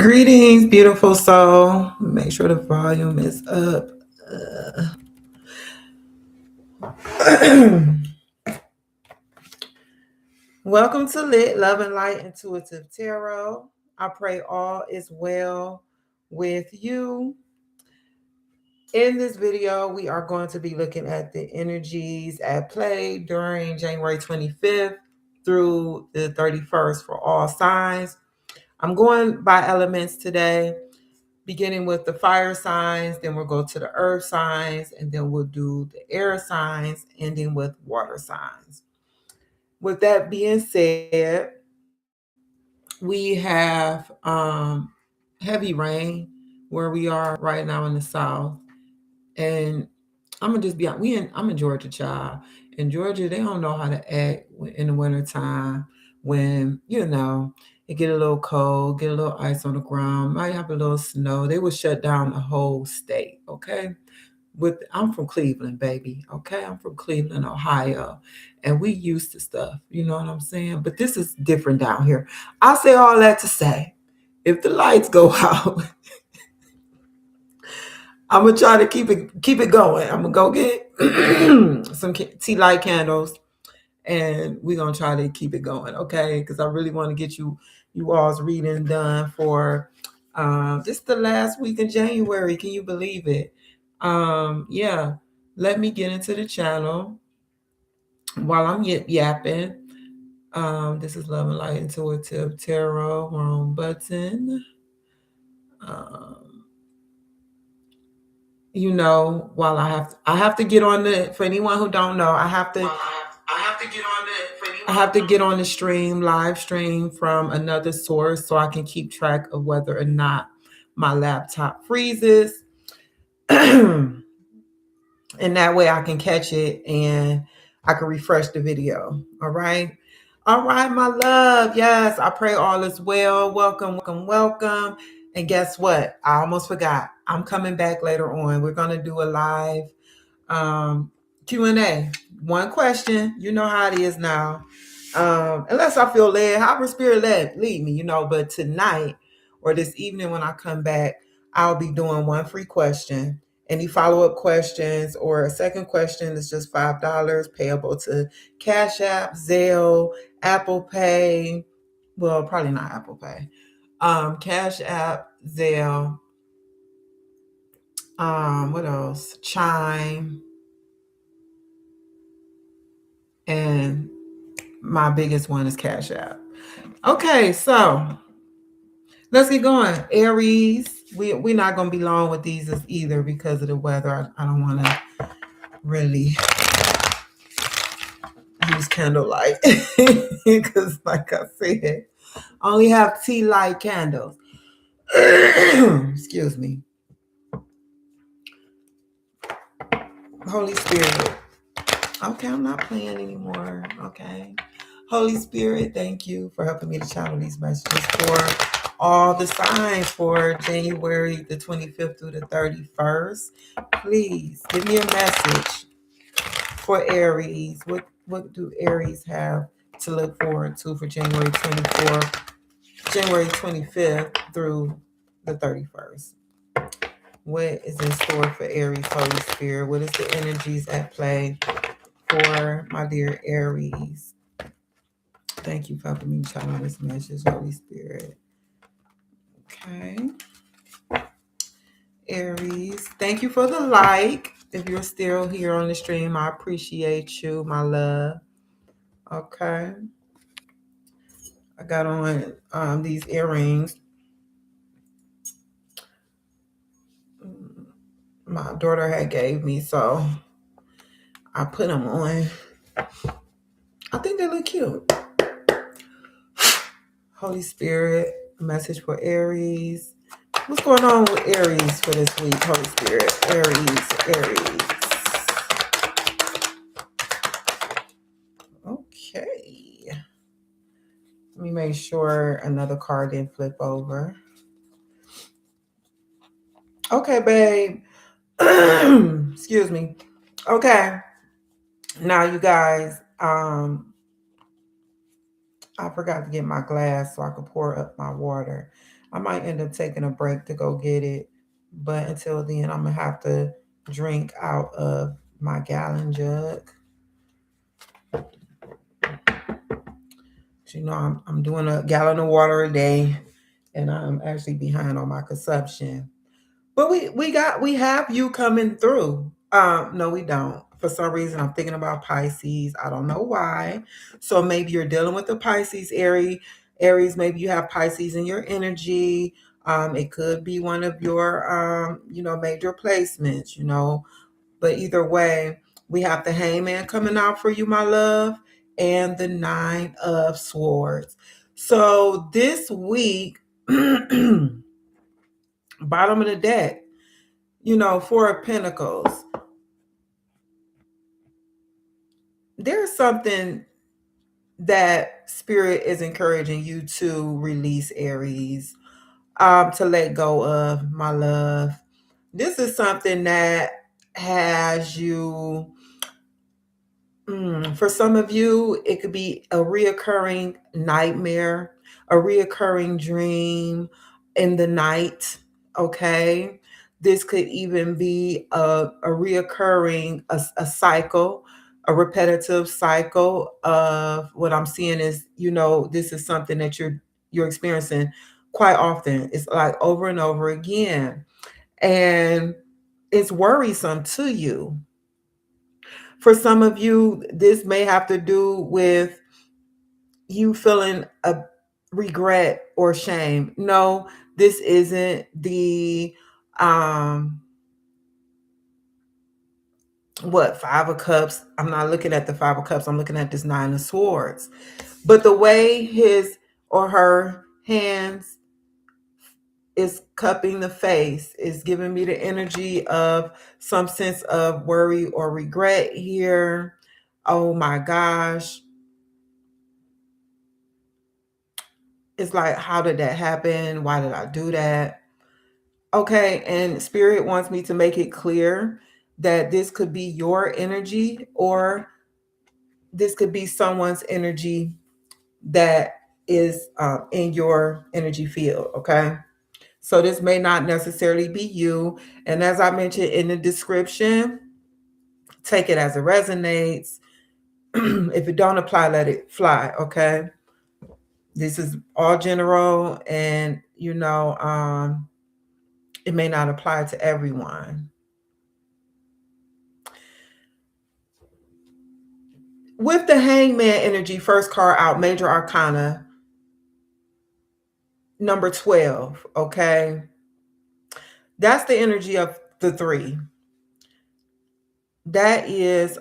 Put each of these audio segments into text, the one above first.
Greetings, beautiful soul. Make sure the volume is up. Welcome to Lit, Love and Light Intuitive Tarot. I pray all is well with you. In this video, we are going to be looking at the energies at play during January 25th through the 31st for all signs. I'm going by elements today, beginning with the fire signs, then we'll go to the earth signs, and then we'll do the air signs, ending with water signs. With that being said, we have heavy rain where we are right now in the south. And I'm gonna just be I'm a Georgia child. In Georgia, they don't know how to act in the wintertime when, it get a little cold, get a little ice on the ground, might have a little snow. They would shut down the whole state, okay? I'm from Cleveland, baby, okay? I'm from Cleveland, Ohio, and we used to stuff, you know what I'm saying? But this is different down here. I say all that to say, if the lights go out, I'm gonna try to keep it going. I'm gonna go get some tea light candles, and we're gonna try to keep it going, okay? Because I really want to get you all's reading done for this the last week in January. Can you believe it? Yeah. Let me get into the channel while I'm yapping. This is Love and Light Intuitive Tarot. Wrong button. While I have to get on the, for anyone who don't know, I have to get on the stream, live stream from another source so I can keep track of whether or not my laptop freezes. And that way I can catch it and I can refresh the video. All right. All right, my love. Yes, I pray all is well. Welcome, welcome, welcome. And guess what? I almost forgot. I'm coming back later on. We're going to do a live Q&A. One question. You know how it is now. Unless I feel led, however spirit led, lead me, but tonight or this evening when I come back, I'll be doing one free question. Any follow-up questions or a second question is just $5 payable to Cash App, Zelle, Apple Pay. Well, probably not Apple Pay. Cash App, Zelle. What else? Chime. And my biggest one is Cash App. Okay, so let's get going. Aries, we're not going to be long with these either because of the weather. I don't want to really use candlelight because, like I said, I only have tea light candles. Excuse me. Holy Spirit. Okay, I'm not playing anymore. Okay. Holy Spirit, thank you for helping me to channel these messages for all the signs for January the 25th through the 31st. Please give me a message for Aries. What do Aries have to look forward to for January 25th through the 31st? What is in store for Aries, Holy Spirit? What is the energies at play for my dear Aries? Thank you for helping me channel this message, Holy Spirit. Okay. Aries, thank you for the like. If you're still here on the stream, I appreciate you, my love. Okay. I got on these earrings. My daughter had gave me, so I put them on. I think they look cute. Holy Spirit, message for Aries. What's going on with Aries for this week, Holy Spirit? Aries. Okay. Let me make sure another card didn't flip over. Okay, babe. Excuse me. Okay. Now, you guys, I forgot to get my glass so I could pour up my water. I might end up taking a break to go get it. But until then, I'm going to have to drink out of my gallon jug. I'm doing a gallon of water a day, and I'm actually behind on my consumption. But we have you coming through. No, we don't. For some reason, I'm thinking about Pisces. I don't know why. So maybe you're dealing with the Pisces Aries. Aries, maybe you have Pisces in your energy. It could be one of your major placements, But either way, we have the Hangman coming out for you, my love, and the Nine of Swords. So this week, bottom of the deck, Four of Pentacles. There's something that Spirit is encouraging you to release, Aries, to let go of, my love. This is something that has you. For some of you, it could be a reoccurring nightmare, a reoccurring dream in the night. Okay. This could even be a reoccurring, a cycle, a repetitive cycle of what I'm seeing is, this is something that you're experiencing quite often. It's like over and over again. And it's worrisome to you. For some of you, this may have to do with you feeling a regret or shame. No, this isn't the Five of Cups. I'm not looking at the Five of Cups. I'm looking at this Nine of Swords. But the way his or her hands is cupping the face is giving me the energy of some sense of worry or regret here. Oh my gosh. It's like, how did that happen? Why did I do that? Okay, and Spirit wants me to make it clear that this could be your energy or this could be someone's energy that is in your energy field. Okay, so this may not necessarily be you. And as I mentioned in the description, take it as it resonates. If it don't apply, let it fly. Okay, this is all general, and it may not apply to everyone. With the Hangman energy, first card out, Major Arcana, number 12, okay? That's the energy of the three. That is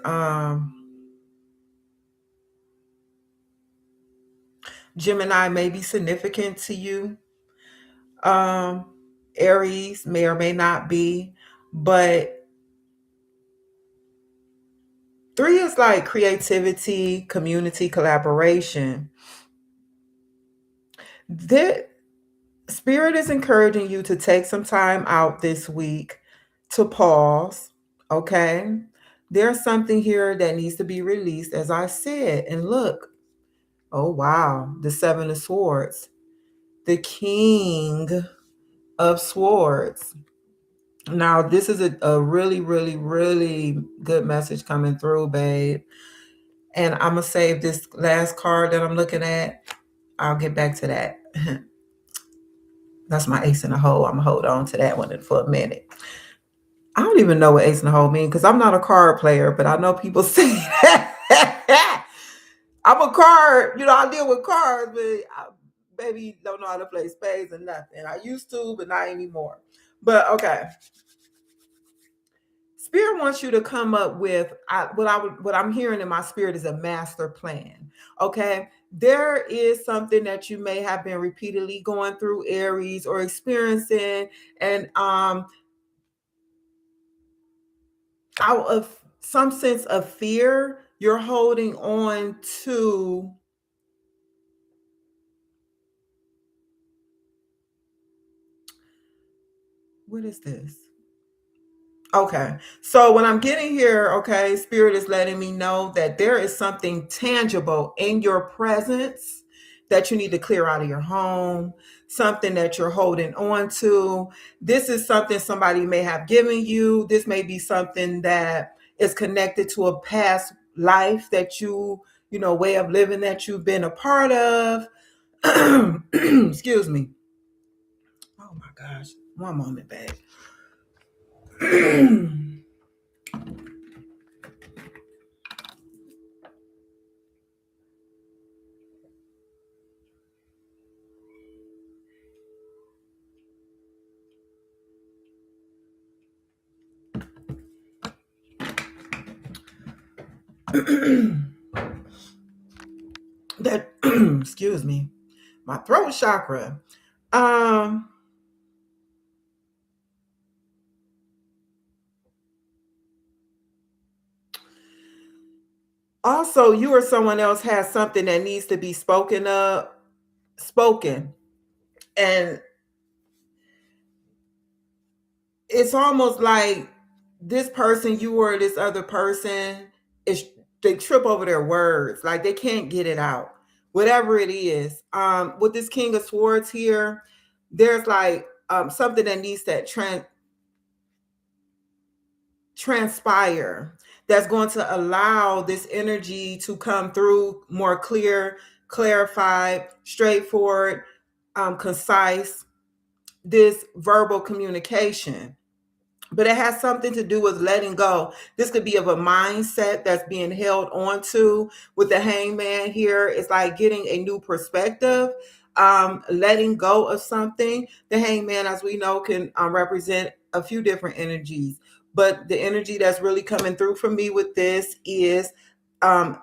Gemini may be significant to you. Aries may or may not be, but three is like creativity, community, collaboration. That Spirit is encouraging you to take some time out this week to pause, okay? There's something here that needs to be released, as I said. And look, oh wow, the Seven of Swords, the King of Swords. Now, this is a really, really, really good message coming through, babe. And I'm going to save this last card that I'm looking at. I'll get back to that. That's my ace in the hole. I'm going to hold on to that one for a minute. I don't even know what ace in the hole means because I'm not a card player, but I know people say that. I'm a card, I deal with cards, but I maybe don't know how to play spades and nothing. I used to, but not anymore. But okay. Spirit wants you to come up with what I'm hearing in my spirit is a master plan. Okay. There is something that you may have been repeatedly going through, Aries, or experiencing, and out of some sense of fear, you're holding on to what is this? Okay. So when I'm getting here, okay, Spirit is letting me know that there is something tangible in your presence that you need to clear out of your home, something that you're holding on to. This is something somebody may have given you. This may be something that is connected to a past life that way of living that you've been a part of. Excuse me. Oh my gosh. One moment, babe. That excuse me, my throat chakra. Um Also, you or someone else has something that needs to be spoken. And it's almost like this person, you or this other person, is they trip over their words. Like they can't get it out. Whatever it is. With this King of Swords here, there's like something that needs to transpire, that's going to allow this energy to come through more clear, clarified, straightforward, concise, this verbal communication. But it has something to do with letting go. This could be of a mindset that's being held onto. With the hangman here, it's like getting a new perspective, letting go of something. The hangman, as we know, can represent a few different energies. But the energy that's really coming through for me with this is um,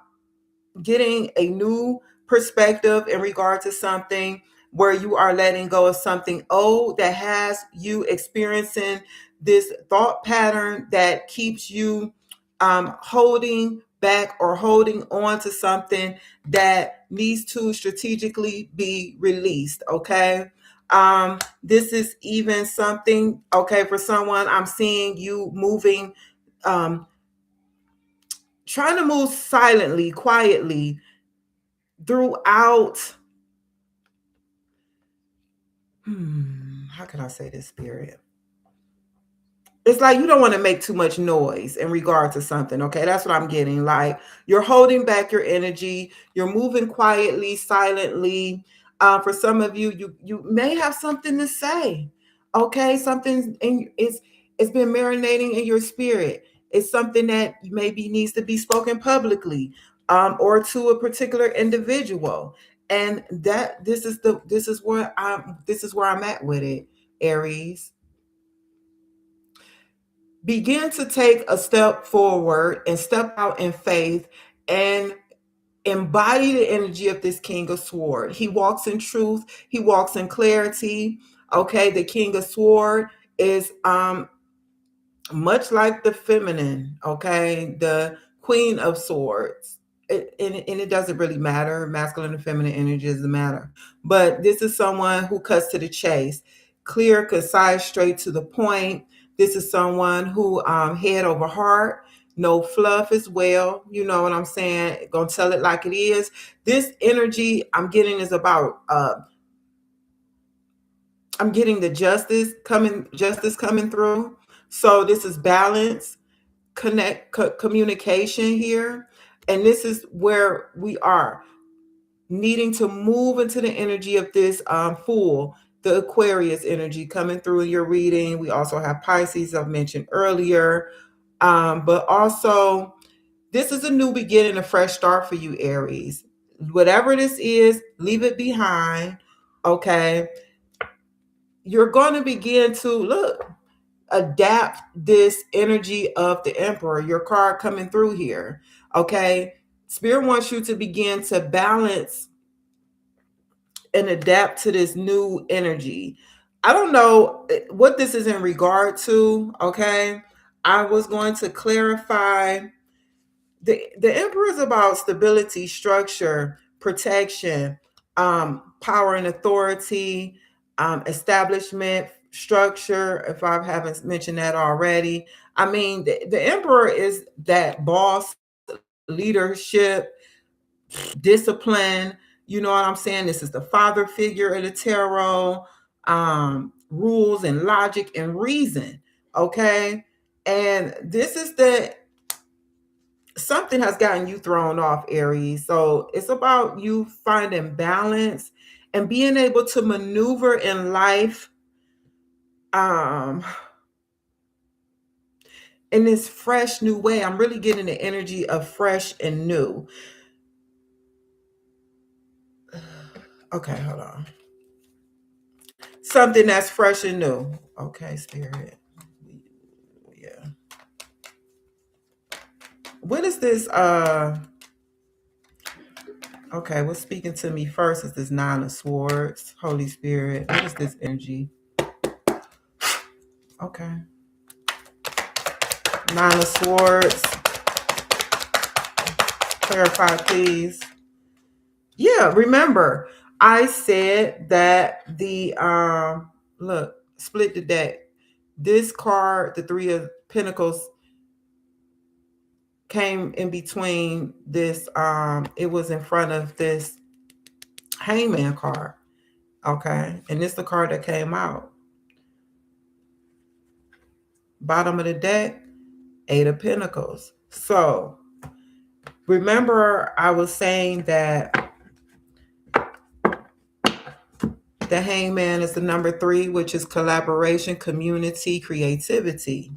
getting a new perspective in regard to something, where you are letting go of something old that has you experiencing this thought pattern that keeps you holding back or holding on to something that needs to strategically be released. Okay. This is even something, okay, for someone, I'm seeing you moving, um, trying to move silently, quietly throughout. How can I say this, spirit? It's like you don't want to make too much noise in regard to something. Okay, that's what I'm getting. Like you're holding back your energy, you're moving quietly, silently. For some of you, you may have something to say. Okay, something in it's been marinating in your spirit. It's something that maybe needs to be spoken publicly, or to a particular individual. And that this is where I'm at with it, Aries. Begin to take a step forward and step out in faith and embody the energy of this King of Sword. He walks in truth, he walks in clarity. Okay, the King of Sword is much like the feminine, okay, the Queen of Swords. And it doesn't really matter. Masculine and feminine energy doesn't matter. But this is someone who cuts to the chase, clear, concise, straight to the point. This is someone who head over heart, no fluff as well. You know what I'm saying? Gonna tell it like it is. This energy I'm getting is about I'm getting the justice coming through. So this is balance, communication here, and this is where we are needing to move into the energy of this Fool, the Aquarius energy coming through in your reading. We also have Pisces, I've mentioned earlier, but also this is a new beginning, a fresh start for you, Aries. Whatever this is, leave it behind. Okay, you're going to begin to adapt this energy of the Emperor, your card coming through here. Okay, Spirit wants you to begin to balance and adapt to this new energy. I don't know what this is in regard to. Okay, I was going to clarify. The Emperor is about stability, structure, protection, power and authority, establishment, structure. If I haven't mentioned that already, I mean the Emperor is that boss, leadership, discipline. You know what I'm saying? This is the father figure of the tarot, rules and logic and reason. Okay. And this is the something has gotten you thrown off, Aries. So it's about you finding balance and being able to maneuver in life um in this fresh new way. I'm really getting the energy of fresh and new. Okay, hold on. Something that's fresh and new. Okay, spirit. Yeah. What is this? Okay, what's speaking to me first is this Nine of Swords, Holy Spirit. What is this energy? Okay. Nine of Swords. Clarify, please. Yeah, remember, I said that the look, split the deck. This card, the Three of Pentacles, came in between this, it was in front of this Hangman card. Okay. And this is the card that came out. Bottom of the deck, Eight of Pentacles. So remember, I was saying that the Hangman is the number 3, which is collaboration, community, creativity.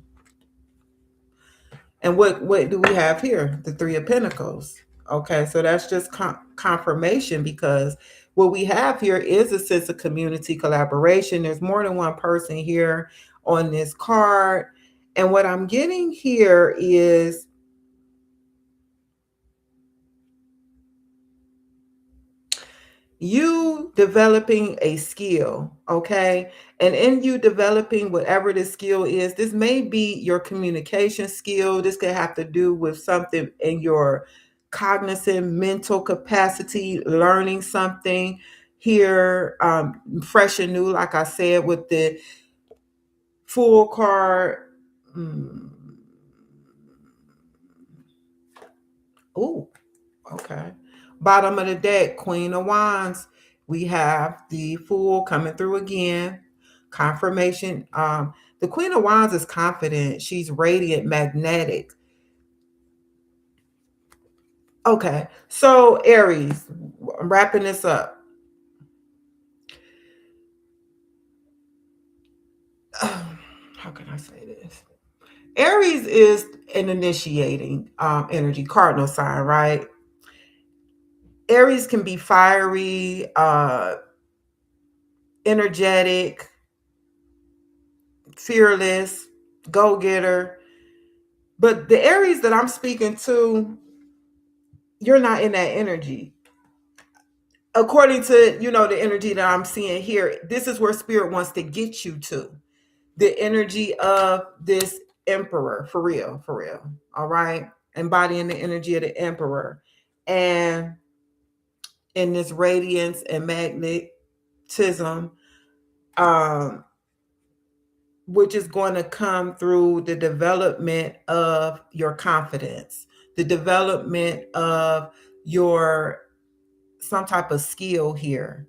And what do we have here? The Three of Pentacles. Okay, so that's just confirmation, because what we have here is a sense of community collaboration. There's more than one person here on this card. And what I'm getting here is you developing a skill, okay? And in you developing whatever the skill is, this may be your communication skill. This could have to do with something in your cognitive mental capacity, learning something here, fresh and new, like I said, with the Fool card. Oh, okay. Bottom of the deck, Queen of Wands. We have the Fool coming through again. Confirmation. The Queen of Wands is confident. She's radiant, magnetic. Okay. So Aries, I'm wrapping this up. How can I say this? Aries is an initiating energy, cardinal sign, right? Aries can be fiery, energetic, fearless, go-getter. But the Aries that I'm speaking to, you're not in that energy. According to, the energy that I'm seeing here, this is where spirit wants to get you to. The energy of this emperor, for real, for real. All right. Embodying the energy of the emperor. And in this radiance and magnetism, which is going to come through the development of your confidence, the development of your some type of skill here.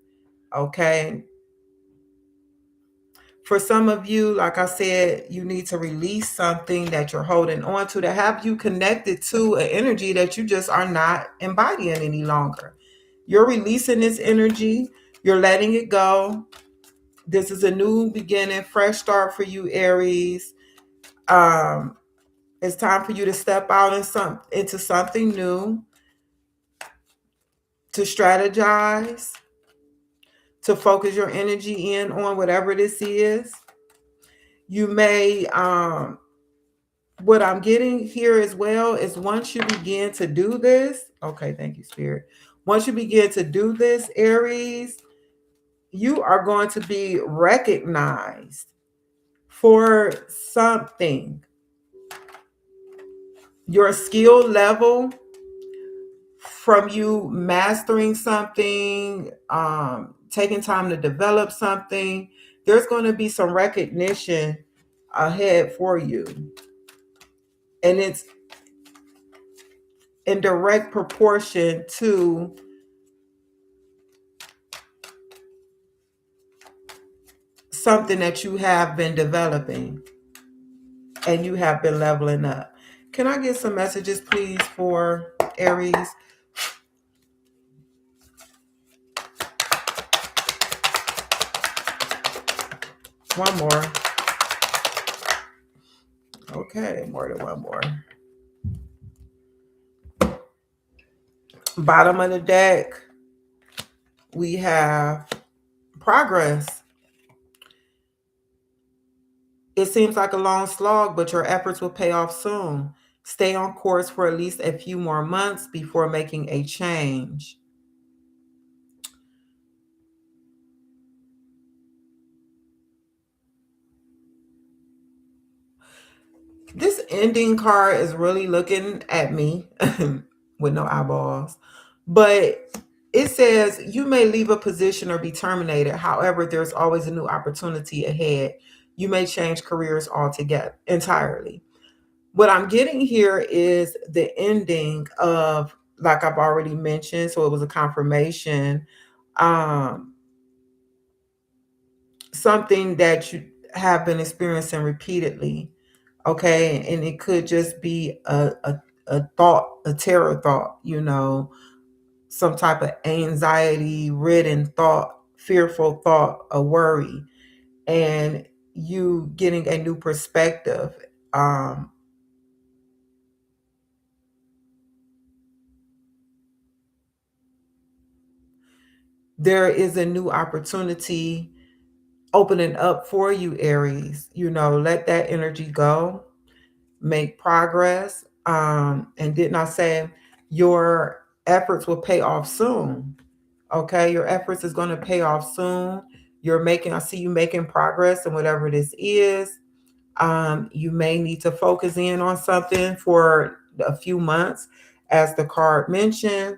Okay. For some of you, like I said, you need to release something that you're holding on to have you connected to an energy that you just are not embodying any longer. You're releasing this energy. You're letting it go. This is a new beginning, fresh start for you, Aries. It's time for you to step out into something new, to strategize, to focus your energy in on whatever this is. You may, what I'm getting here as well is once you begin to do this, okay, thank you, Spirit. Once you begin to do this, Aries, you are going to be recognized for something. Your skill level from you mastering something, taking time to develop something, there's going to be some recognition ahead for you. And it's in direct proportion to something that you have been developing and you have been leveling up. Can I get some messages, please, for Aries? One more. Okay, more than one more. Bottom of the deck, we have progress. It seems like a long slog, but your efforts will pay off soon. Stay on course for at least a few more months before making a change. This ending card is really looking at me with no eyeballs. But it says you may leave a position or be terminated. However, there's always a new opportunity ahead. You may change careers altogether, entirely. What I'm getting here is the ending of, like I've already mentioned, so it was a confirmation, um, something that you have been experiencing repeatedly. Okay. And it could just be a thought, a terror thought, some type of anxiety ridden thought, fearful thought, a worry, and you getting a new perspective. Um, there is a new opportunity opening up for you, Aries. Let that energy go, make progress. And didn't I say your efforts will pay off soon? Okay, your efforts is going to pay off soon. I see you making progress in whatever this is. You may need to focus in on something for a few months, as the card mentioned,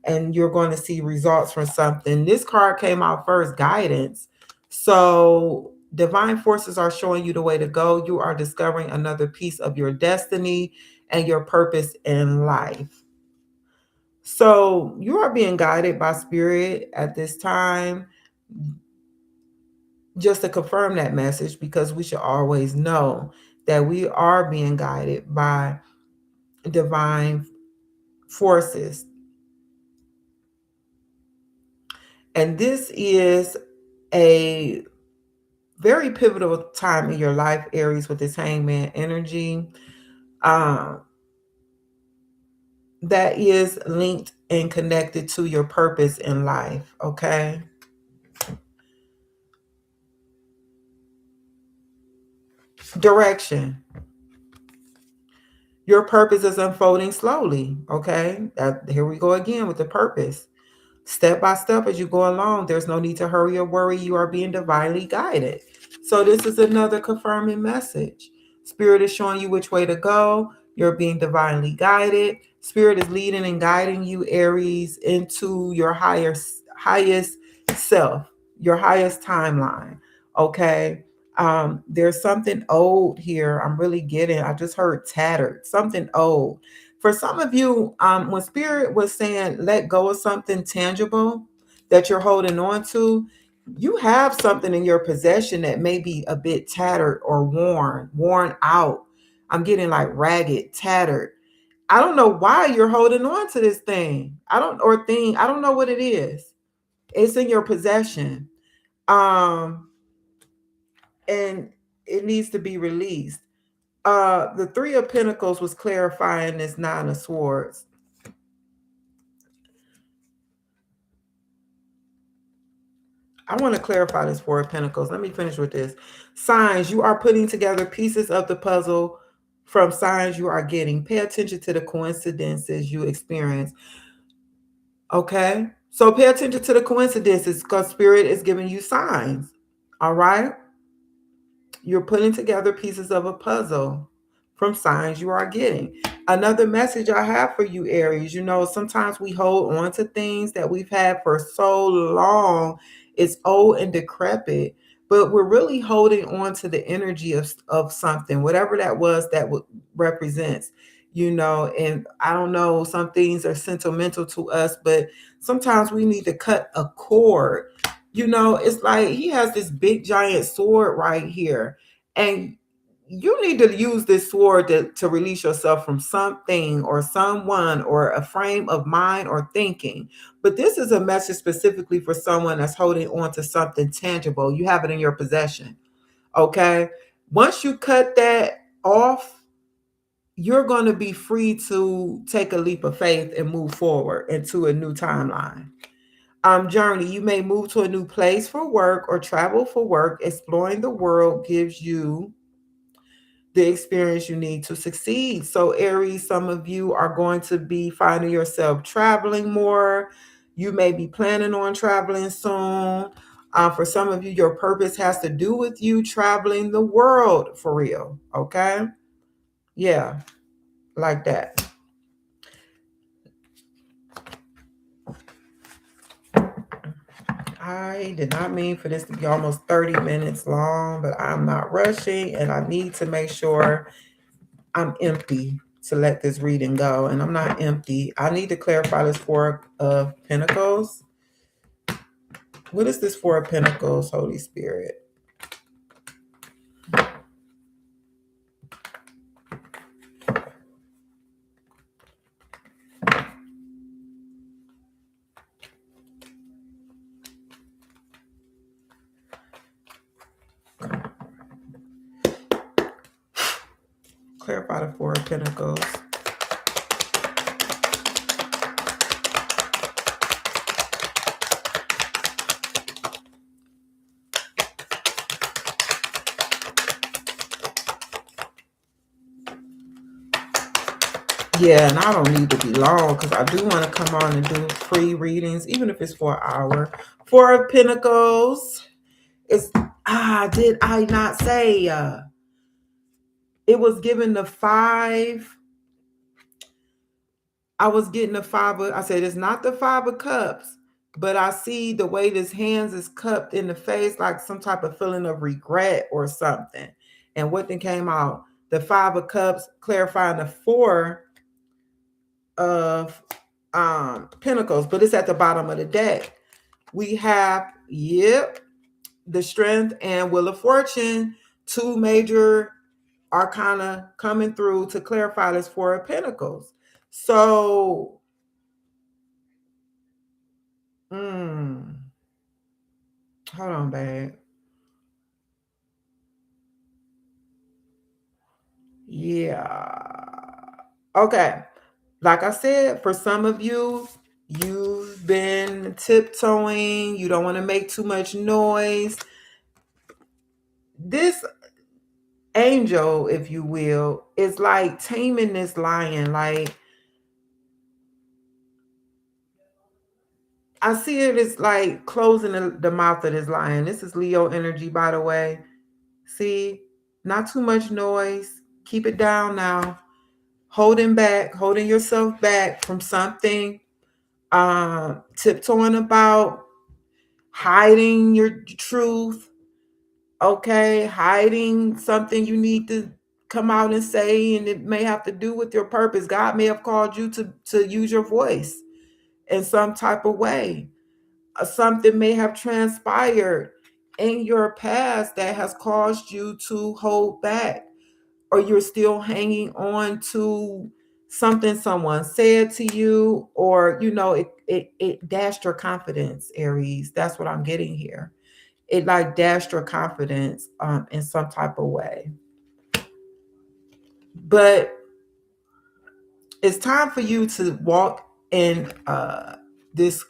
and you're going to see results from something. This card came out first, guidance. So divine forces are showing you the way to go. You are discovering another piece of your destiny and your purpose in life. So you are being guided by spirit at this time, just to confirm that message, because we should always know that we are being guided by divine forces. And this is a very pivotal time in your life, Aries, with this hangman energy. Um, that is linked and connected to your purpose in life, okay? Direction. Your purpose is unfolding slowly, okay? Here we go again with the purpose. Step by step as you go along. There's no need to hurry or worry. You are being divinely guided. So this is another confirming message. Spirit is showing you which way to go. You're being divinely guided. Spirit is leading and guiding you, Aries, into your highest self, your highest timeline. Okay. There's something old here. I just heard tattered, something old. For some of you, when Spirit was saying let go of something tangible that you're holding on to, you have something in your possession that may be a bit tattered or worn out. I'm getting like ragged, tattered. I don't know why you're holding on to this thing. I don't know what it is. It's in your possession. Um, and it needs to be released. The Three of Pentacles was clarifying this Nine of Swords. I want to clarify this Four of Pentacles. Let me finish with this. Signs, you are putting together pieces of the puzzle from signs you are getting. Pay attention to the coincidences you experience. Okay? So pay attention to the coincidences, because Spirit is giving you signs. All right? You're putting together pieces of a puzzle from signs you are getting. Another message I have for you, Aries, sometimes we hold on to things that we've had for so long. It's old and decrepit, but we're really holding on to the energy of something, whatever that was that represents, and I don't know, some things are sentimental to us, but sometimes we need to cut a cord It's like he has this big giant sword right here. And you need to use this sword to release yourself from something or someone or a frame of mind or thinking. But this is a message specifically for someone that's holding on to something tangible. You have it in your possession. Okay. Once you cut that off, you're going to be free to take a leap of faith and move forward into a new timeline. Journey. You may move to a new place for work or travel for work. Exploring the world gives you the experience you need to succeed. So, Aries, some of you are going to be finding yourself traveling more. You may be planning on traveling soon. For some of you, your purpose has to do with you traveling the world for real. Okay. Yeah, like that. I did not mean for this to be almost 30 minutes long, but I'm not rushing and I need to make sure I'm empty to let this reading go. And I'm not empty. I need to clarify this Four of Pentacles. What is this Four of Pentacles, Holy Spirit? Clarify the Four of Pentacles. Yeah, and I don't need to be long because I do want to come on and do free readings, even if it's for an hour. Four of Pentacles. Did I not say it was given the five? I was getting I said it's not the Five of Cups, but I see the way this hands is cupped in the face, like some type of feeling of regret or something. And what then came out? The Five of Cups clarifying the Four of Pentacles, but it's at the bottom of the deck. We have, the Strength and Wheel of Fortune, two major arcana coming through to clarify this Four of Pentacles. So, hold on, babe. Yeah. Okay. Like I said, for some of you, you've been tiptoeing. You don't want to make too much noise. This angel, if you will, is like taming this lion. Like, I see it as like closing the mouth of this lion. This is Leo energy, by the way. See, not too much noise. Keep it down now. Holding yourself back from something, tiptoeing about, hiding your truth, okay, hiding something you need to come out and say, and it may have to do with your purpose. God may have called you to use your voice in some type of way. Something may have transpired in your past that has caused you to hold back, or you're still hanging on to something someone said to you, or it dashed your confidence, Aries. That's what I'm getting here. It like dashed your confidence in some type of way. But it's time for you to walk in this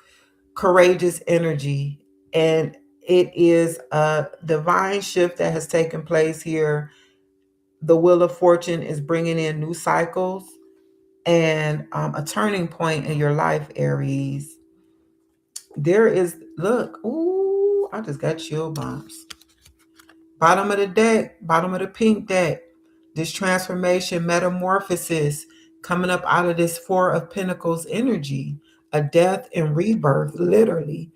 courageous energy, and it is a divine shift that has taken place here. The Wheel of Fortune is bringing in new cycles and a turning point in your life, Aries. There is, look, ooh, I just got chill bumps. Bottom of the deck, bottom of the pink deck, this transformation, metamorphosis coming up out of this Four of Pentacles energy, a death and rebirth, literally.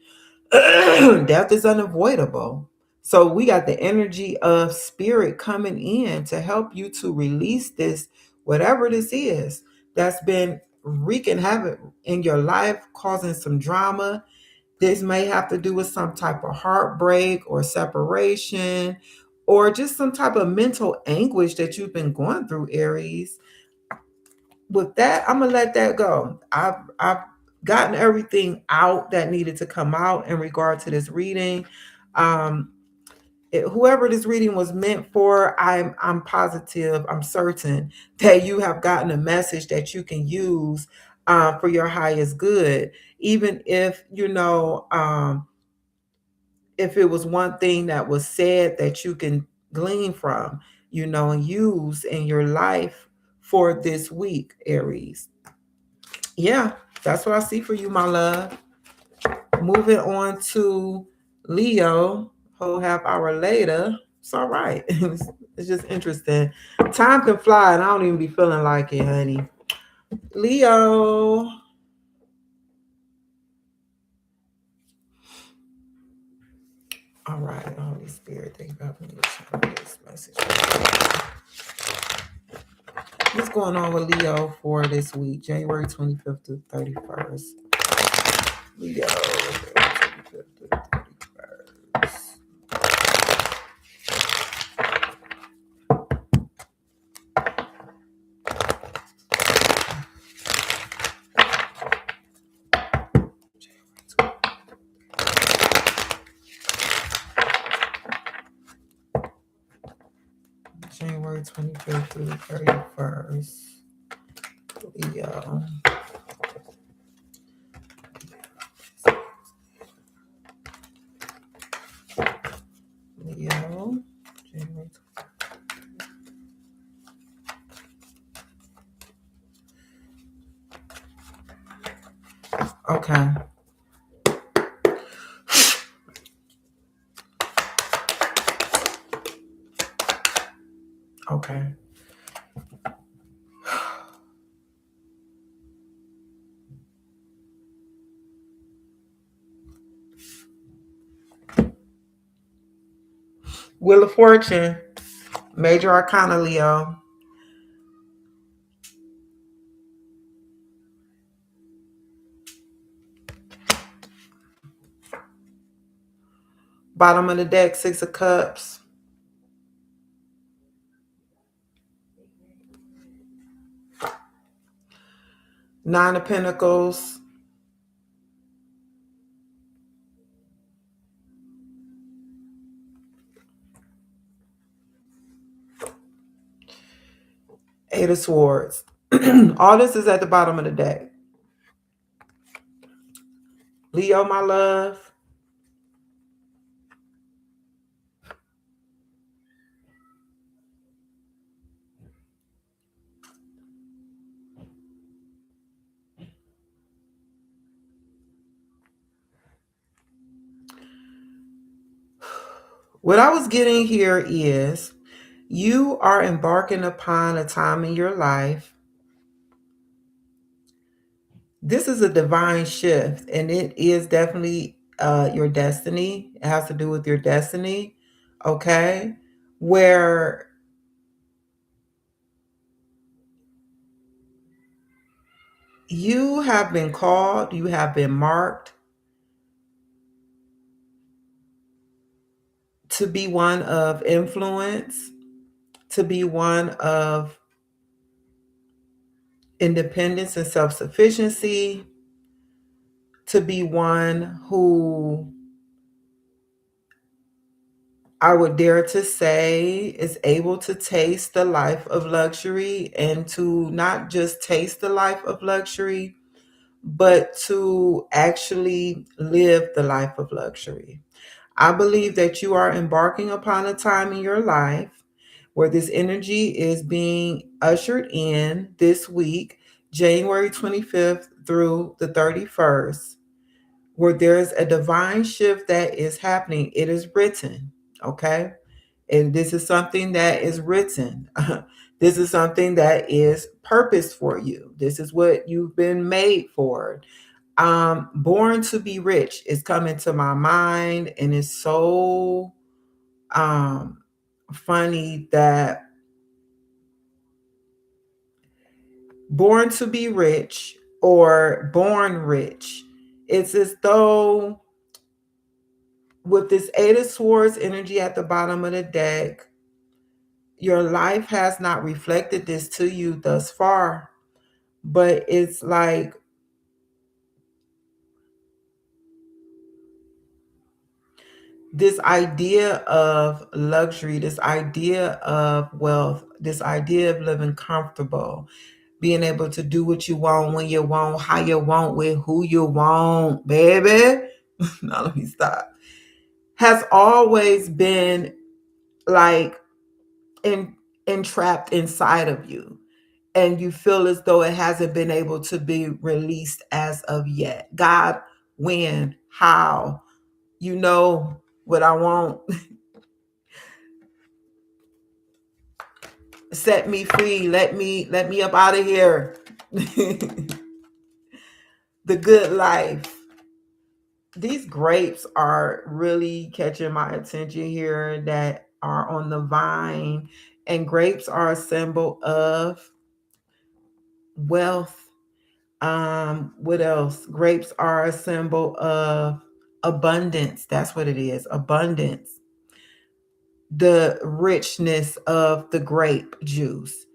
Death is unavoidable. So we got the energy of spirit coming in to help you to release this, whatever this is, that's been wreaking havoc in your life, causing some drama. This may have to do with some type of heartbreak or separation or just some type of mental anguish that you've been going through, Aries. With that, I'm gonna let that go. I've gotten everything out that needed to come out in regard to this reading. Um, Whoever this reading was meant for, I'm positive, I'm certain that you have gotten a message that you can use for your highest good. Even if if it was one thing that was said that you can glean from, and use in your life for this week, Aries. Yeah, that's what I see for you, my love. Moving on to Leo, whole half hour later. It's all right. It's just interesting. Time can fly, and I don't even be feeling like it, honey. Leo. All right, Holy Spirit, thank you for helping me to channel this message. What's going on with Leo for this week, January 25th to 31st? Leo, January 25th to 31st. January 25th through the 31st. Leo. Leo. January 25th. Okay. Okay. Wheel of Fortune. Major Arcana, Leo. Bottom of the deck, Six of Cups. Nine of Pentacles. Eight of Swords. All this is at the bottom of the deck. Leo, my love. What I was getting here is you are embarking upon a time in your life. This is a divine shift, and it is definitely your destiny. It has to do with your destiny, okay? Where you have been called, you have been marked to be one of influence, to be one of independence and self sufficiency, to be one who I would dare to say is able to taste the life of luxury, and to not just taste the life of luxury, but to actually live the life of luxury. I believe that you are embarking upon a time in your life where this energy is being ushered in this week, January 25th through the 31st, where there's a divine shift that is happening. It is written, okay? And this is something that is written. This is something that is purpose for you. This is what you've been made for. Born to be rich is coming to my mind, and it's so funny that born to be rich or born rich, it's as though With this Eight of Swords energy at the bottom of the deck, your life has not reflected this to you thus far, but it's like this idea of luxury, this idea of wealth, this idea of living comfortable, being able to do what you want, when you want, how you want, with who you want, baby. Now let me stop. Has always been like entrapped inside of you. And you feel as though it hasn't been able to be released as of yet. God, when, how? You know what I want. Set me free. Let me up out of here. The good life. These grapes are really catching my attention here that are on the vine. And grapes are a symbol of wealth. What else? Grapes are a symbol of abundance. That's what it is. Abundance. The richness of the grape juice.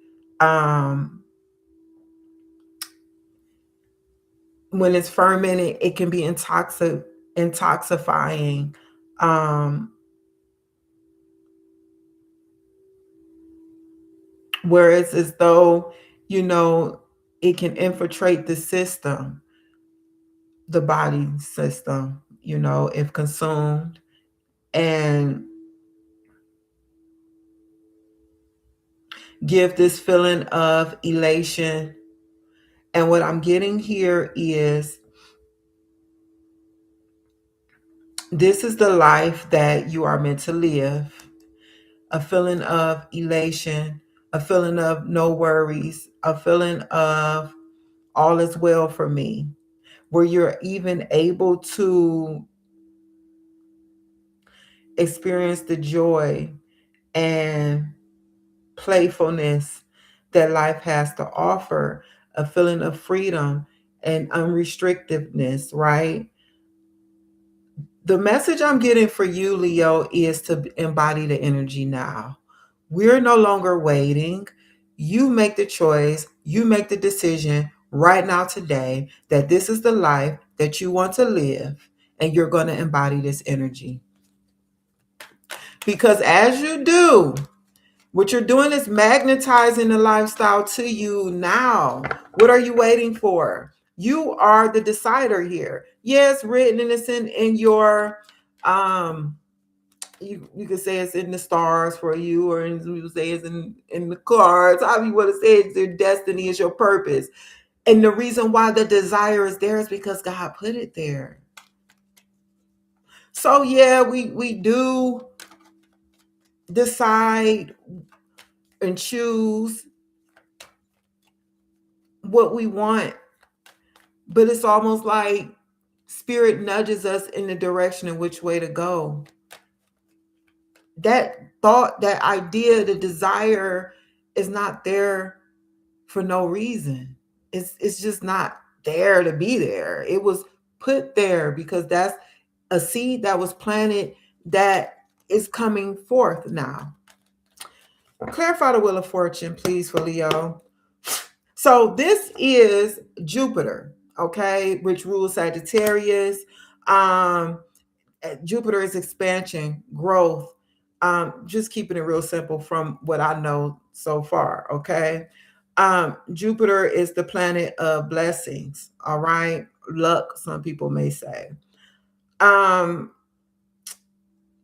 When it's fermented, it can be intoxifying. Whereas as though, it can infiltrate the system, the body system, if consumed. And give this feeling of elation. And what I'm getting here is this is the life that you are meant to live. A feeling of elation, a feeling of no worries, a feeling of all is well for me, where you're even able to experience the joy and playfulness that life has to offer, a feeling of freedom and unrestrictedness, right? The message I'm getting for you, Leo, is to embody the energy now. We're no longer waiting. You make the choice, you make the decision right now, today, that this is the life that you want to live, and you're going to embody this energy. Because as you do, what you're doing is magnetizing the lifestyle to you now. What are you waiting for? You are the decider here. Yes, written and it's in your you could say it's in the stars for you, or you could say it's in the cards. However you want to say it's your destiny, is your purpose. And the reason why the desire is there is because God put it there. So yeah, we do decide and choose what we want, but it's almost like spirit nudges us in the direction in which way to go. That thought, that idea, the desire is not there for no reason. It's just not there to be there. It was put there because that's a seed that was planted that is coming forth now. Clarify the wheel of fortune, please, for Leo. So this is Jupiter, okay, which rules Sagittarius. Jupiter is expansion, growth. Just keeping it real simple from what I know so far, okay? Jupiter is the planet of blessings, all right? Luck, some people may say.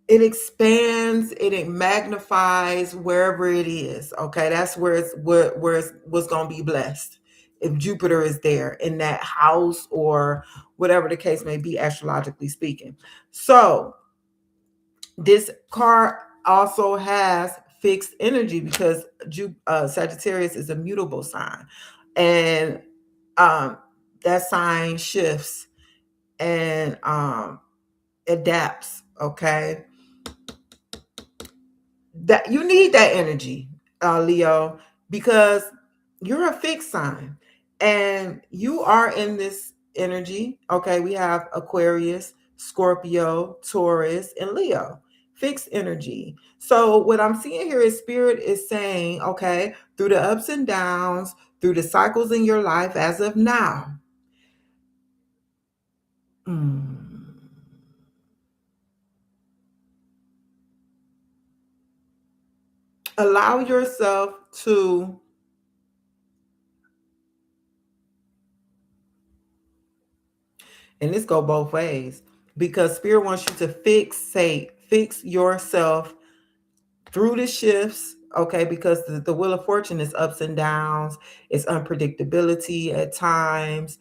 It expands, it magnifies wherever it is, okay? That's where it's what's going to be blessed. If Jupiter is there in that house or whatever the case may be, astrologically speaking. So this card also has fixed energy because Sagittarius is a mutable sign, and that sign shifts and adapts. Okay, that you need that energy, Leo, because you're a fixed sign and you are in this energy. Okay, we have Aquarius, Scorpio, Taurus, and Leo. Fixed energy. So what I'm seeing here is spirit is saying, okay, through the ups and downs, through the cycles in your life as of now, mm, allow yourself to, and this go both ways, because spirit wants you to fix yourself through the shifts, okay, because the wheel of fortune is ups and downs, it's unpredictability at times.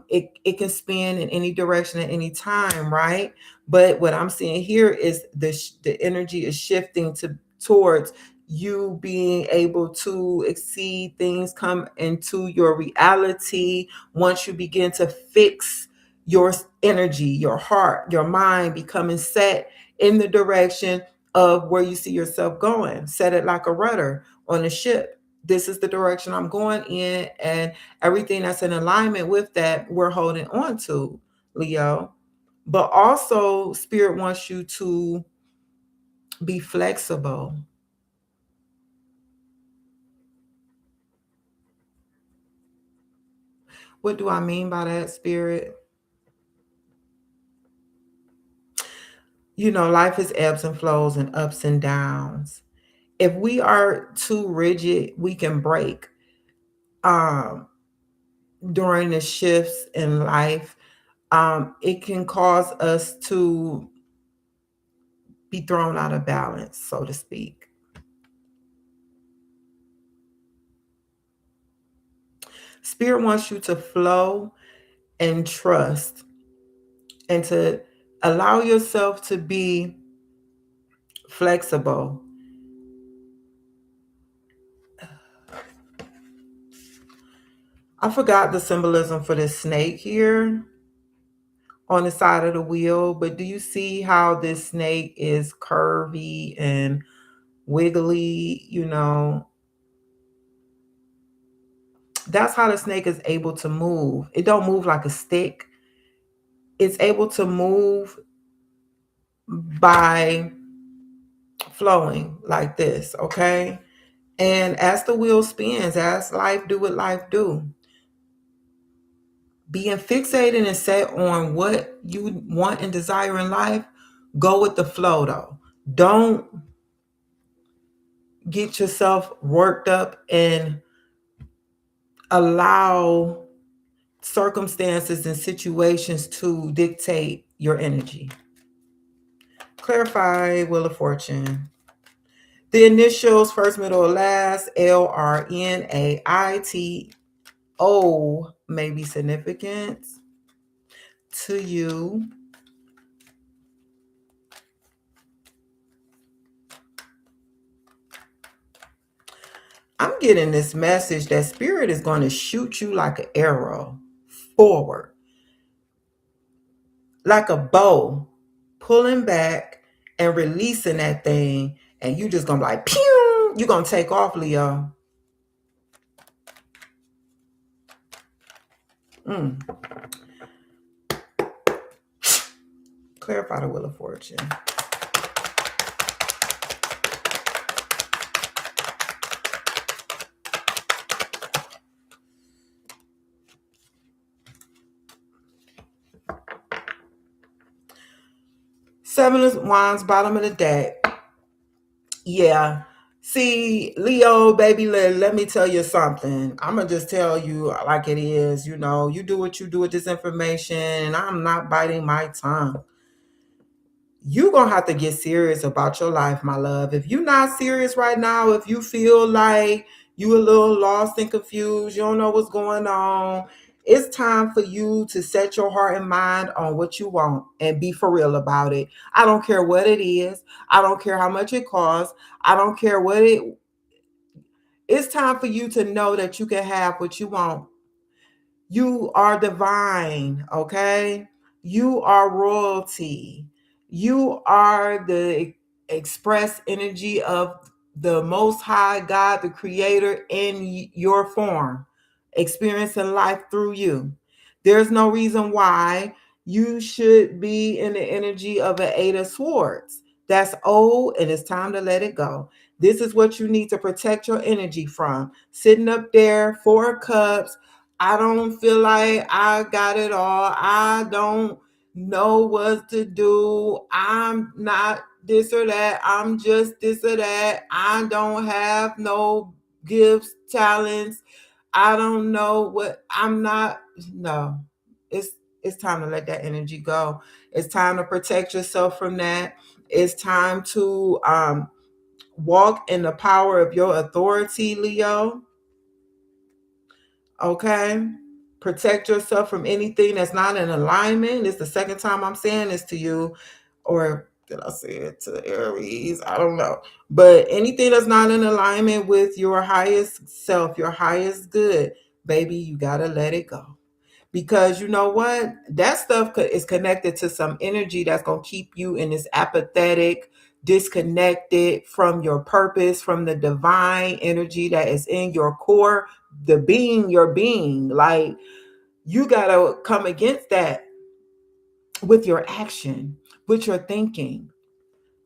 It can spin in any direction at any time, right? But what I'm seeing here is the energy is shifting towards you being able to exceed things, come into your reality once you begin to fix your energy, your heart, your mind becoming set in the direction of where you see yourself going. Set it like a rudder on a ship. This is the direction I'm going in, and everything that's in alignment with that, we're holding on to, Leo. But also, Spirit wants you to be flexible. What do I mean by that, Spirit? You know, life is ebbs and flows and ups and downs. If we are too rigid, we can break. Um, During the shifts in life, it can cause us to be thrown out of balance, so to speak. Spirit wants you to flow and trust and to allow yourself to be flexible. I forgot the symbolism for this snake here on the side of the wheel, but do you see how this snake is curvy and wiggly? You know, that's how the snake is able to move. It don't move like a stick. It's able to move by flowing like this, okay? And as the wheel spins, as life do what life do, being fixated and set on what you want and desire in life, go with the flow though. Don't get yourself worked up and allow circumstances and situations to dictate your energy. Clarify Wheel of Fortune. The initials, first, middle, or last, LRNAITO, may be significant to you. I'm getting this message that spirit is going to shoot you like an arrow forward, like a bow, pulling back and releasing that thing. And you just going to be like, pew, you're going to take off, Leo. Mm. Clarify the Wheel of Fortune. Seven of Wands, bottom of the deck. Yeah. See, Leo, baby, let me tell you something. I'm going to just tell you like it is. You know, you do what you do with this information, and I'm not biting my tongue. You're going to have to get serious about your life, my love. If you're not serious right now, if you feel like you a little lost and confused, you don't know what's going on, it's time for you to set your heart and mind on what you want and be for real about it. I don't care what it is. I don't care how much it costs. I don't care what it's time for you to know that you can have what you want. You are divine, okay? You are royalty. You are the express energy of the Most High God, the Creator, in your form, experiencing life through you. There's no reason why You should be in the energy of an Eight of Swords. That's old and it's time to let it go. This is what you need to protect your energy from. Sitting up there, Four of Cups. I don't feel like I got it all. I don't know what to do. I'm not this or that. I'm just this or that. I don't have no gifts, talents. I don't know what I'm not. No, it's it's time to let that energy go. It's time to protect yourself from that. It's time to walk in the power of your authority, Leo. Okay. Protect yourself from anything that's not in alignment. It's the second time I'm saying this to you. Or did I say it to Aries? I don't know. But anything that's not in alignment with your highest self, your highest good, baby, you got to let it go. Because you know what? That stuff is connected to some energy that's going to keep you in this apathetic, disconnected from your purpose, from the divine energy that is in your core, the being, your being. Like, you got to come against that with your action, with your thinking.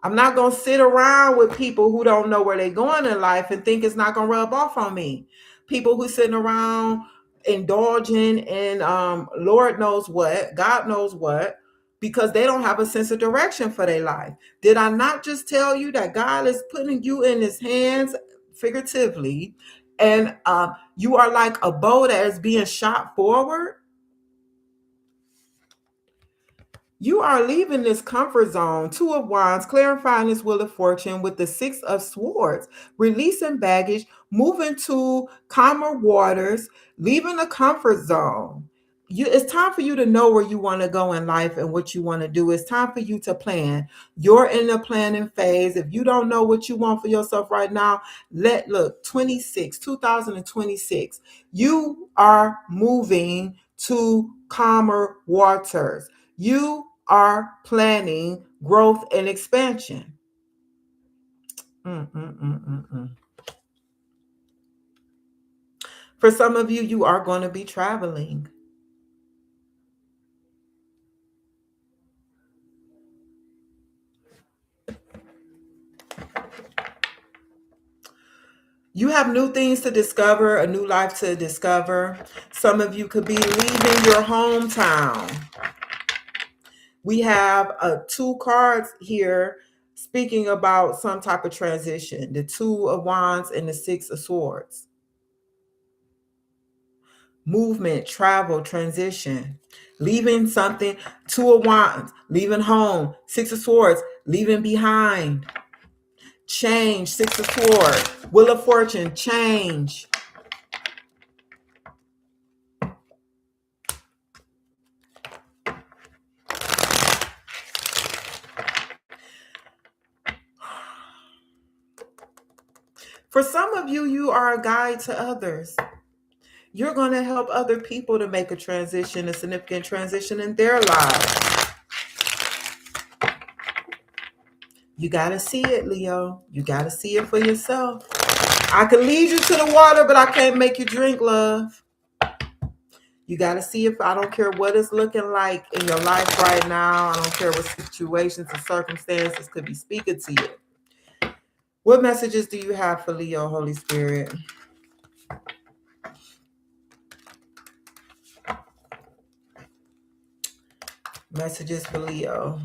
I'm not going to sit around with people who don't know where they're going in life and think it's not going to rub off on me. People who sitting around indulging in Lord knows what, God knows what, because they don't have a sense of direction for their life. Did I not just tell you that God is putting you in his hands figuratively, and you are like a bow that is being shot forward? You are leaving this comfort zone, Two of Wands, clarifying this Wheel of Fortune with the Six of Swords, releasing baggage, moving to calmer waters, leaving the comfort zone. It's time for you to know where you want to go in life and what you want to do. It's time for you to plan. You're in the planning phase. If you don't know what you want for yourself right now, look, 2026, you are moving to calmer waters. You are planning growth and expansion. For some of you, you are going to be traveling. You have new things to discover, a new life to discover. Some of you could be leaving your hometown. We have two cards here speaking about some type of transition. The Two of Wands and the Six of Swords. Movement, travel, transition, leaving something. Two of Wands, leaving home. Six of Swords, leaving behind. Change, Six of Swords. Wheel of Fortune, change. For some of you, you are a guide to others. You're going to help other people to make a transition, a significant transition in their lives. You got to see it, Leo. You got to see it for yourself. I can lead you to the water, but I can't make you drink, love. You got to see if I don't care what it's looking like in your life right now. I don't care what situations and circumstances could be speaking to you. What messages do you have for Leo, Holy Spirit? Messages for Leo.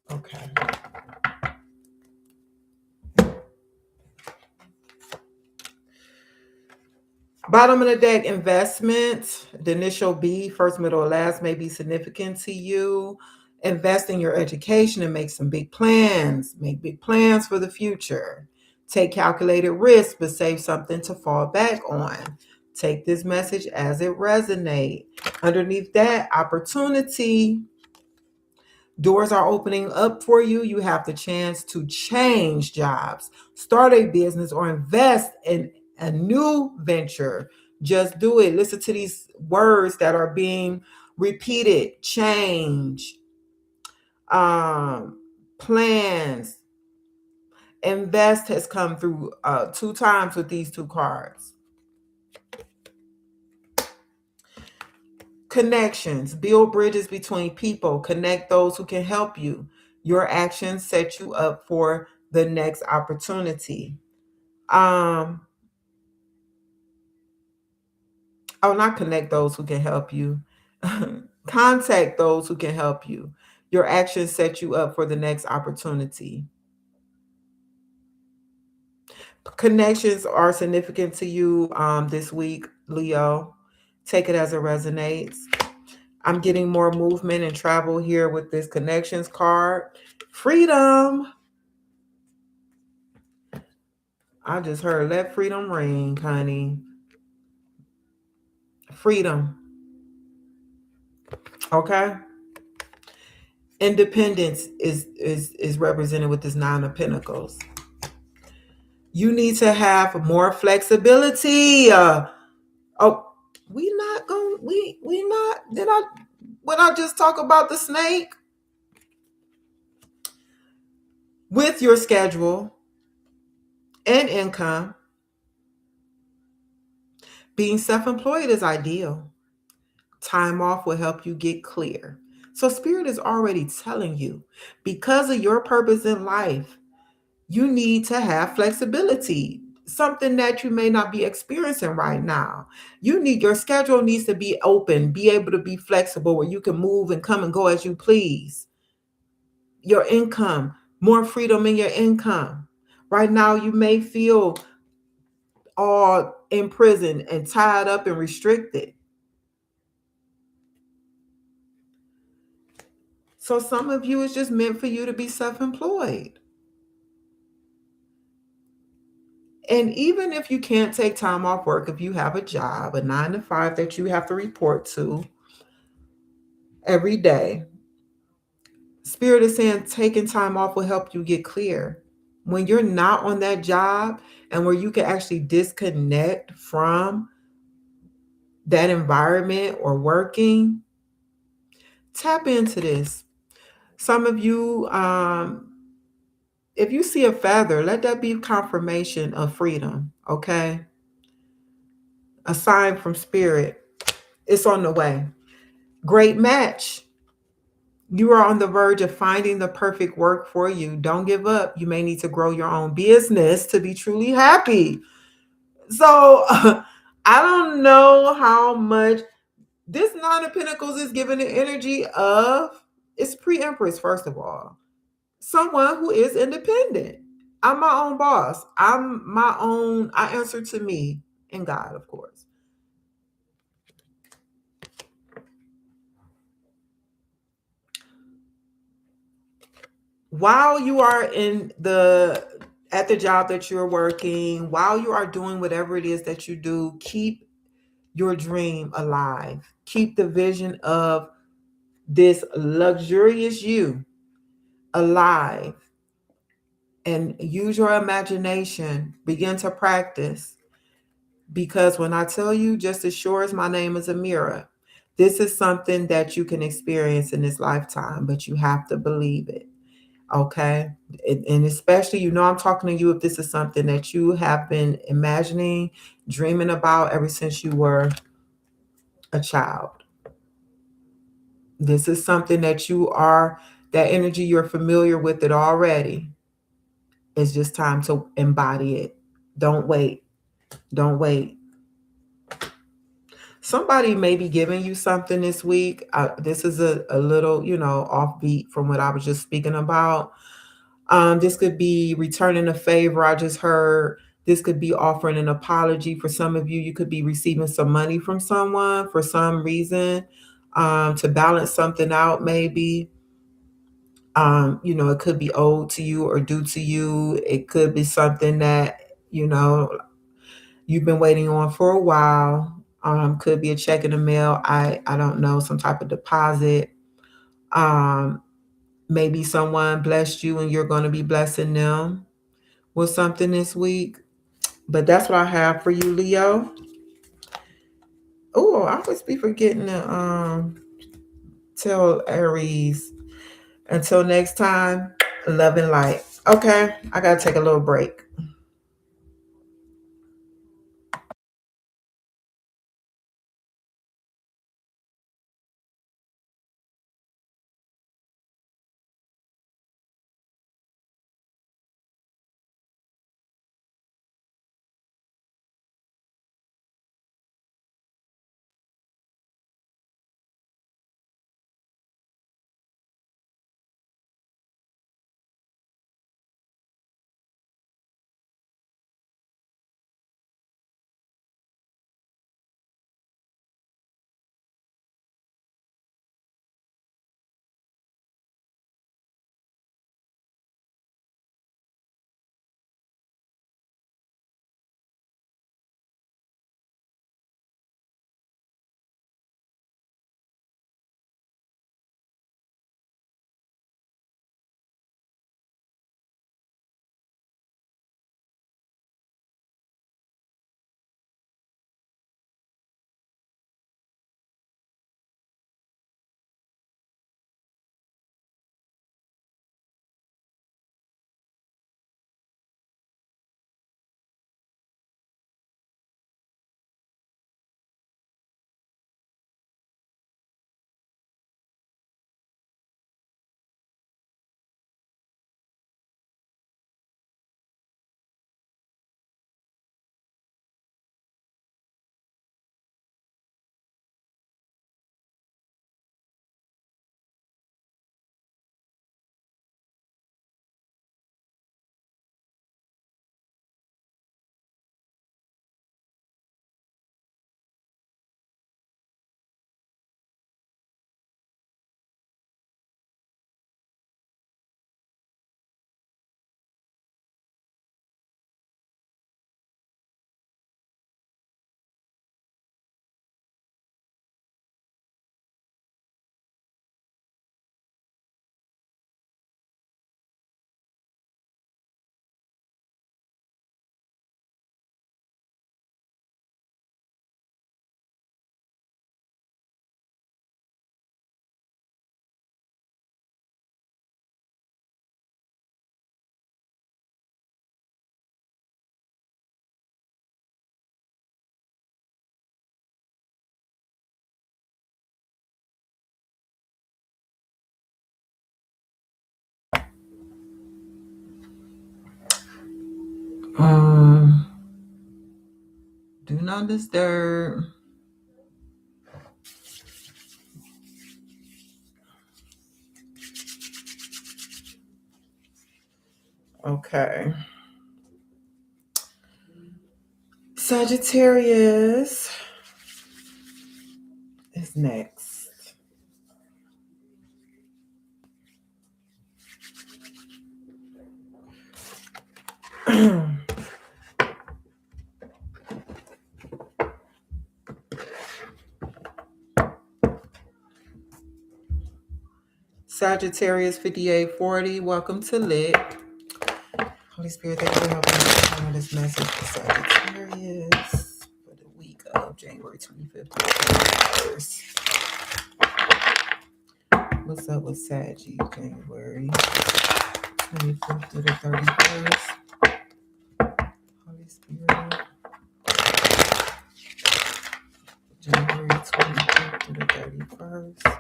Okay. Bottom of the deck, investment. The initial B, first, middle, or last, may be significant to you. Invest in your education and make some big plans. Make big plans for the future. Take calculated risks, but save something to fall back on. Take this message as it resonates. Underneath that, opportunity. Doors are opening up for you. You have the chance to change jobs, start a business, or invest in a new venture. Just do it. Listen to these words that are being repeated: change, plans, invest has come through 2 times with these 2 cards. Connections, build bridges between people, connect those who can help you. Your actions set you up for the next opportunity. Um, oh, not connect those who can help you. Contact those who can help you. Your actions set you up for the next opportunity. Connections are significant to you this week, Leo. Take it as it resonates. I'm getting more movement and travel here with this connections card. Freedom. I just heard let freedom ring, honey. Freedom. Okay. Independence is represented with this 9 of Pentacles. You need to have more flexibility. Oh, we not going. We not. Did I? When I just talk about the snake with your schedule and income, being self-employed is ideal. Time off will help you get clear. So Spirit is already telling you, because of your purpose in life, you need to have flexibility, something that you may not be experiencing right now. Your schedule needs to be open, be able to be flexible where you can move and come and go as you please. Your income, more freedom in your income. Right now, you may feel all imprisoned and tied up and restricted. So some of you, it's just meant for you to be self-employed. And even if you can't take time off work, if you have a job, a 9 to 5 that you have to report to every day, Spirit is saying taking time off will help you get clear. When you're not on that job and where you can actually disconnect from that environment or working, tap into this. Some of you, if you see a feather, let that be confirmation of freedom, okay? A sign from Spirit. It's on the way. Great match. You are on the verge of finding the perfect work for you. Don't give up. You may need to grow your own business to be truly happy. So I don't know how much this 9 of Pentacles is giving the energy of, it's pre-empress, first of all. Someone who is independent. I'm my own boss. I answer to me and God, of course. While you are at the job that you're working, while you are doing whatever it is that you do, keep your dream alive. Keep the vision of this luxurious you alive, and use your imagination. Begin to practice, because when I tell you, just as sure as my name is a mirror, this is something that you can experience in this lifetime, but you have to believe it. Okay. And especially, I'm talking to you if this is something that you have been imagining, dreaming about ever since you were a child. This is something that energy, you're familiar with it already. It's just time to embody it. Don't wait. Don't wait. Somebody may be giving you something this week. This is a little, offbeat from what I was just speaking about. This could be returning a favor. I just heard this could be offering an apology. For some of you, you could be receiving some money from someone for some reason, to balance something out, maybe. It could be owed to you or due to you. It could be something that, you've been waiting on for a while. Could be a check in the mail. I don't know, some type of deposit. Um, Maybe someone blessed you and you're going to be blessing them with something this week. But that's what I have for you, Leo. Oh, I always be forgetting to tell Aries. Until next time, love and light. Okay, I gotta take a little break. Um, do not disturb. Okay. Sagittarius is next. Sagittarius 5840. Welcome to Lit. Holy Spirit, thank you for helping me to follow this message for Sagittarius for the week of January 25th to 31st. What's up with Saggy, January 25th to the 31st? Holy Spirit. January 25th to the 31st.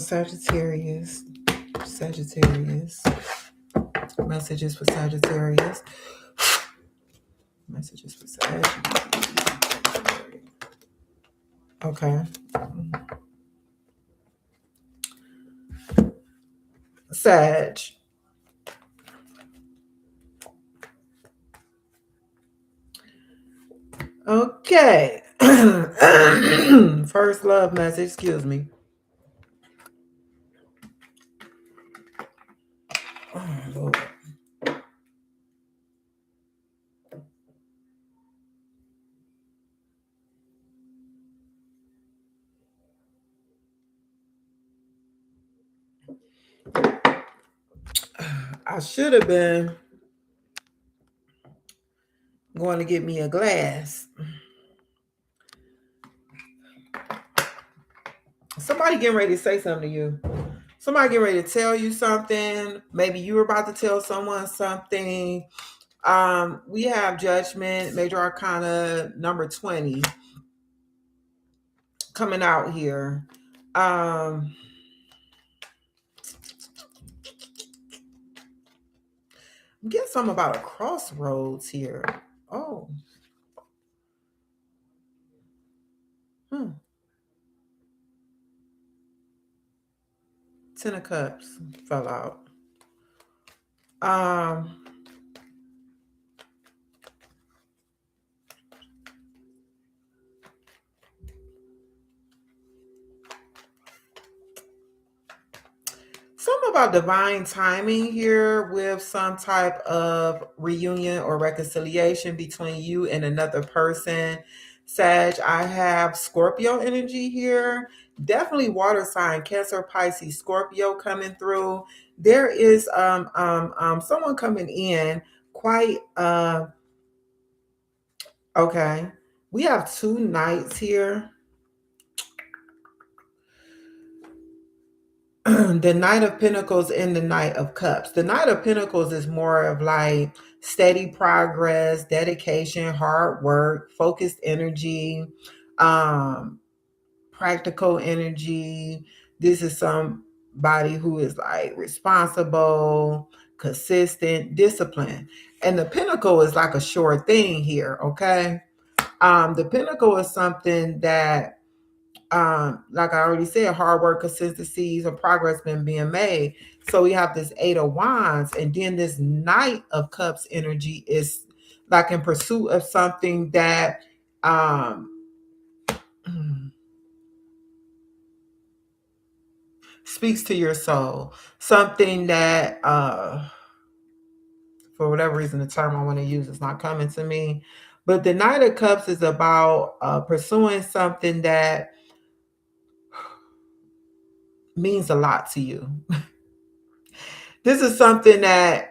Sagittarius. Sagittarius. Messages for Sagittarius. Messages for Sagittarius. Okay. Sag. Okay. First love message, excuse me. Oh, Lord. I should have been going to get me a glass. Somebody getting ready to say something to you. Somebody getting ready to tell you something. Maybe you were about to tell someone something. We have Judgment, Major Arcana number 20 coming out here. Get something about a crossroads here. Oh. Hmm. 10 of Cups fell out. Um, Something about divine timing here with some type of reunion or reconciliation between you and another person. Sag, I have Scorpio energy here. Definitely water sign, Cancer, Pisces, Scorpio coming through. There is someone coming in quite okay. We have two knights here. The Knight of Pentacles and the Knight of Cups. The Knight of Pentacles is more of like steady progress, dedication, hard work, focused energy, um, practical energy. This is somebody who is like responsible, consistent, disciplined. And the Pentacle is like a sure thing here, okay? The Pentacle is something that like I already said, hard work, consistencies, or progress been being made. So we have this Eight of Wands, and then this Knight of Cups energy is like in pursuit of something that um speaks to your soul, something that for whatever reason the term I want to use is not coming to me. But the Knight of Cups is about pursuing something that means a lot to you. This is something that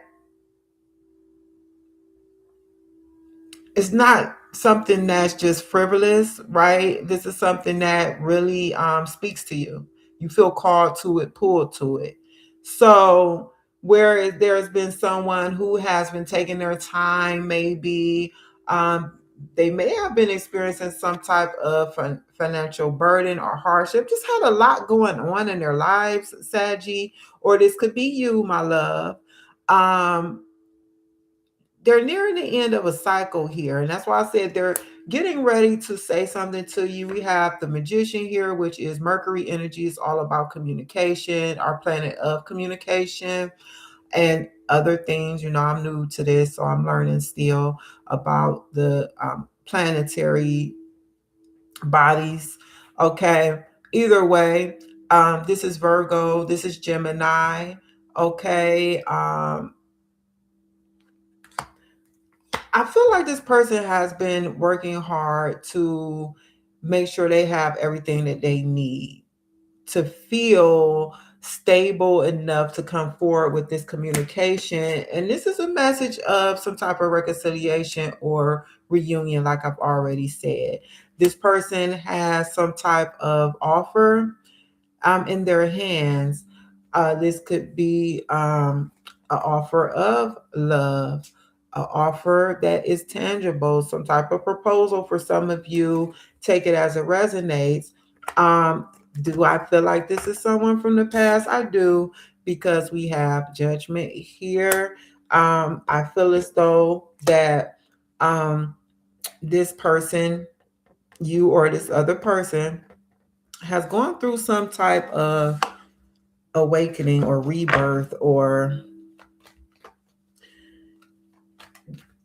it's not something that's just frivolous, right? This is something that really speaks to you. You feel called to it, pulled to it. So, where there's been someone who has been taking their time, maybe they may have been experiencing some type of financial burden or hardship, just had a lot going on in their lives, Saggy, or this could be you, my love. Um, they're nearing the end of a cycle here. And that's why I said they're getting ready to say something to you. We have the Magician here, which is Mercury energy. It's all about communication, our planet of communication, and other things. You know, I'm new to this, so I'm learning still about the planetary bodies. Okay. Either way, this is Virgo, this is Gemini. Okay. I feel like this person has been working hard to make sure they have everything that they need to feel stable enough to come forward with this communication. And this is a message of some type of reconciliation or reunion, like I've already said. This person has some type of offer in their hands. This could be an offer of love, an offer that is tangible, some type of proposal for some of you. Take it as it resonates. Do I feel like this is someone from the past? I do, because we have Judgment here. I feel as though that this person, you or this other person, has gone through some type of awakening or rebirth, or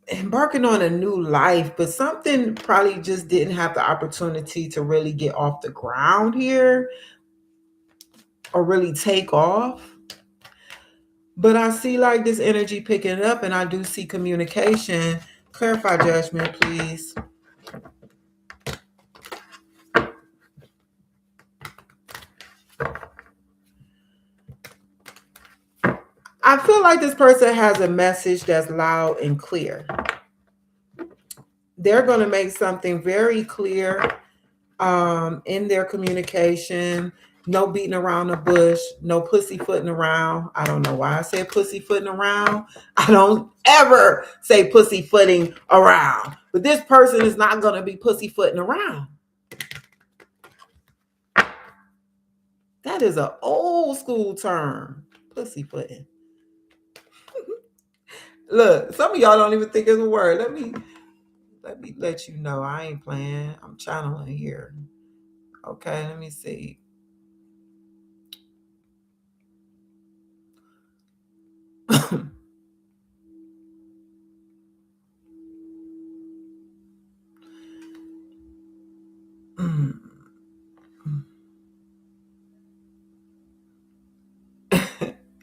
embarking on a new life, but something probably just didn't have the opportunity to really get off the ground here or really take off. But I see like this energy picking up, and I do see communication. Clarify judgment, please. I feel like this person has a message that's loud and clear. They're going to make something very clear in their communication. No beating around the bush, no pussyfooting around. I don't know why I said pussyfooting around. I don't ever say pussyfooting around. But this person is not going to be pussyfooting around. That is an old school term, pussyfooting. Look, some of y'all don't even think it's a word. Let you know I ain't playing. I'm channeling here. Okay, let me see.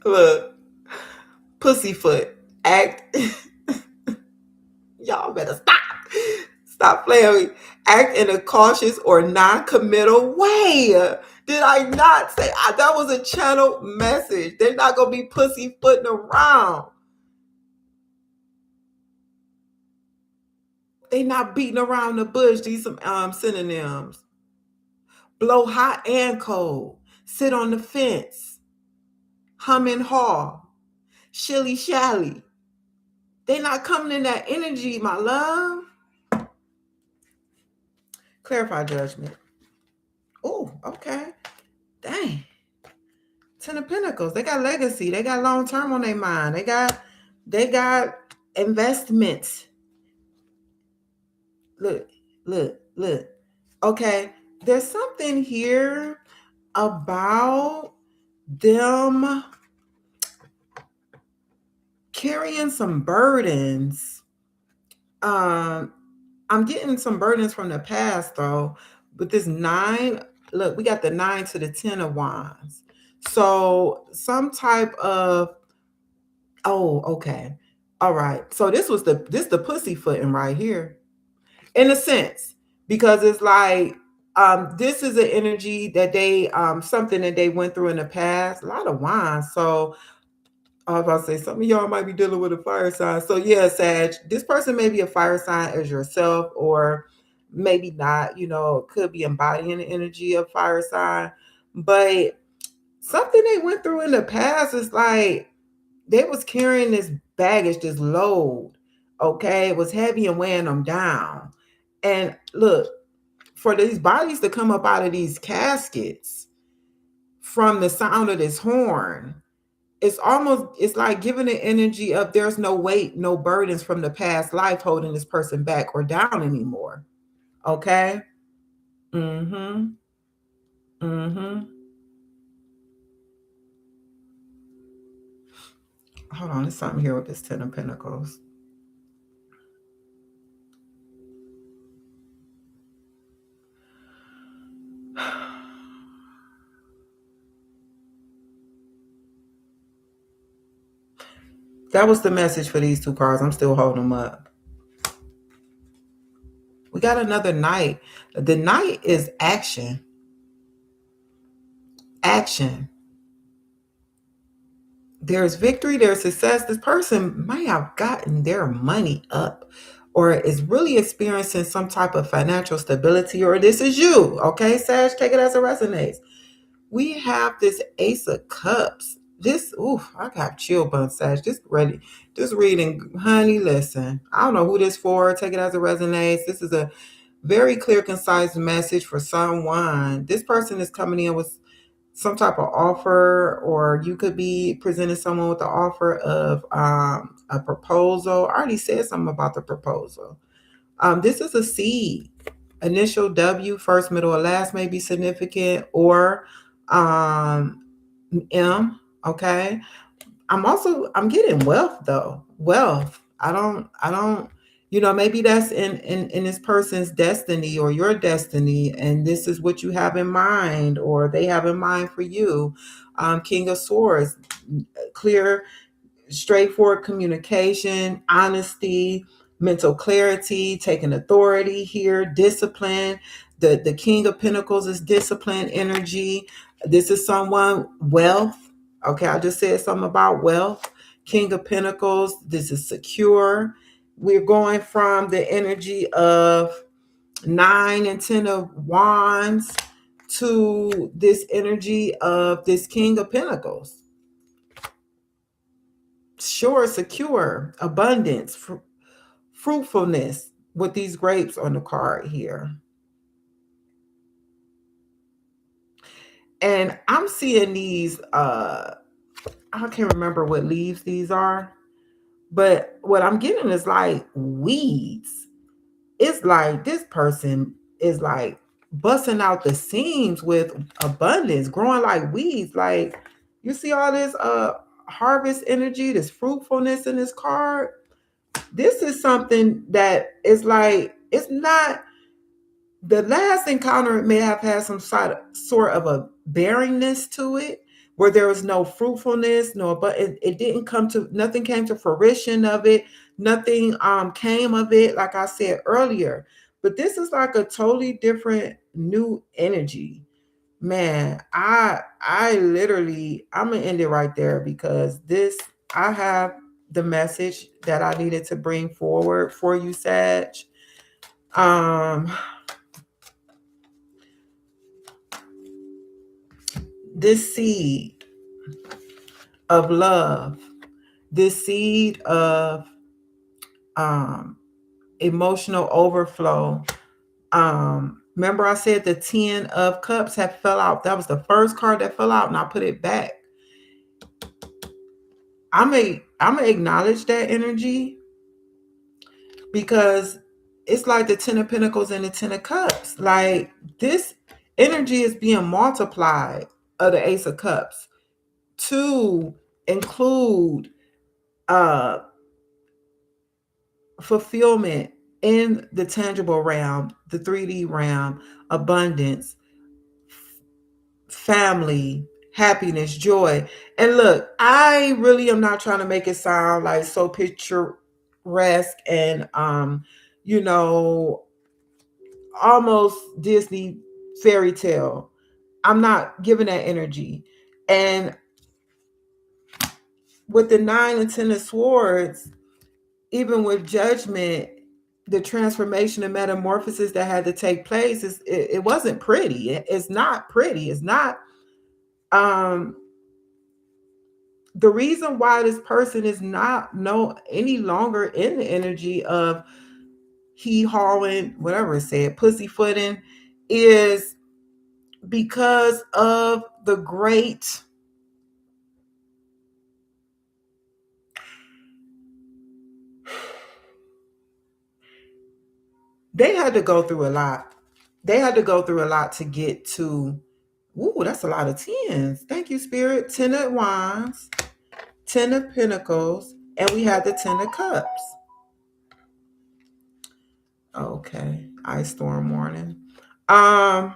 Look, pussyfoot. Act. Y'all better stop. Stop playing with me. Act in a cautious or non-committal way. Did I not say that was a channel message? They're not gonna be pussyfooting around. They not beating around the bush. These some synonyms. Blow hot and cold. Sit on the fence. Hum and haw. Shilly shally. They not coming in that energy, my love. Clarify judgment. Oh, okay. Dang. Ten of Pentacles. They got legacy. They got long term on their mind. They got investments. Look. Okay. There's something here about them carrying some burdens. I'm getting some burdens from the past though. But this 9, look, we got the 9 to the 10 of wands. So some type of, oh, okay. All right. So this the pussyfooting right here. In a sense. Because it's like this is an energy that they something that they went through in the past. A lot of wands. So I was about to say some of y'all might be dealing with a fire sign. So yeah, Sag, this person may be a fire sign as yourself, or maybe not. You know, could be embodying the energy of fire sign, but something they went through in the past is like they was carrying this baggage, this load. Okay, it was heavy and weighing them down. And look, for these bodies to come up out of these caskets from the sound of this horn, it's like giving the energy of there's no weight, no burdens from the past life holding this person back or down anymore. Okay. Mm-hmm. Mm-hmm. Hold on, there's something here with this 10 of Pentacles. That was the message for these two cards. I'm still holding them up. We got another knight. The knight is action. Action. There's victory, there's success. This person might have gotten their money up or is really experiencing some type of financial stability, or this is you. Okay, Sag, take it as it resonates. We have this Ace of Cups. This, ooh, I got chill bumps, Sag. Just reading, honey, listen. I don't know who this for. Take it as it resonates. This is a very clear, concise message for someone. This person is coming in with some type of offer, or you could be presenting someone with the offer of a proposal. I already said something about the proposal. This is a seed. Initial W, first, middle, or last may be significant, or M. Okay. I'm getting wealth though. Wealth. I don't Maybe that's in this person's destiny or your destiny, and this is what you have in mind or they have in mind for you. King of Swords, clear, straightforward communication, honesty, mental clarity, taking authority here, discipline. The King of Pentacles is discipline energy. This is someone, wealth. Okay, I just said something about wealth. King of Pentacles, this is secure. We're going from the energy of 9 and 10 of Wands to this energy of this King of Pentacles. Sure, secure, abundance, fruitfulness with these grapes on the card here. And I'm seeing these, I can't remember what leaves these are, but what I'm getting is like weeds. It's like this person is like busting out the seams with abundance, growing like weeds. Like, you see all this harvest energy, this fruitfulness in this card. This is something that is like, it's not, the last encounter may have had some sort of a barrenness to it, where there was no fruitfulness, but it didn't come to, nothing came to fruition of it. Nothing came of it, like I said earlier. But this is like a totally different new energy. Man, I literally, I'm gonna end it right there, because this, I have the message that I needed to bring forward for you, Sag. Um this seed of love, this seed of um emotional overflow. Remember I said the 10 of cups had fell out. That was the first card that fell out, and I put it back. I'm gonna acknowledge that energy, because it's like the 10 of Pentacles and the 10 of Cups. Like, this energy is being multiplied, of the Ace of Cups, to include uh fulfillment in the tangible realm, the 3D realm, abundance, family, happiness, joy. And look, I really am not trying to make it sound like so picturesque and you know almost Disney fairy tale. I'm not giving that energy. And with the 9 and 10 of Swords, even with judgment, the transformation and metamorphosis that had to take place, it wasn't pretty. It's not pretty. It's not. Um, the reason why this person is not no any longer in the energy of he hawing, whatever it said, pussyfooting, is because of the great, they had to go through a lot. They had to go through a lot to get to, ooh, that's a lot of tens. Thank you, Spirit. 10 of Wands, 10 of Pentacles, and we had the 10 of Cups. Okay. Ice storm warning. Um,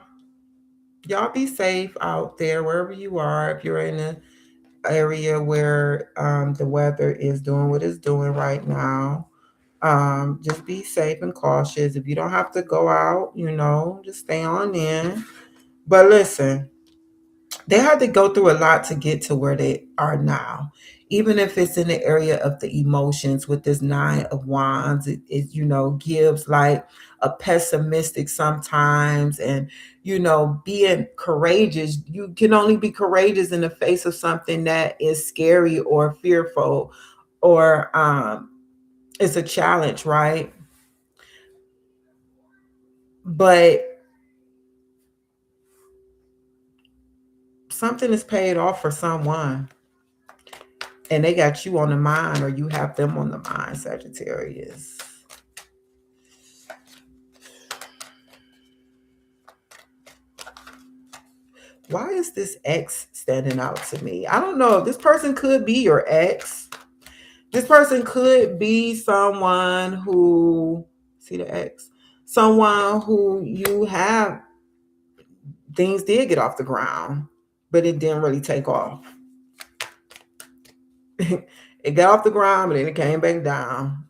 y'all be safe out there wherever you are. If you're in an area where the weather is doing what it's doing right now, just be safe and cautious. If you don't have to go out, just stay on in. But listen, they had to go through a lot to get to where they are now. Even if it's in the area of the emotions, with this 9 of Wands, it gives like a pessimistic sometimes. And being courageous, you can only be courageous in the face of something that is scary or fearful, or it's a challenge, right? But something is paid off for someone, and they got you on the mind, or you have them on the mind, Sagittarius. Why is this ex standing out to me? I don't know. This person could be your ex. This person could be someone who, see the X, someone who you have, things did get off the ground, but it didn't really take off. It got off the ground, but then it came back down.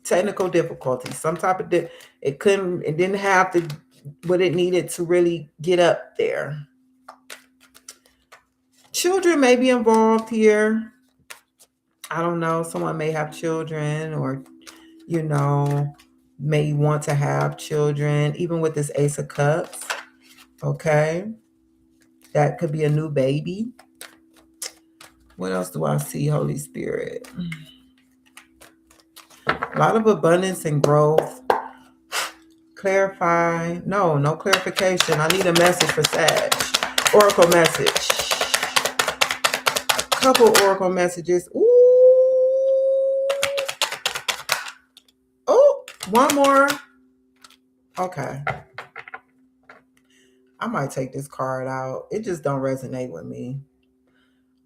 Technical difficulties, some type of it didn't have the what it needed to really get up there. Children may be involved here. I don't know. Someone may have children, or you know, may want to have children, even with this Ace of Cups. Okay, that could be a new baby. What else do I see, Holy Spirit? A lot of abundance and growth. Clarify. No clarification. I need a message for Sag. Oracle message. Couple oracle messages. Ooh. Oh, one more. Okay. I might take this card out. It just don't resonate with me.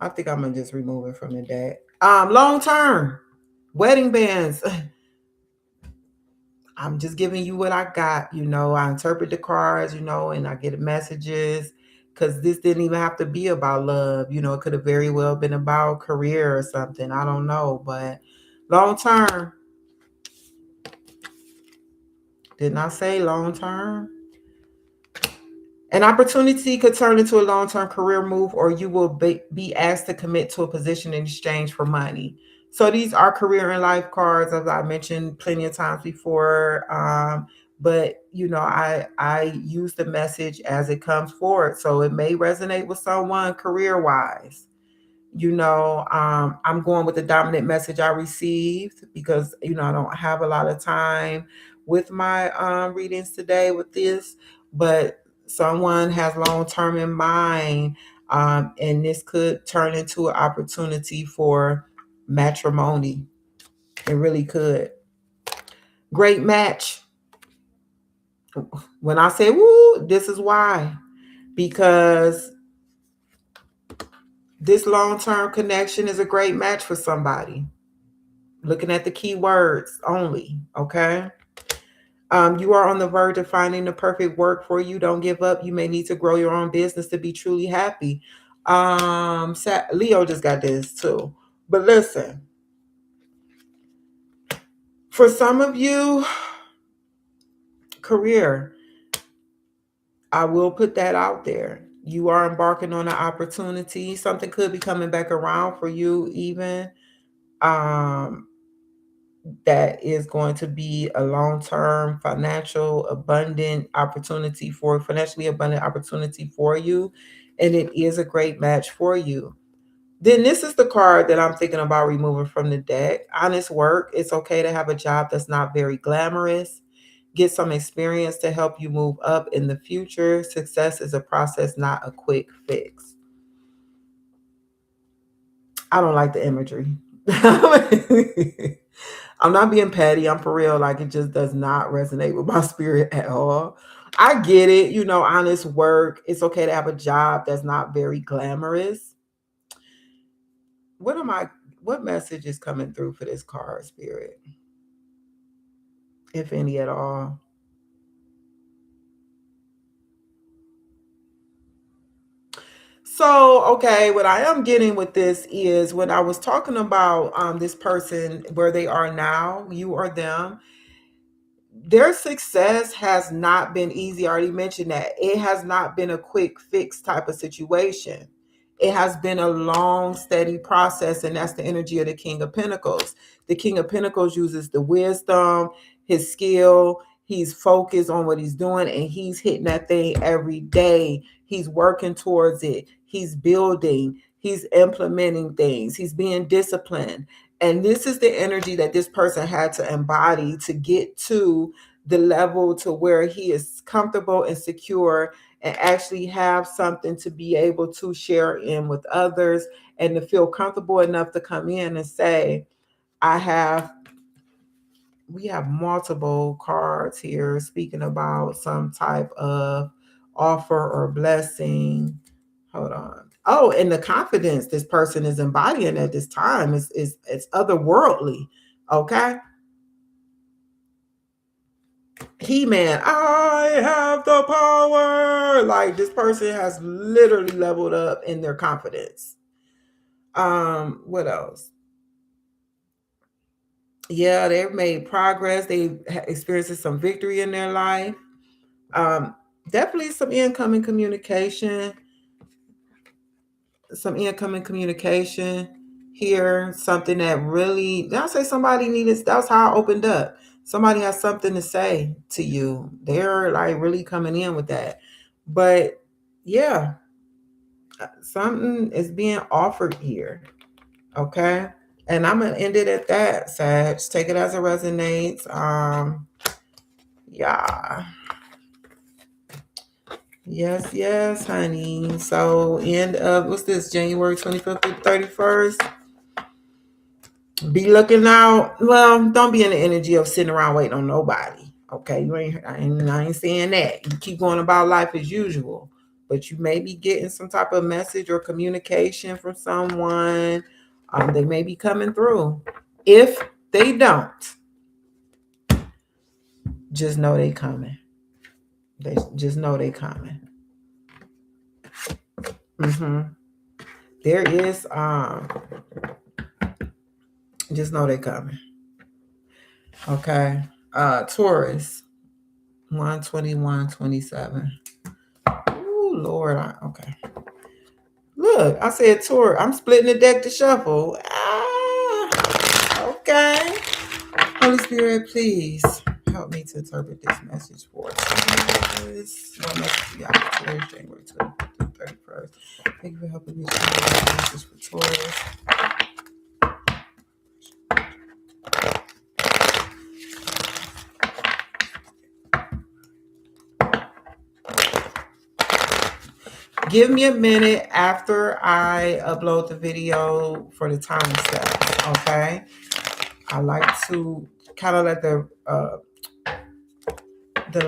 I think I'm gonna just remove it from the deck. Long term. Wedding bands. I'm just giving you what I got, I interpret the cards, and I get messages, because this didn't even have to be about love. It could have very well been about career or something. I don't know, but long term. Didn't I say long term? An opportunity could turn into a long-term career move, or you will be asked to commit to a position in exchange for money. So these are career and life cards, as I mentioned plenty of times before. But I use the message as it comes forward, so it may resonate with someone career-wise. I'm going with the dominant message I received, because I don't have a lot of time with my readings today with this, but someone has long term in mind, and this could turn into an opportunity for matrimony. It really could. Great match. When I say woo, this is why. Because this long term connection is a great match for somebody. Looking at the key words only, okay? You are on the verge of finding the perfect work for you. Don't give up. You may need to grow your own business to be truly happy. Leo just got this too. But listen, for some of you, career, I will put that out there. You are embarking on an opportunity. Something could be coming back around for you, even. That is going to be a long-term financially abundant opportunity for you, and it is a great match for you. Then this is the card that I'm thinking about removing from the deck. Honest work. It's okay to have a job that's not very glamorous. Get some experience to help you move up in the future. Success is a process, not a quick fix. I don't like the imagery. I'm not being petty. I'm for real. Like, it just does not resonate with my spirit at all. I get it. Honest work. It's okay to have a job that's not very glamorous. What message is coming through for this card, spirit? If any at all. So, okay, what I am getting with this is, when I was talking about this person, where they are now, you or them, their success has not been easy. I already mentioned that. It has not been a quick fix type of situation. It has been a long, steady process, and that's the energy of the King of Pentacles. The King of Pentacles uses the wisdom, his skill. He's focused on what he's doing, and he's hitting that thing every day. He's working towards it. He's building. He's implementing things. He's being disciplined. And this is the energy that this person had to embody to get to the level to where he is comfortable and secure, and actually have something to be able to share in with others, and to feel comfortable enough to come in and say, we have multiple cards here speaking about some type of offer or blessing. Hold on. Oh, and the confidence this person is embodying at this time is it's otherworldly. Okay. He-Man, I have the power. Like this person has literally leveled up in their confidence. What else? Yeah, they've made progress. They've experienced some victory in their life. Um, Definitely some incoming communication here. Something that really, I'll say somebody needed, that's how I opened up. Somebody has something to say to you. They're like really coming in with that. But yeah, something is being offered here. Okay. And I'm gonna end it at that, Sag. Take it as it resonates. Yeah. Yes, yes, honey. So end of what's this? January 25th to 31st. Be looking out. Well, don't be in the energy of sitting around waiting on nobody. Okay. I ain't saying that. You keep going about life as usual. But you may be getting some type of message or communication from someone. They may be coming through. If they don't, just know they coming. They just know they coming. Mm-hmm. There is just know they coming. Okay. Taurus 12127. Oh Lord. Okay. Look, I said Taurus. I'm splitting the deck to shuffle. Okay. Holy Spirit, please help me to interpret this message for Taurus. What message we got for Taurus, January 25th to 31st? Thank you for helping me to interpret this message for Taurus. Give me a minute after I upload the video for the time step, okay? I like to kind of let the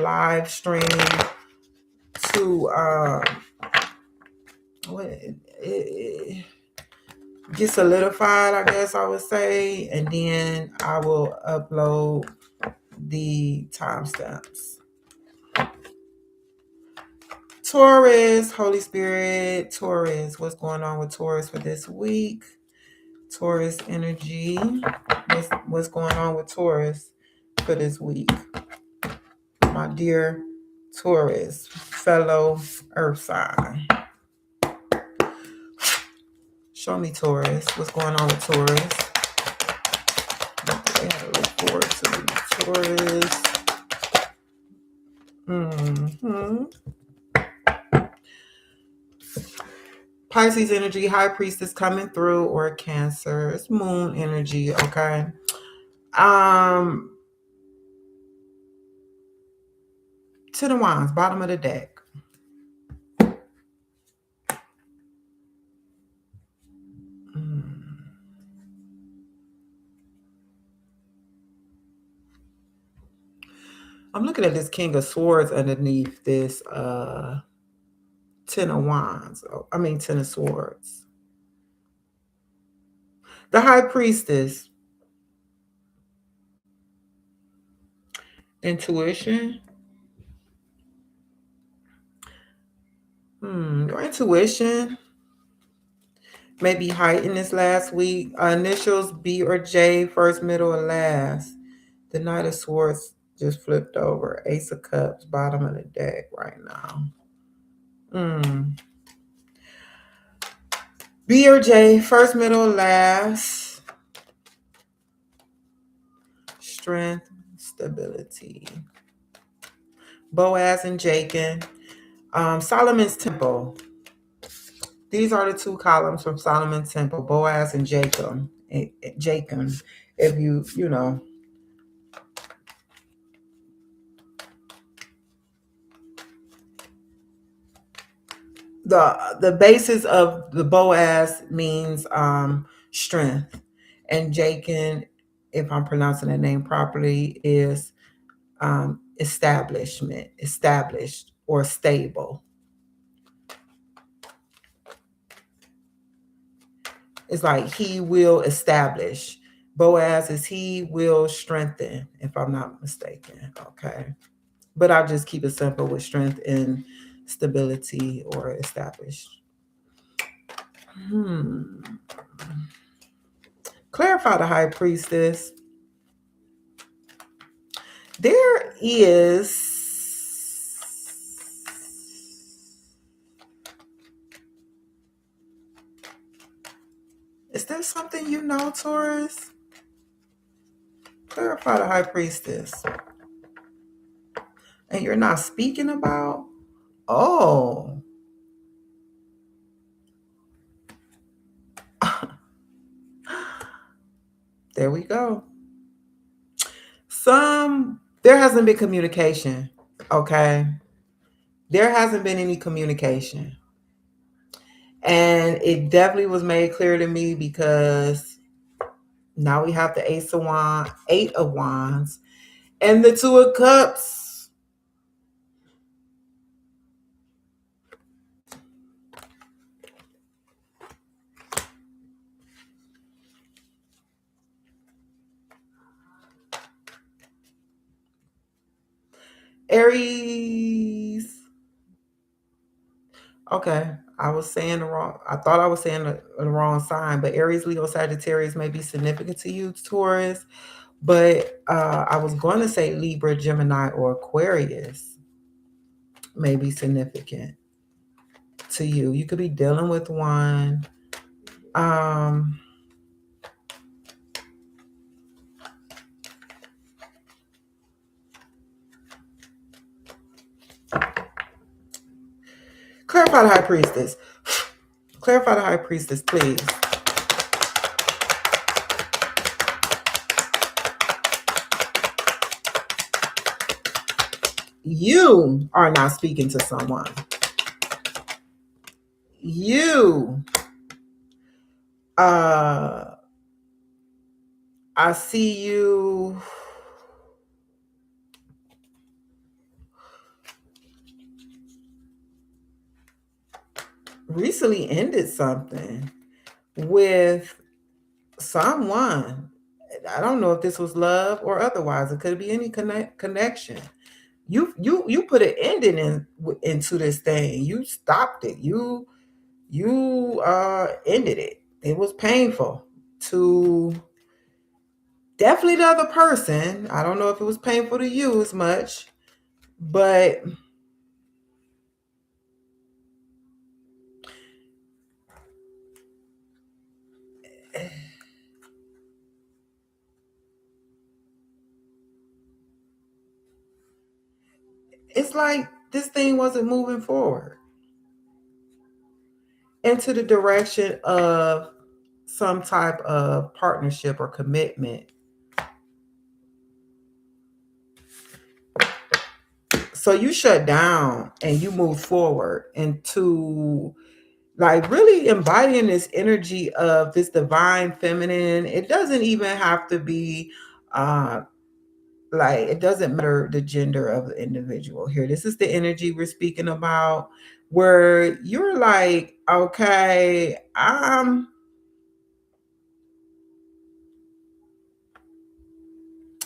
live stream to get solidified, I guess I would say, and then I will upload the timestamps. Taurus, Holy Spirit, Taurus, what's going on with Taurus for this week? Taurus energy, what's going on with Taurus for this week? My dear Taurus, fellow Earth sign. Show me Taurus. What's going on with Taurus? They have to look forward to Taurus. Mm-hmm. Pisces energy, High Priestess coming through, or Cancer. It's Moon energy, okay? Ten of Wands, bottom of the deck. I'm looking at this King of Swords underneath this Ten of Wands. Ten of Swords. The High Priestess. Intuition. Your intuition may be heightened this last week. Initials B or J, first, middle, or last. The Knight of Swords just flipped over. Ace of Cups, bottom of the deck right now. B or J, first, middle, last. Strength, stability. Boaz and Jachin. Solomon's Temple. These are the two columns from Solomon's Temple, Boaz and Jachin. If you know. The basis of the Boaz means strength, and Jachin, if I'm pronouncing the name properly, is established or stable. It's like he will establish. Boaz is he will strengthen, if I'm not mistaken. Okay. But I'll just keep it simple with strength and stability or established. Clarify the high priestess. There is there something you know, Taurus? Clarify the high priestess. And you're not speaking about? Oh. There we go. There hasn't been communication. Okay. There hasn't been any communication. And it definitely was made clear to me because now we have the Eight of Wands, and the Two of Cups. Aries. Okay, I was saying the wrong. I thought I was saying the wrong sign, but Aries, Leo, Sagittarius may be significant to you, Taurus. But I was going to say Libra, Gemini, or Aquarius may be significant to you. You could be dealing with one. Clarify the High Priestess. Clarify the High Priestess, please. You are not speaking to someone. You I see you recently ended something with someone. I don't know if this was love or otherwise. It could be any connection. You put an ending into this thing. You stopped it. You ended it. It was painful to definitely the other person. I don't know if it was painful to you as much, but it's like this thing wasn't moving forward into the direction of some type of partnership or commitment. So you shut down and you move forward into like really embodying this energy of this divine feminine. It doesn't even have to be like, it doesn't matter the gender of the individual here. This is the energy we're speaking about, where you're like, okay, I'm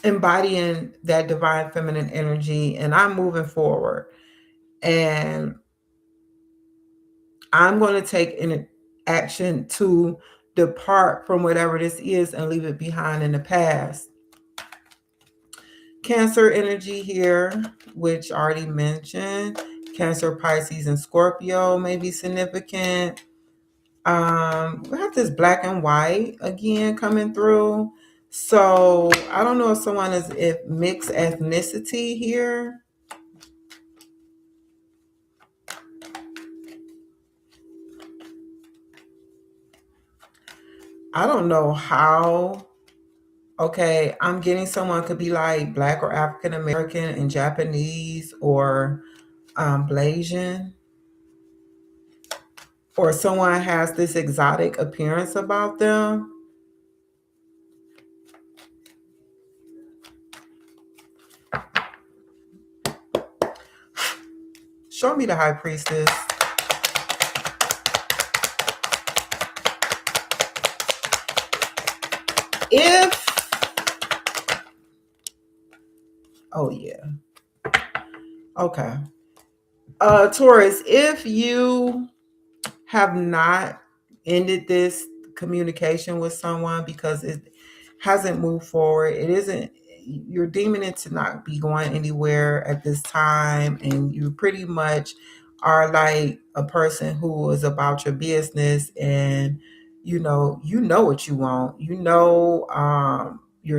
embodying that divine feminine energy and I'm moving forward. And I'm going to take an action to depart from whatever this is and leave it behind in the past. Cancer energy here, which I already mentioned. Cancer, Pisces, and Scorpio may be significant. We have this black and white again coming through. So I don't know if someone is mixed ethnicity here. I don't know how. Okay, I'm getting someone could be like Black or African American and Japanese or Blasian. Or someone has this exotic appearance about them. Show me the High Priestess. if oh yeah, okay. Taurus, if you have not ended this communication with someone because it hasn't moved forward, it isn't, you're deeming it to not be going anywhere at this time, and you pretty much are like a person who is about your business, and you know what you want, you're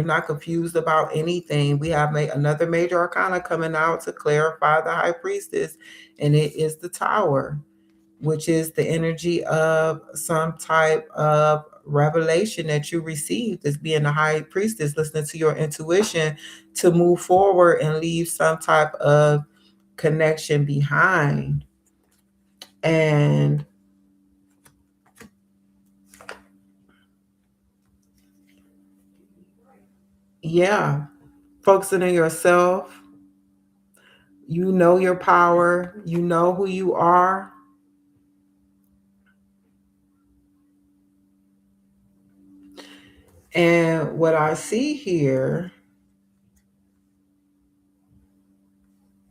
not confused about anything. We have another major arcana coming out to clarify the high priestess, and it is the Tower, which is the energy of some type of revelation that you received as being a high priestess, listening to your intuition to move forward and leave some type of connection behind. And yeah, focusing on yourself, you know your power, you know who you are. And what I see here,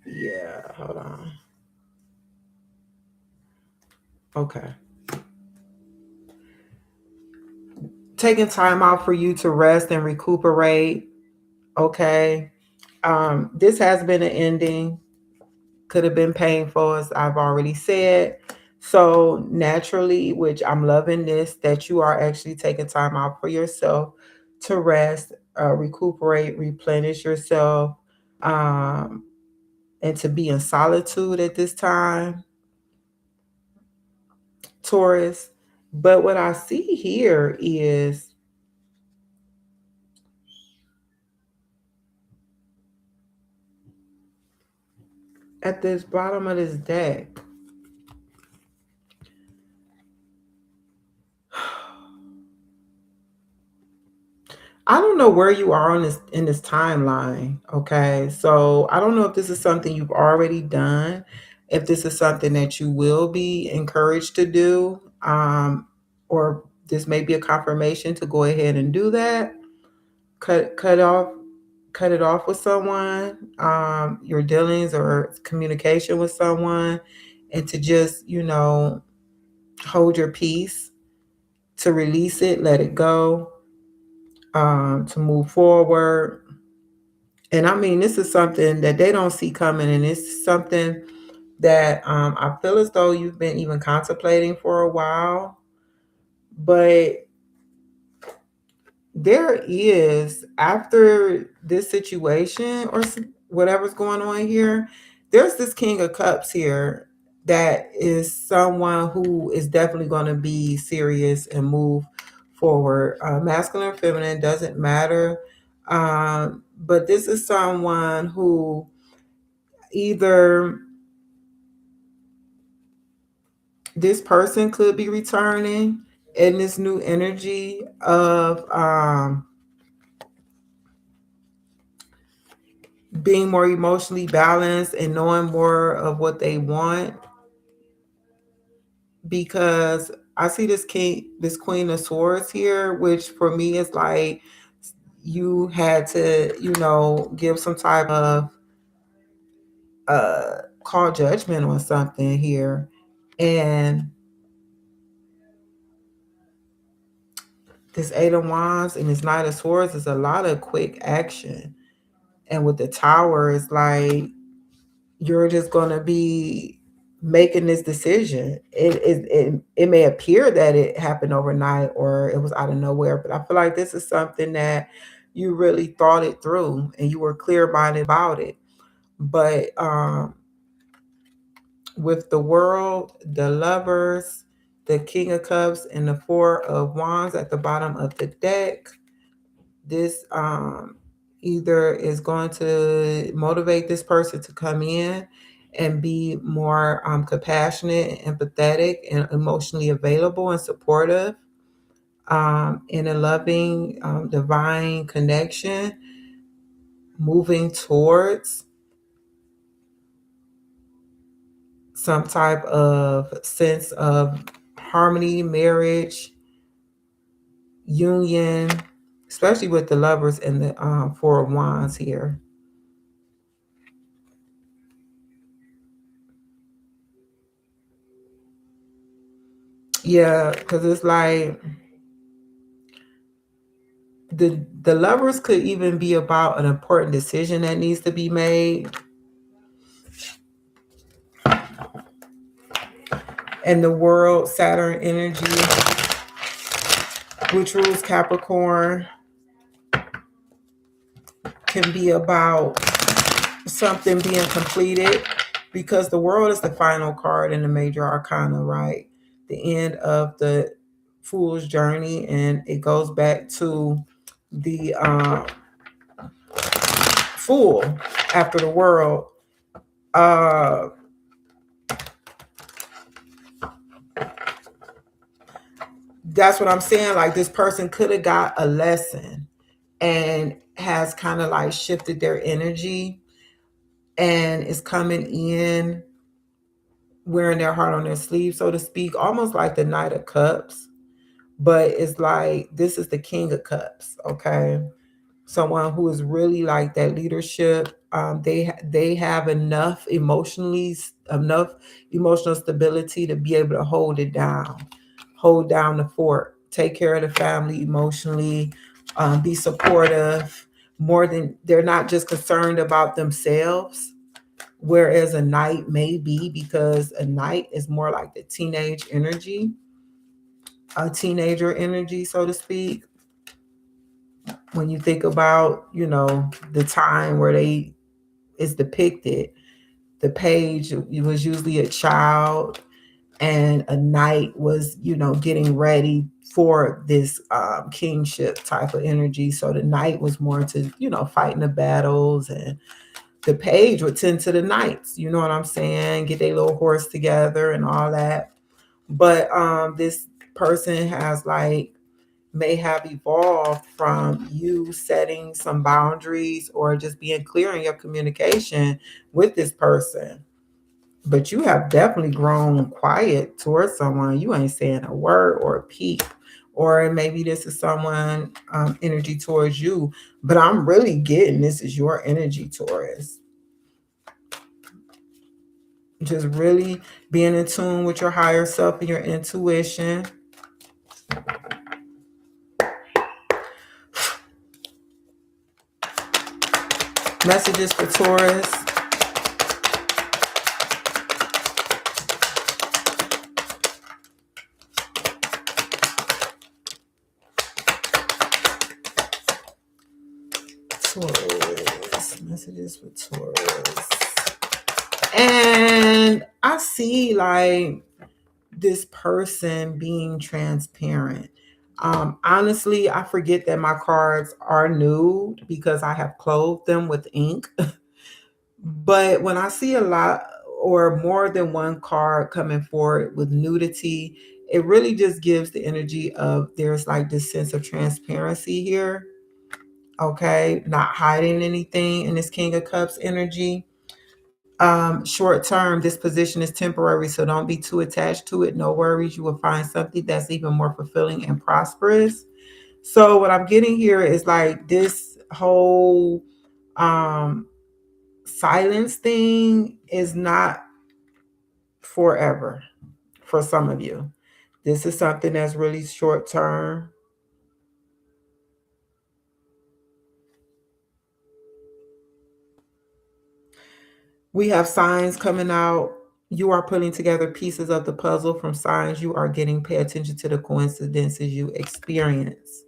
yeah, hold on. Okay. Taking time out for you to rest and recuperate. Okay. This has been an ending, could have been painful, as I've already said. So, naturally, which I'm loving this, that you are actually taking time out for yourself to rest, recuperate, replenish yourself, um, and to be in solitude at this time, Taurus. But what I see here is at this bottom of this deck, I don't know where you are on this in this timeline. Okay. So I don't know if this is something you've already done, if this is something that you will be encouraged to do, or this may be a confirmation to go ahead and do that. Cut off, cut it off with someone, your dealings or communication with someone, and to just, hold your peace, to release it, let it go, to move forward. And I mean, this is something that they don't see coming, and it's something that I feel as though you've been even contemplating for a while. But there is, after this situation or whatever's going on here, there's this King of Cups here that is someone who is definitely going to be serious and move forward. Masculine or feminine doesn't matter. But this is someone who either this person could be returning in this new energy of being more emotionally balanced and knowing more of what they want, because I see this Queen of Swords here, which for me is like you had to, give some type of call judgment on something here. And this Eight of Wands and this Knight of Swords is a lot of quick action. And with the Tower, it's like you're just going to be making this decision. It may appear that it happened overnight or it was out of nowhere, but I feel like this is something that you really thought it through and you were clear minded about it. But with the World, the Lovers, the King of Cups, and the Four of Wands at the bottom of the deck, this either is going to motivate this person to come in and be more compassionate and empathetic and emotionally available and supportive, in a loving, divine connection, moving towards some type of sense of harmony, marriage, union, especially with the Lovers and the Four of Wands here. Yeah, because it's like the Lovers could even be about an important decision that needs to be made. And the World, Saturn energy, which rules Capricorn, can be about something being completed, because the World is the final card in the major arcana, right? The end of the Fool's journey, and it goes back to the Fool after the World. Uh, that's what I'm saying. Like, this person could have got a lesson and has kind of like shifted their energy and is coming in wearing their heart on their sleeve, so to speak, almost like the Knight of Cups. But it's like, this is the King of Cups, okay? Someone who is really like that leadership. They have enough emotional stability to be able to hold it down, hold down the fort, take care of the family emotionally, be supportive. More than, they're not just concerned about themselves. Whereas a Knight may be, because a Knight is more like the teenage energy, a teenager energy, so to speak. When you think about, the time where they is depicted, the page, it was usually a child, and a Knight was, getting ready for this kingship type of energy. So the Knight was more to, fighting the battles, and the page would tend to the Knights, you know what I'm saying? Get their little horse together and all that. But this person has like, may have evolved from you setting some boundaries or just being clear in your communication with this person. But you have definitely grown quiet towards someone. You ain't saying a word or a peep. Or maybe this is someone energy towards you. But I'm really getting this is your energy, Taurus. Just really being in tune with your higher self and your intuition. Messages for Taurus. Taurus. Messages for Taurus. And I see like this person being transparent. Honestly, I forget that my cards are nude because I have clothed them with ink. But when I see a lot or more than one card coming forward with nudity, it really just gives the energy of there's like this sense of transparency here. Okay, not hiding anything in this King of Cups energy. Short term, this position is temporary, so don't be too attached to it. No worries, you will find something that's even more fulfilling and prosperous. So what I'm getting here is like this whole silence thing is not forever for some of you. This is something that's really short term. We have signs coming out. You are putting together pieces of the puzzle from signs you are getting. Pay attention to the coincidences you experience.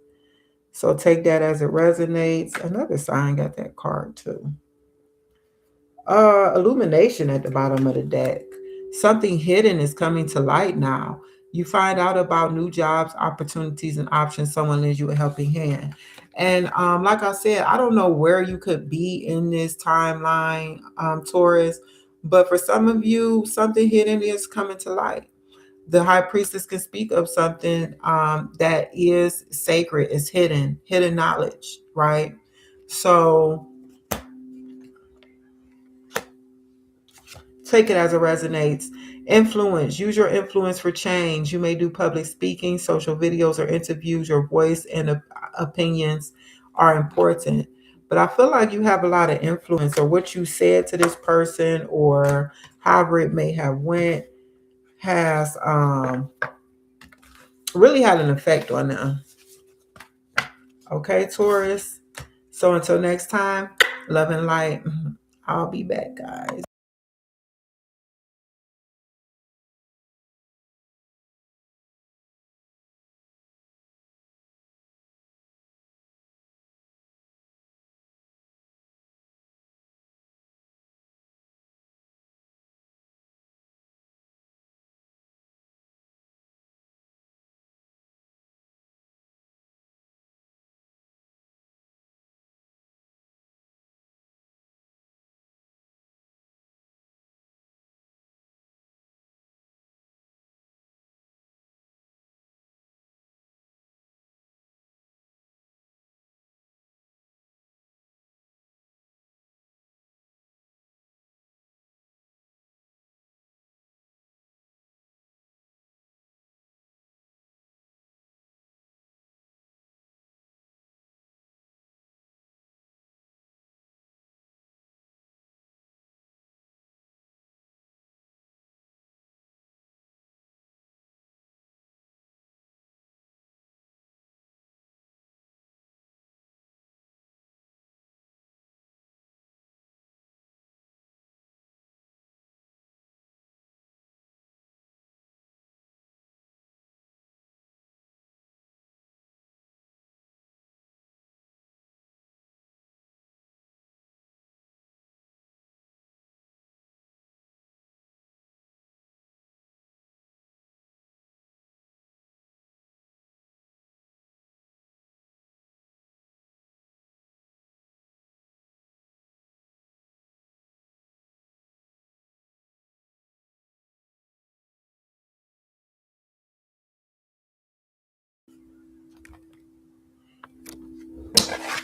So take that as it resonates. Another sign got that card too. Illumination at the bottom of the deck. Something hidden is coming to light now. You find out about new jobs, opportunities, and options. Someone lends you a helping hand. And like I said, I don't know where you could be in this timeline, Taurus, but for some of you, something hidden is coming to light. The high priestess can speak of something that is sacred, is hidden knowledge, right? So take it as it resonates. Influence. Use your influence for change. You may do public speaking, social videos, or interviews. Your voice and opinions are important. But I feel like you have a lot of influence, or what you said to this person, or however it may have went, has really had an effect on them. Okay, Taurus. So until next time, love and light. I'll be back, guys.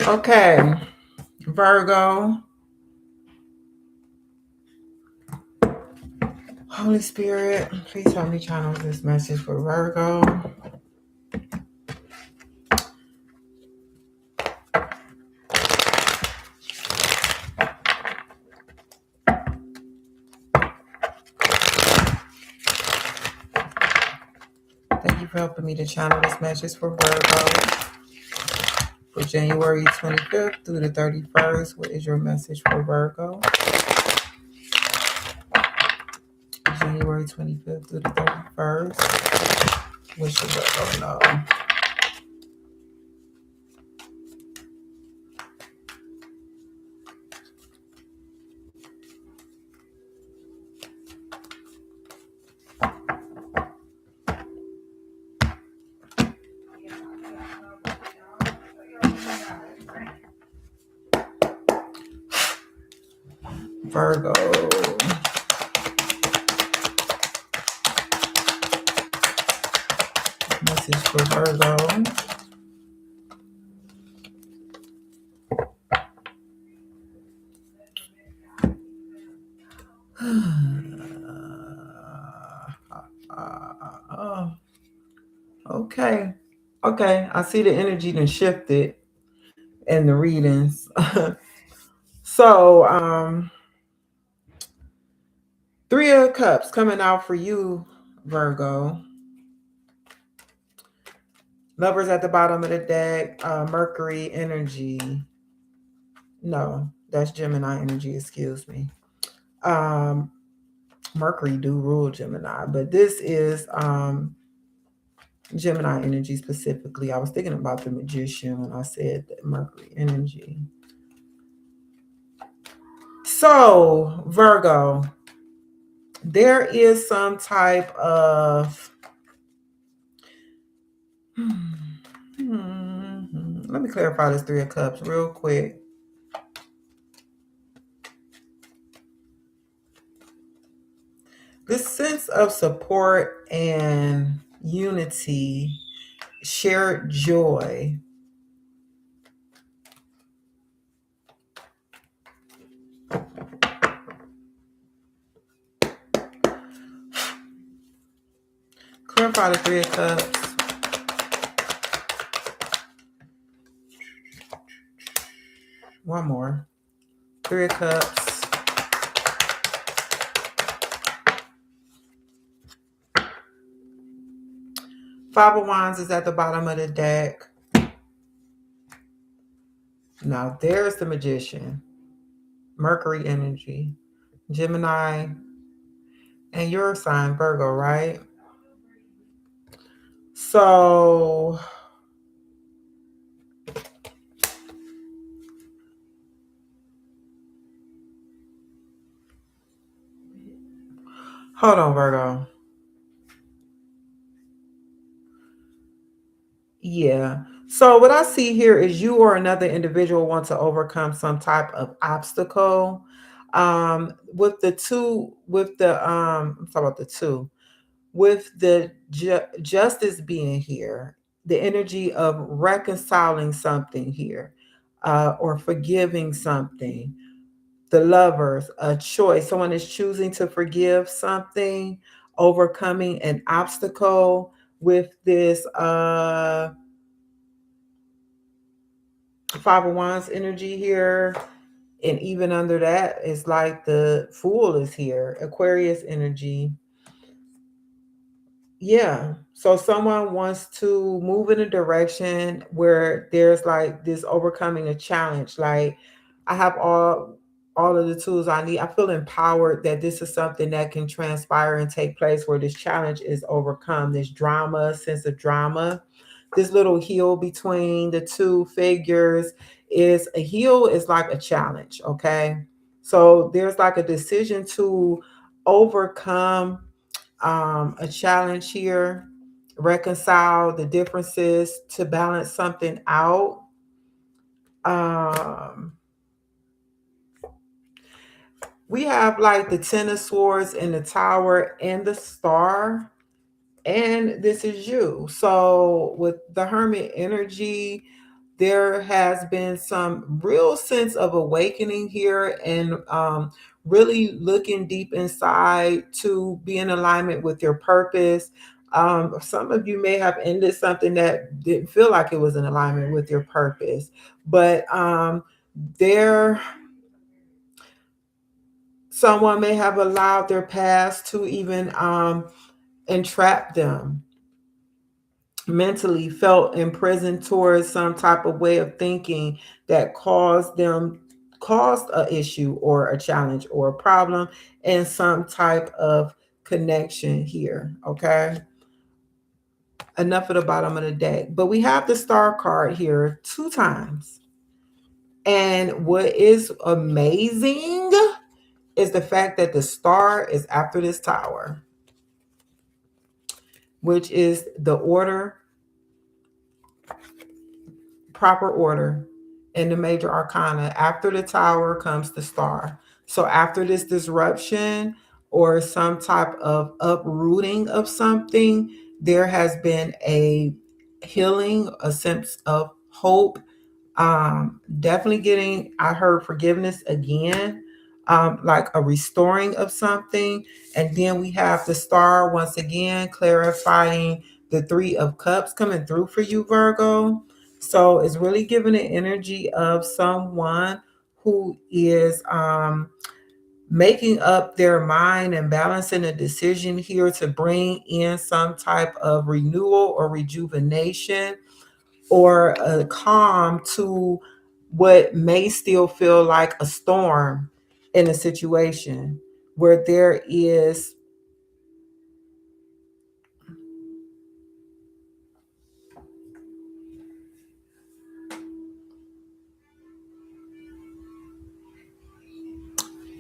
Okay, Virgo. Holy Spirit, please help me channel this message for Virgo. Thank you for helping me to channel this message for Virgo for January 25th through the 31st. What is your message for Virgo? January 25th through the 31st. What should Virgo know? Virgo. Message for Virgo. Okay. Okay. I see the energy then shifted in the readings. So, Three of Cups coming out for you, Virgo. Lovers at the bottom of the deck. Mercury energy. No, that's Gemini energy. Excuse me. Mercury do rule Gemini, but this is Gemini energy specifically. I was thinking about the Magician when I said that Mercury energy. So, Virgo, there is some type of let me clarify this Three of Cups real quick. This sense of support and unity, shared joy. Clarify the Three of Cups. One more. Three of Cups. Five of Wands is at the bottom of the deck. Now there's the Magician. Mercury energy. Gemini. And your sign, Virgo, right? So hold on, Virgo. Yeah. So what I see here is you or another individual want to overcome some type of obstacle. With the two, with the I'm talking about the two, with the justice being here, the energy of reconciling something here, or forgiving something. The Lovers, a choice. Someone is choosing to forgive something, overcoming an obstacle with this Five of Wands energy here. And even under that, it's like the Fool is here, Aquarius energy. Yeah. So someone wants to move in a direction where there's like this overcoming a challenge. Like I have all of the tools I need. I feel empowered that this is something that can transpire and take place where this challenge is overcome. This drama, sense of drama. This little heel between the two figures is a heel is like a challenge, okay? So there's like a decision to overcome a challenge here, reconcile the differences to balance something out. Um, we have like the Ten of Swords and the Tower and the Star, and this is you. So with the Hermit energy, there has been some real sense of awakening here and really looking deep inside to be in alignment with your purpose. Some of you may have ended something that didn't feel like it was in alignment with your purpose, but there someone may have allowed their past to even entrap them mentally, felt imprisoned towards some type of way of thinking that caused a issue or a challenge or a problem and some type of connection here. Okay, enough at the bottom of the deck, but we have the Star card here two times, and what is amazing is the fact that the Star is after this Tower, which is the order, proper order in the major arcana. After the Tower comes the Star. So after this disruption or some type of uprooting of something, there has been a healing, a sense of hope. Definitely getting, I heard forgiveness again, like a restoring of something. And then we have the Star once again clarifying the Three of Cups coming through for you, Virgo. So it's really giving the energy of someone who is making up their mind and balancing a decision here to bring in some type of renewal or rejuvenation or a calm to what may still feel like a storm in a situation where there is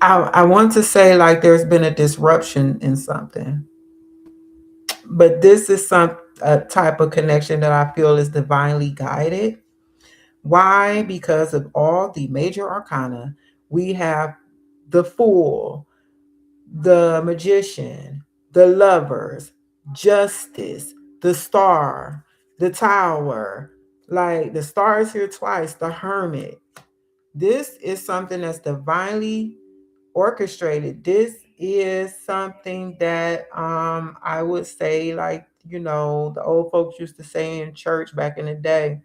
I want to say like there's been a disruption in something, but this is some a type of connection that I feel is divinely guided. Why? Because of all the major arcana, we have the Fool, the Magician, the Lovers, Justice, the Star, the Tower. Like the Star is here twice, the Hermit. This is something that's divinely orchestrated. This is something that I would say, like, the old folks used to say in church back in the day,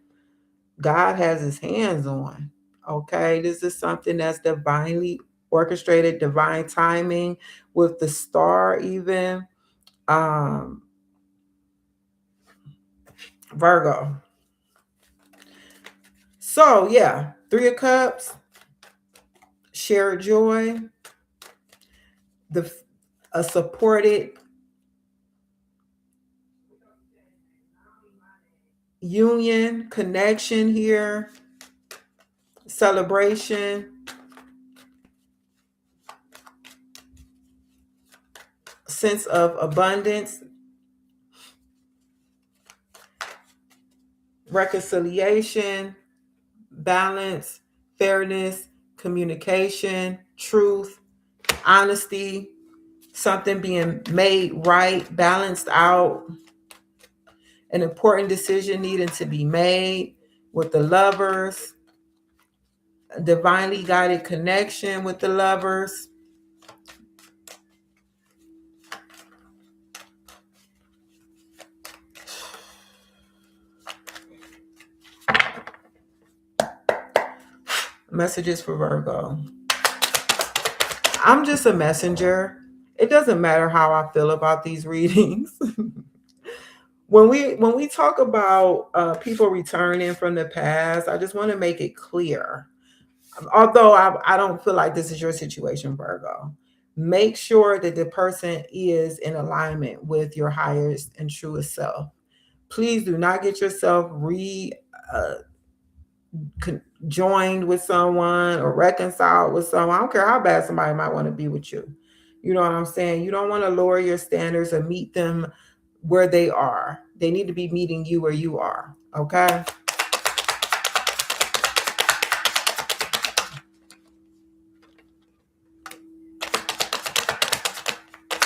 God has his hands on. Okay, this is something that's divinely orchestrated, divine timing with the star, even. Um, Virgo. So, yeah, Three of Cups, shared joy, the a supported union, connection here, celebration, sense of abundance, reconciliation, balance, fairness, communication, truth, honesty, something being made right, balanced out, an important decision needing to be made with the lovers, a divinely guided connection with the lovers. Messages for Virgo. I'm just a messenger. It doesn't matter how I feel about these readings. When we talk about people returning from the past, I just want to make it clear. Although I don't feel like this is your situation, Virgo, make sure that the person is in alignment with your highest and truest self. Please do not get yourself uh, joined with someone or reconciled with someone. I don't care how bad somebody might want to be with you. You know what I'm saying? You don't want to lower your standards or meet them where they are. They need to be meeting you where you are. Okay.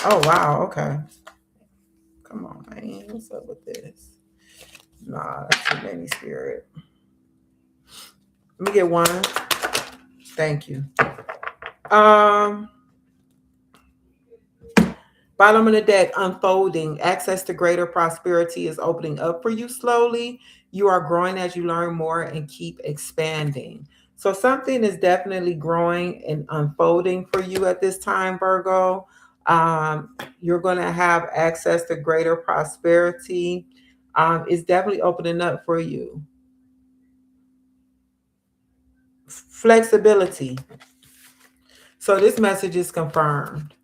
Oh, wow. Okay. Come on, man. What's up with this? Nah, that's too many, spirit. Let me get one. Thank you. Um, Bottom of the deck, unfolding. Access to greater prosperity is opening up for you slowly. You are growing as you learn more and keep expanding. So something is definitely growing and unfolding for you at this time, Virgo. You're going to have access to greater prosperity. It's definitely opening up for you. Flexibility. So this message is confirmed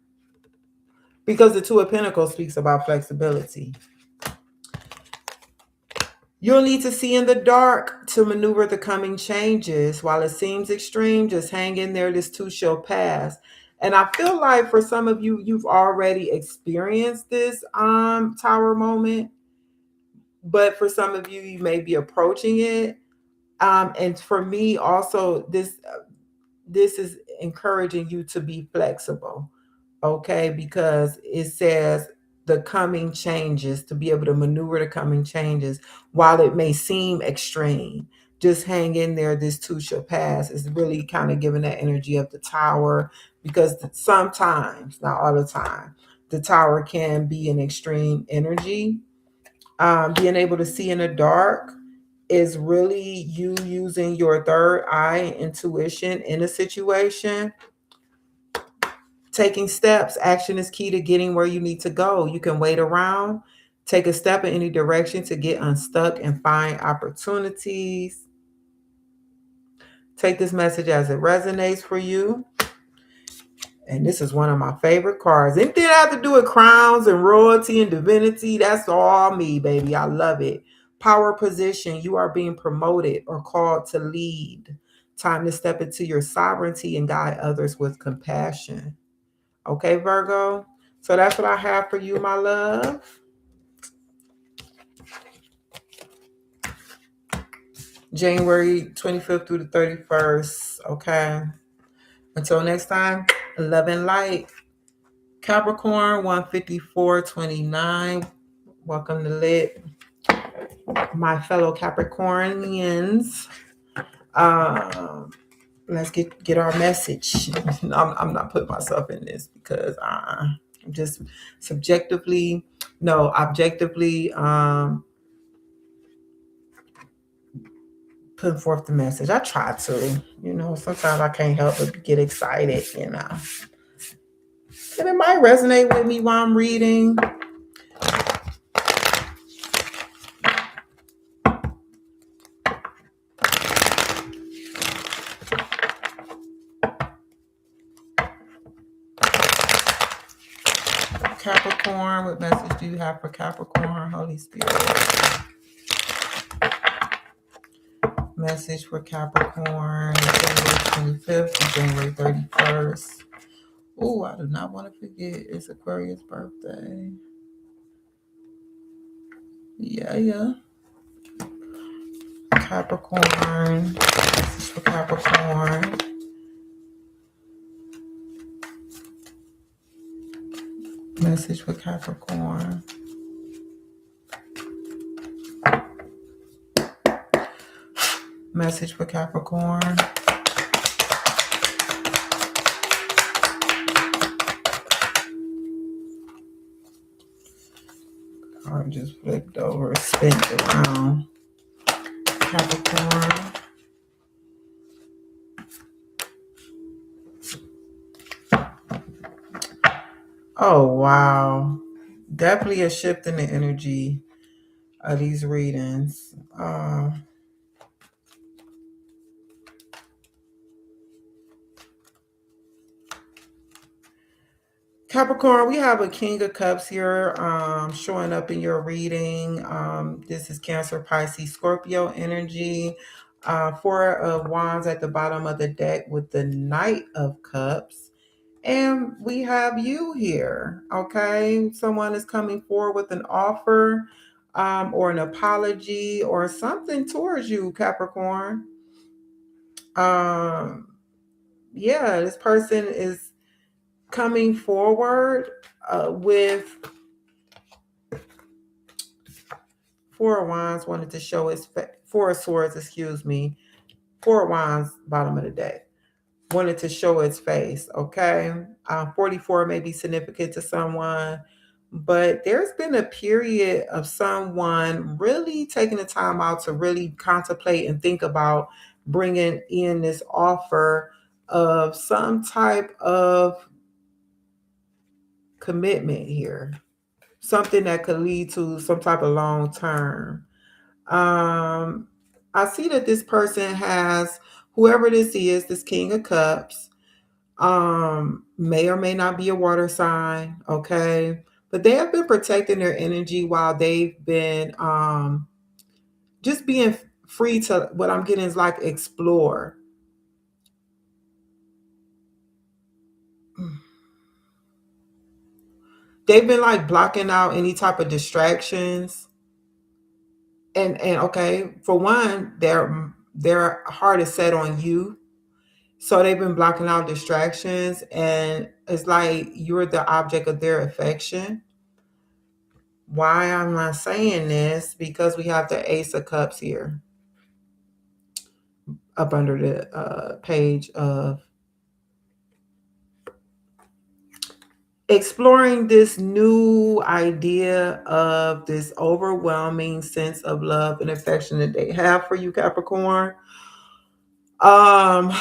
because the Two of Pentacles speaks about flexibility. You'll need to see in the dark to maneuver the coming changes. While it seems extreme, just hang in there. This too shall pass. And I feel like for some of you, you've already experienced this tower moment. But for some of you, you may be approaching it. And for me, also, this is encouraging you to be flexible. Okay, because it says the coming changes, to be able to maneuver the coming changes while it may seem extreme. Just hang in there, this too shall pass. It's really kind of giving that energy of the tower, because sometimes, not all the time, the tower can be an extreme energy. Being able to see in the dark is really you using your third eye intuition in a situation. Taking steps, action is key to getting where you need to go. You can wait around, take a step in any direction to get unstuck and find opportunities. Take this message as it resonates for you. And this is one of my favorite cards. Anything that have to do with crowns and royalty and divinity, that's all me, baby. I love it. Power position. You are being promoted or called to lead. Time to step into your sovereignty and guide others with compassion. Okay, Virgo? So that's what I have for you, my love. January 25th through the 31st. Okay. Until next time, love and light. Capricorn 15429. Welcome to Lit. My fellow Capricornians. Let's get our message. I'm not putting myself in this because I'm just objectively putting forth the message. I try to, sometimes I can't help but get excited, And it might resonate with me while I'm reading. Capricorn, what message do you have for Capricorn, Holy Spirit? Message for Capricorn, January 25th to January 31st. Oh, I do not want to forget it's Aquarius' birthday. Yeah. Capricorn, message for Capricorn. Message for Capricorn. Message for Capricorn. Card just flipped over, spin around. Capricorn. Oh, wow. Definitely a shift in the energy of these readings. Capricorn, we have a King of Cups here showing up in your reading. This is Cancer, Pisces, Scorpio energy. Four of Wands at the bottom of the deck with the Knight of Cups. And we have you here, okay? Someone is coming forward with an offer or an apology or something towards you, Capricorn. Yeah, this person is coming forward with Four of Wands wanted to show his Four of Swords, excuse me. Four of Wands, bottom of the deck, wanted to show its face. Okay, 44 may be significant to someone, but there's been a period of someone really taking the time out to really contemplate and think about bringing in this offer of some type of commitment here, something that could lead to some type of long term. I see that this person has, whoever this is, this King of Cups, may or may not be a water sign, okay? But they have been protecting their energy while they've been just being free to, what I'm getting is like explore. They've been like blocking out any type of distractions. And okay, for one, their heart is set on you. So they've been blocking out distractions, and it's like you're the object of their affection. Why am I saying this? Because we have the Ace of Cups here up under the page of exploring this new idea of this overwhelming sense of love and affection that they have for you, Capricorn. Um,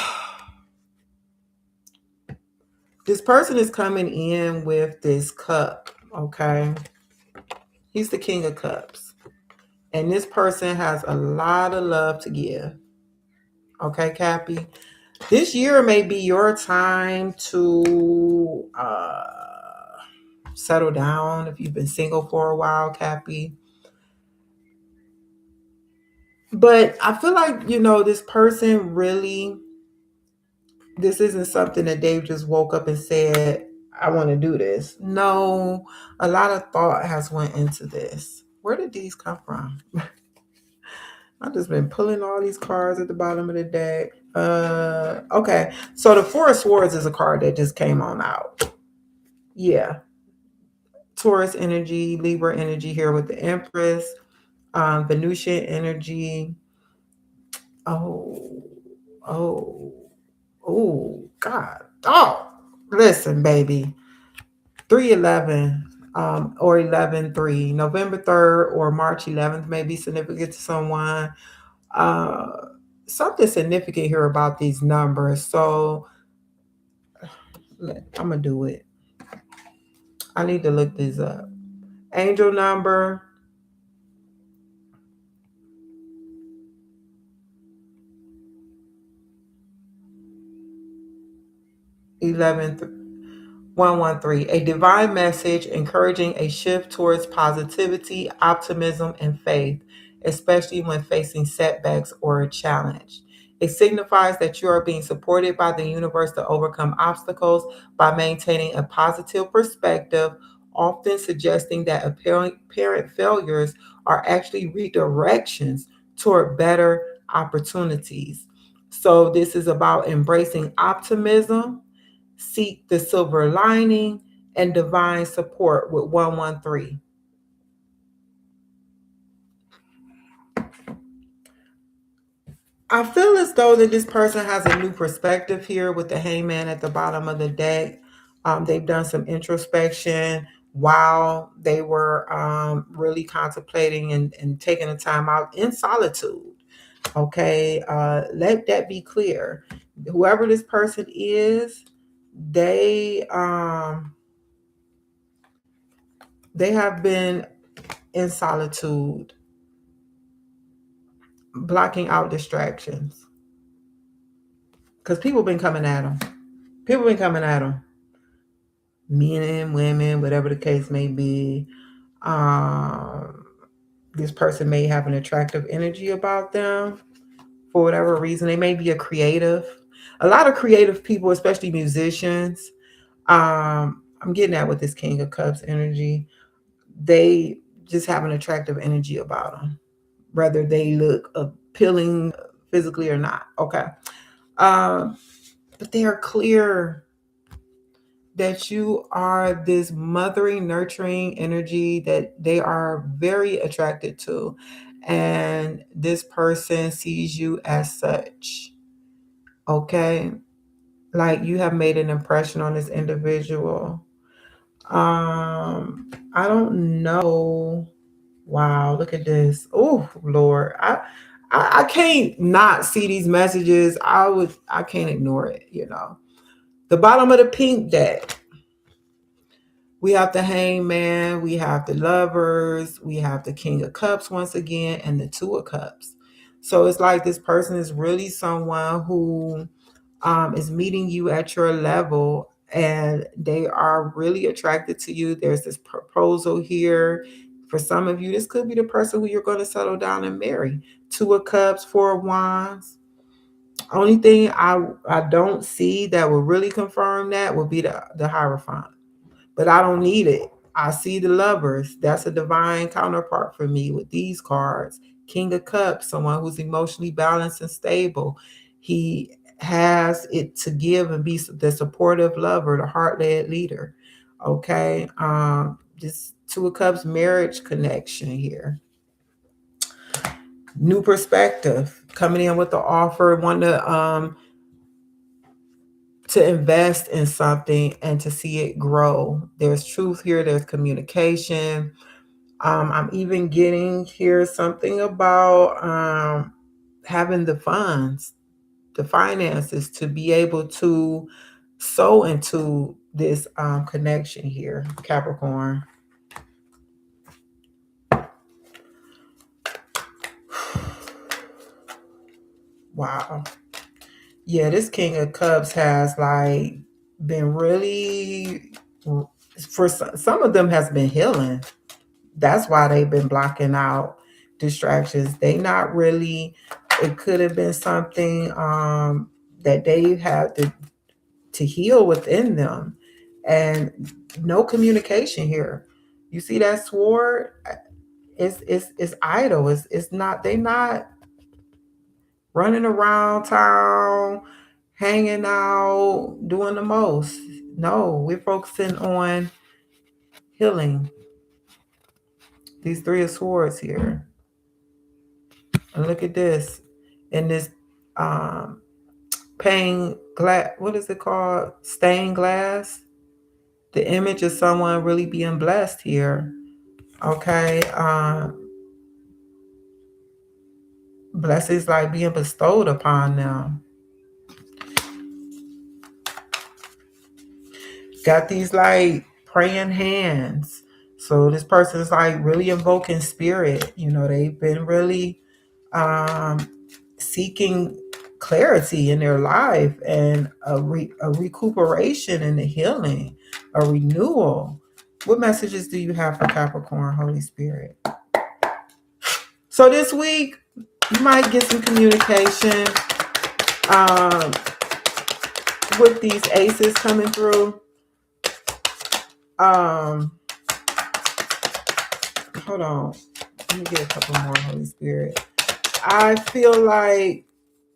this person is coming in with this cup, okay? He's the King of Cups. And this person has a lot of love to give. Okay, Cappy? This year may be your time to settle down if you've been single for a while, Cappy. But I feel like, this person really, this isn't something that Dave just woke up and said, I want to do this. No, a lot of thought has went into this. Where did these come from? I've just been pulling all these cards at the bottom of the deck. Okay. So the Four of Swords is a card that just came on out. Yeah. Taurus energy, Libra energy here with the Empress, Venusian energy. Oh, oh, oh, God. Oh, listen, baby. 311 or 11-3. November 3rd or March 11th may be significant to someone. something significant here about these numbers. So I'm gonna do it. I need to look this up. Angel number 113, a divine message encouraging a shift towards positivity, optimism, and faith, especially when facing setbacks or a challenge. It signifies that you are being supported by the universe to overcome obstacles by maintaining a positive perspective, often suggesting that apparent failures are actually redirections toward better opportunities. So, this is about embracing optimism, seek the silver lining, and divine support with 113. I feel as though that this person has a new perspective here with the hangman at the bottom of the deck. They've done some introspection while they were really contemplating and taking a time out in solitude. Okay, let that be clear. Whoever this person is, they they have been in solitude, blocking out distractions, because people been coming at them. People been coming at them, men, women, whatever the case may be. Um, this person may have an attractive energy about them for whatever reason. They may be a creative. A lot of creative people, especially musicians. I'm getting at with this King of Cups energy. They just have an attractive energy about them, whether they look appealing physically or not. Okay. Um, but they are clear that you are this mothering, nurturing energy that they are very attracted to. And this person sees you as such. Okay. Like you have made an impression on this individual. I don't know. Wow, look at this. Oh Lord. I can't not see these messages. I can't ignore it. The bottom of the pink deck. We have the hangman, we have the lovers, we have the king of cups once again, and the two of cups. So it's like this person is really someone who is meeting you at your level and they are really attracted to you. There's this proposal here. For some of you, this could be the person who you're going to settle down and marry. Two of cups, four of wands. Only thing I don't see that will really confirm that would be the Hierophant, but I don't need it. I see the lovers. That's a divine counterpart for me with these cards. King of Cups, someone who's emotionally balanced and stable. He has it to give and be the supportive lover, the heart-led leader. Okay. This Two of Cups marriage connection here. New perspective coming in with the offer, wanting to invest in something and to see it grow. There's truth here, there's communication. I'm even getting here something about having the funds, the finances to be able to sow into this connection here, Capricorn. Wow. Yeah, this King of Cups has like been really, for some of them has been healing. That's why they've been blocking out distractions. They not really, it could have been something that they had to heal within them, and no communication here. You see that sword? It's idle. It's not, they not running around town, hanging out, doing the most. No, we're focusing on healing. These three of swords here. And look at this. In this um pane glass, what is it called? Stained glass. The image of someone really being blessed here. Okay. blessings like being bestowed upon them. Got these like praying hands. So this person is like really invoking spirit. You know, they've been really um, seeking clarity in their life and a recuperation and a healing, a renewal. What messages do you have for Capricorn, Holy Spirit? So this week, you might get some communication um, with these aces coming through. Um, Hold on. Let me get a couple more, Holy Spirit. I feel like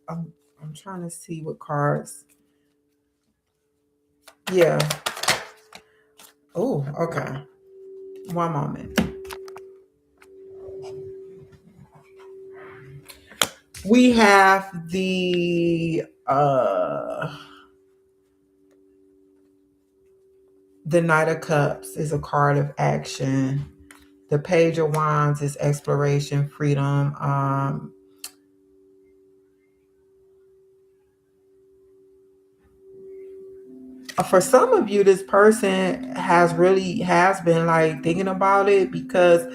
I'm trying to see what cards. Yeah. Oh, okay. One moment. We have the Knight of Cups is a card of action. The Page of Wands is exploration, freedom. For some of you, this person has been like thinking about it, because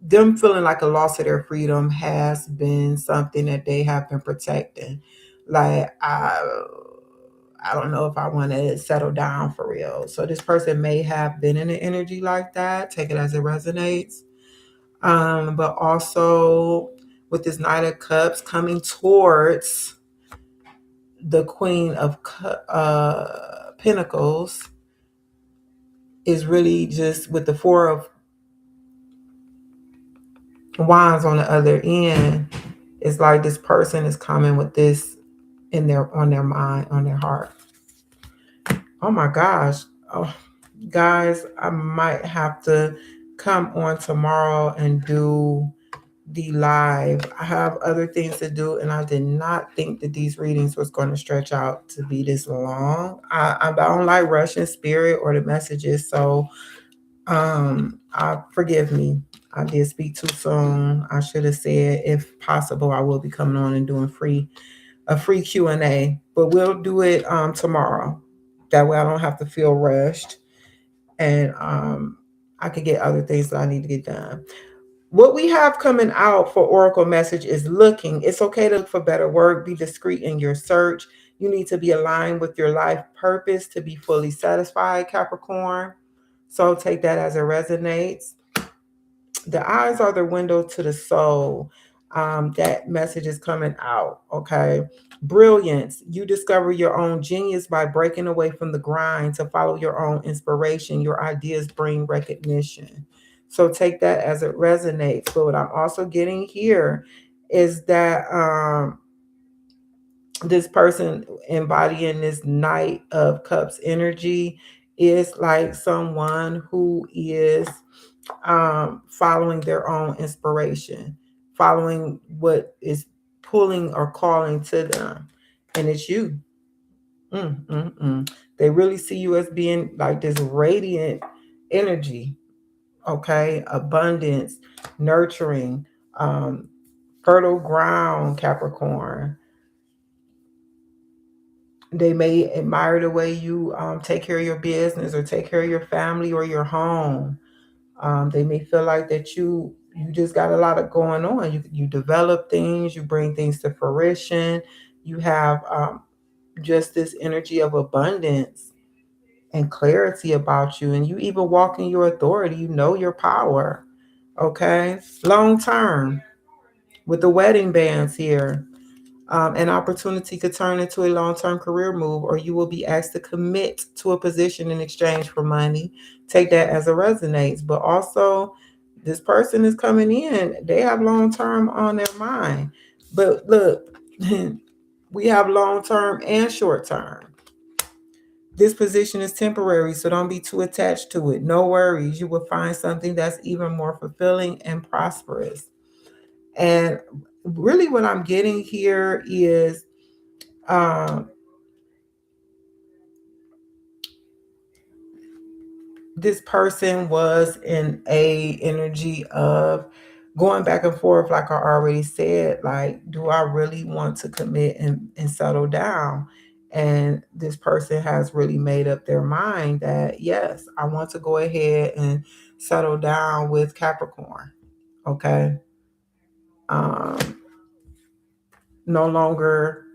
them feeling like a loss of their freedom has been something that they have been protecting. Like I don't know if I want to settle down for real. So this person may have been in an energy like that. Take it as it resonates. But also with this Knight of Cups coming towards the Queen of Pentacles, is really just with the Four of Wands on the other end. It's like this person is coming with this on their mind, on their heart. Oh my gosh. Oh, guys, I might have to come on tomorrow and do the live. I have other things to do, and I did not think that these readings was going to stretch out to be this long. I don't like rushing spirit or the messages, so forgive me. I did speak too soon. I should have said, if possible, I will be coming on and doing a free Q&A, but we'll do it tomorrow. That way I don't have to feel rushed, and I can get other things that I need to get done. What we have coming out for Oracle message is looking. It's okay to look for better work. Be discreet in your search. You need to be aligned with your life purpose to be fully satisfied, Capricorn. So take that as it resonates. The eyes are the window to the soul. That message is coming out. Okay. Brilliance. You discover your own genius by breaking away from the grind to follow your own inspiration. Your ideas bring recognition. So take that as it resonates. But what I'm also getting here is that this person embodying this Knight of Cups energy is like someone who is following their own inspiration, following what is pulling or calling to them. And it's you. They really see you as being like this radiant energy, okay? Abundance, nurturing, fertile ground, Capricorn. They may admire the way you take care of your business or take care of your family or your home. They may feel like that you just got a lot of going on. You develop things, you bring things to fruition. You have just this energy of abundance and clarity about you, and you even walk in your authority. You know your power. Okay, long term with the wedding bands here. An opportunity could turn into a long-term career move, or you will be asked to commit to a position in exchange for money. Take that as it resonates. But also, this person is coming in. They have long-term on their mind. But look, we have long-term and short-term. This position is temporary, so don't be too attached to it. No worries. You will find something that's even more fulfilling and prosperous. And really, what I'm getting here is this person was in a energy of going back and forth, like I already said, like, do I really want to commit and settle down? And this person has really made up their mind that, yes, I want to go ahead and settle down with Capricorn. Okay. Um, no longer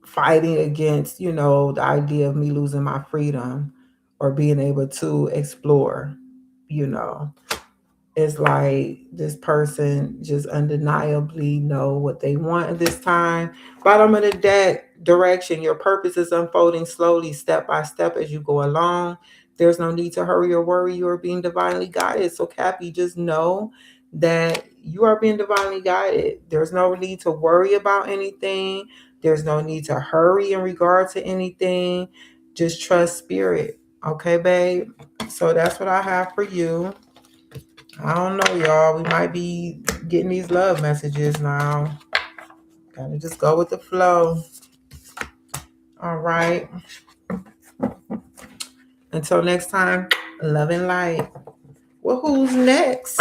fighting against, the idea of me losing my freedom or being able to explore, you know. It's like this person just undeniably know what they want at this time. Bottom of the deck, direction. Your purpose is unfolding slowly, step by step as you go along. There's no need to hurry or worry. You are being divinely guided. So, Cappy, just know that you are being divinely guided. There's no need to worry about anything. There's no need to hurry in regard to anything. Just trust spirit. Okay, babe? So that's what I have for you. I don't know, y'all. We might be getting these love messages now. Gotta just go with the flow. All right. Until next time, love and light. Well, who's next?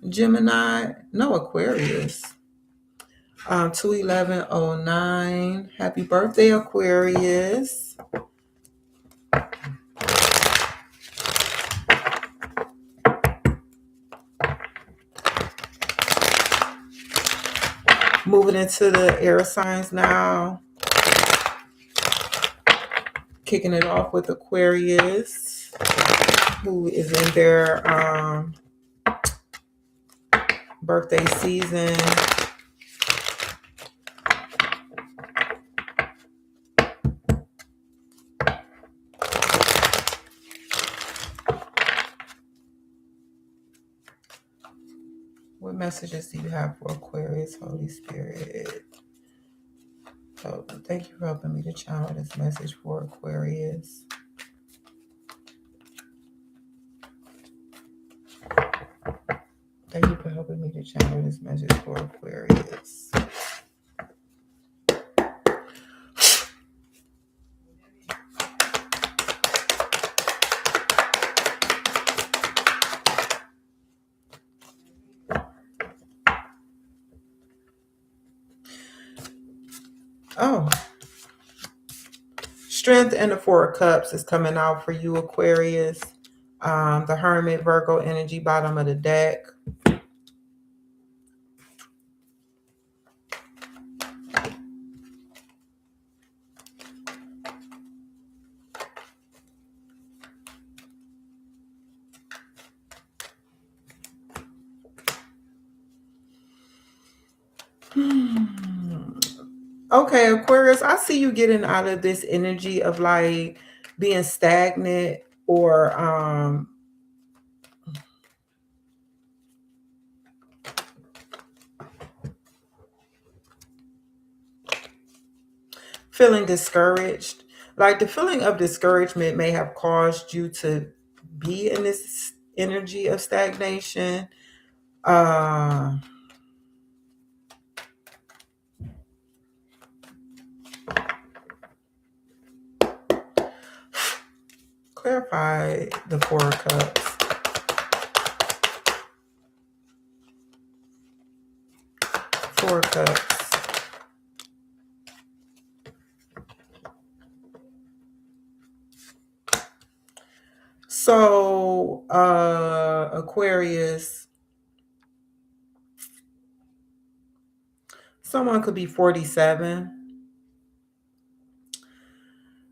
Gemini? No, Aquarius. 2/11/09. Happy birthday, Aquarius. Moving into the air signs now. Kicking it off with Aquarius, who is in their birthday season. What messages do you have for Aquarius, Holy Spirit? So thank you for helping me to channel this message for Aquarius. Thank you for helping me to channel this message for Aquarius. Oh, Strength and the Four of Cups is coming out for you, Aquarius. The Hermit, Virgo energy, bottom of the deck. Okay, Aquarius, I see you getting out of this energy of like being stagnant or feeling discouraged. Like the feeling of discouragement may have caused you to be in this energy of stagnation. Uh, Clarify the Four of Cups. Four of Cups. So, Aquarius, someone could be 47.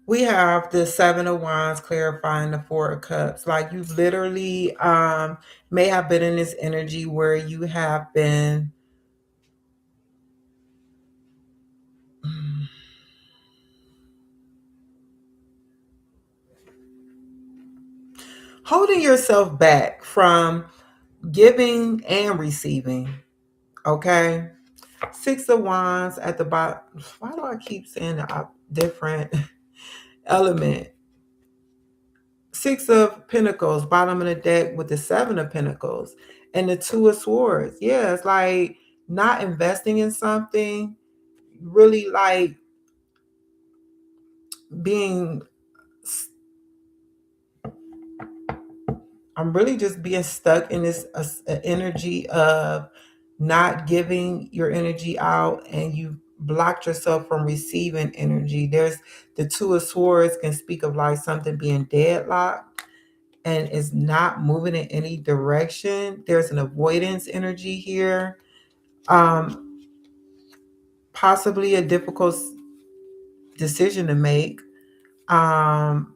We have the Seven of Wands clarifying the Four of Cups. Like you literally may have been in this energy where you have been holding yourself back from giving and receiving. Okay. Six of Wands at the bottom. Why do I keep saying a different element? Six of Pentacles, bottom of the deck with the Seven of Pentacles and the Two of Swords. Yeah, it's like not investing in something, really like being I'm really just being stuck in this energy of not giving your energy out, and you blocked yourself from receiving energy. There's the Two of Swords can speak of like something being deadlocked and is not moving in any direction. There's an avoidance energy here. Um, Possibly a difficult decision to make. Um,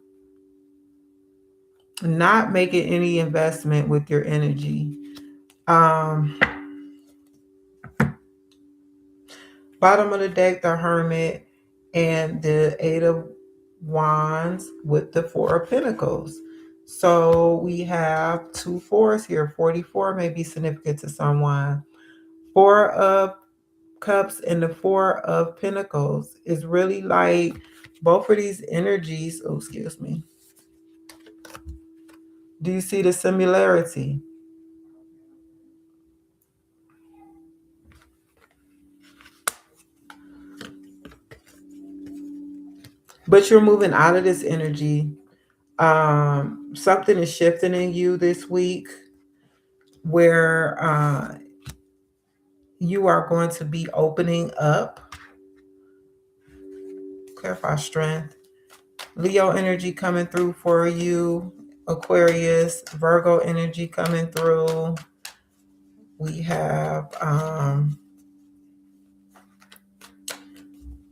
Not making any investment with your energy. Um, Bottom of the deck, the Hermit and the Eight of Wands with the Four of Pentacles. So we have two fours here. 44 may be significant to someone. Four of Cups and the Four of Pentacles is really like both of these energies. Oh, excuse me. Do you see the similarity? But you're moving out of this energy. Something is shifting in you this week where you are going to be opening up. Clarify strength. Leo energy coming through for you. Aquarius, Virgo energy coming through. We have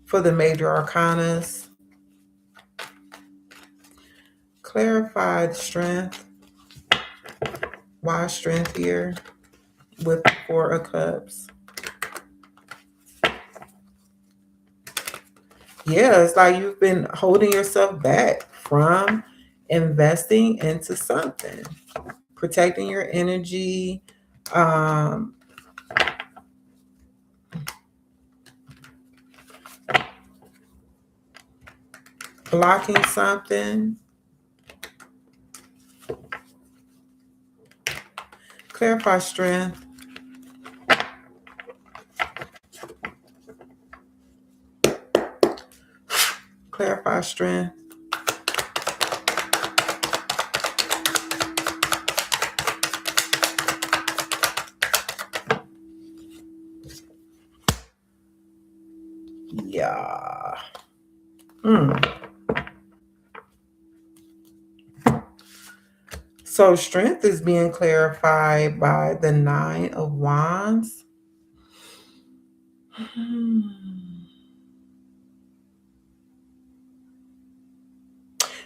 for the major arcanas, clarified strength. Why strength here with the Four of Cups? Yeah, it's like you've been holding yourself back from investing into something, protecting your energy, um, blocking something. Clarify strength. Clarify strength. Yeah. So strength is being clarified by the Nine of Wands. Hmm.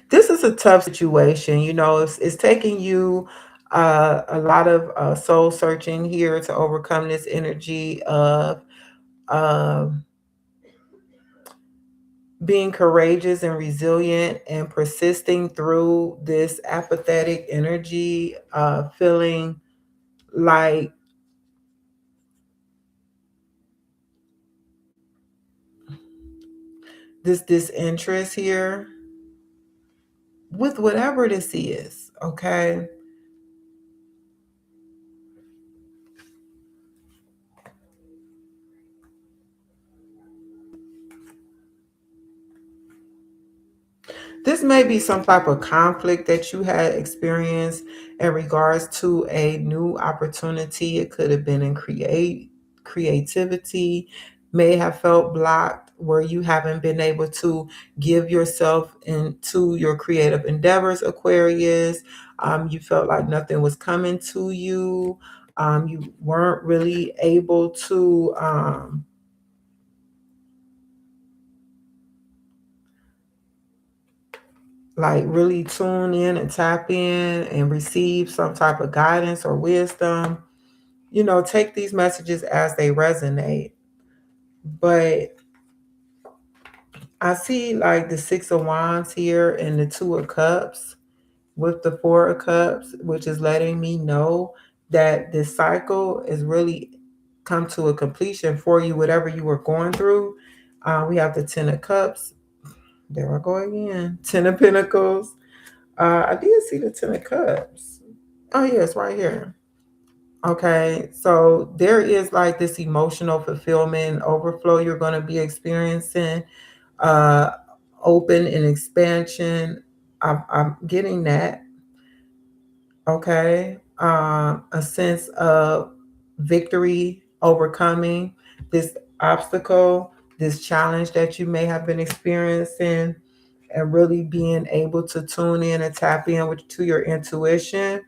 This is a tough situation. You know, it's taking you a lot of soul searching here to overcome this energy of um being courageous and resilient and persisting through this apathetic energy, feeling like this disinterest here with whatever this is, okay? This may be some type of conflict that you had experienced in regards to a new opportunity. It could have been in creativity, may have felt blocked where you haven't been able to give yourself into your creative endeavors, Aquarius. You felt like nothing was coming to you. You weren't really able to like really tune in and tap in and receive some type of guidance or wisdom. You know, take these messages as they resonate. But I see like the Six of Wands here and the Two of Cups with the Four of Cups, which is letting me know that this cycle is really come to a completion for you, whatever you were going through. We have the Ten of Cups. There I go again. Ten of Pentacles. I did see the Ten of Cups. Oh, yes, right here. Okay, so there is like this emotional fulfillment overflow you're going to be experiencing, uh, open and expansion. I'm getting that. Okay. A sense of victory, overcoming this obstacle, this challenge that you may have been experiencing, and really being able to tune in and tap in to your intuition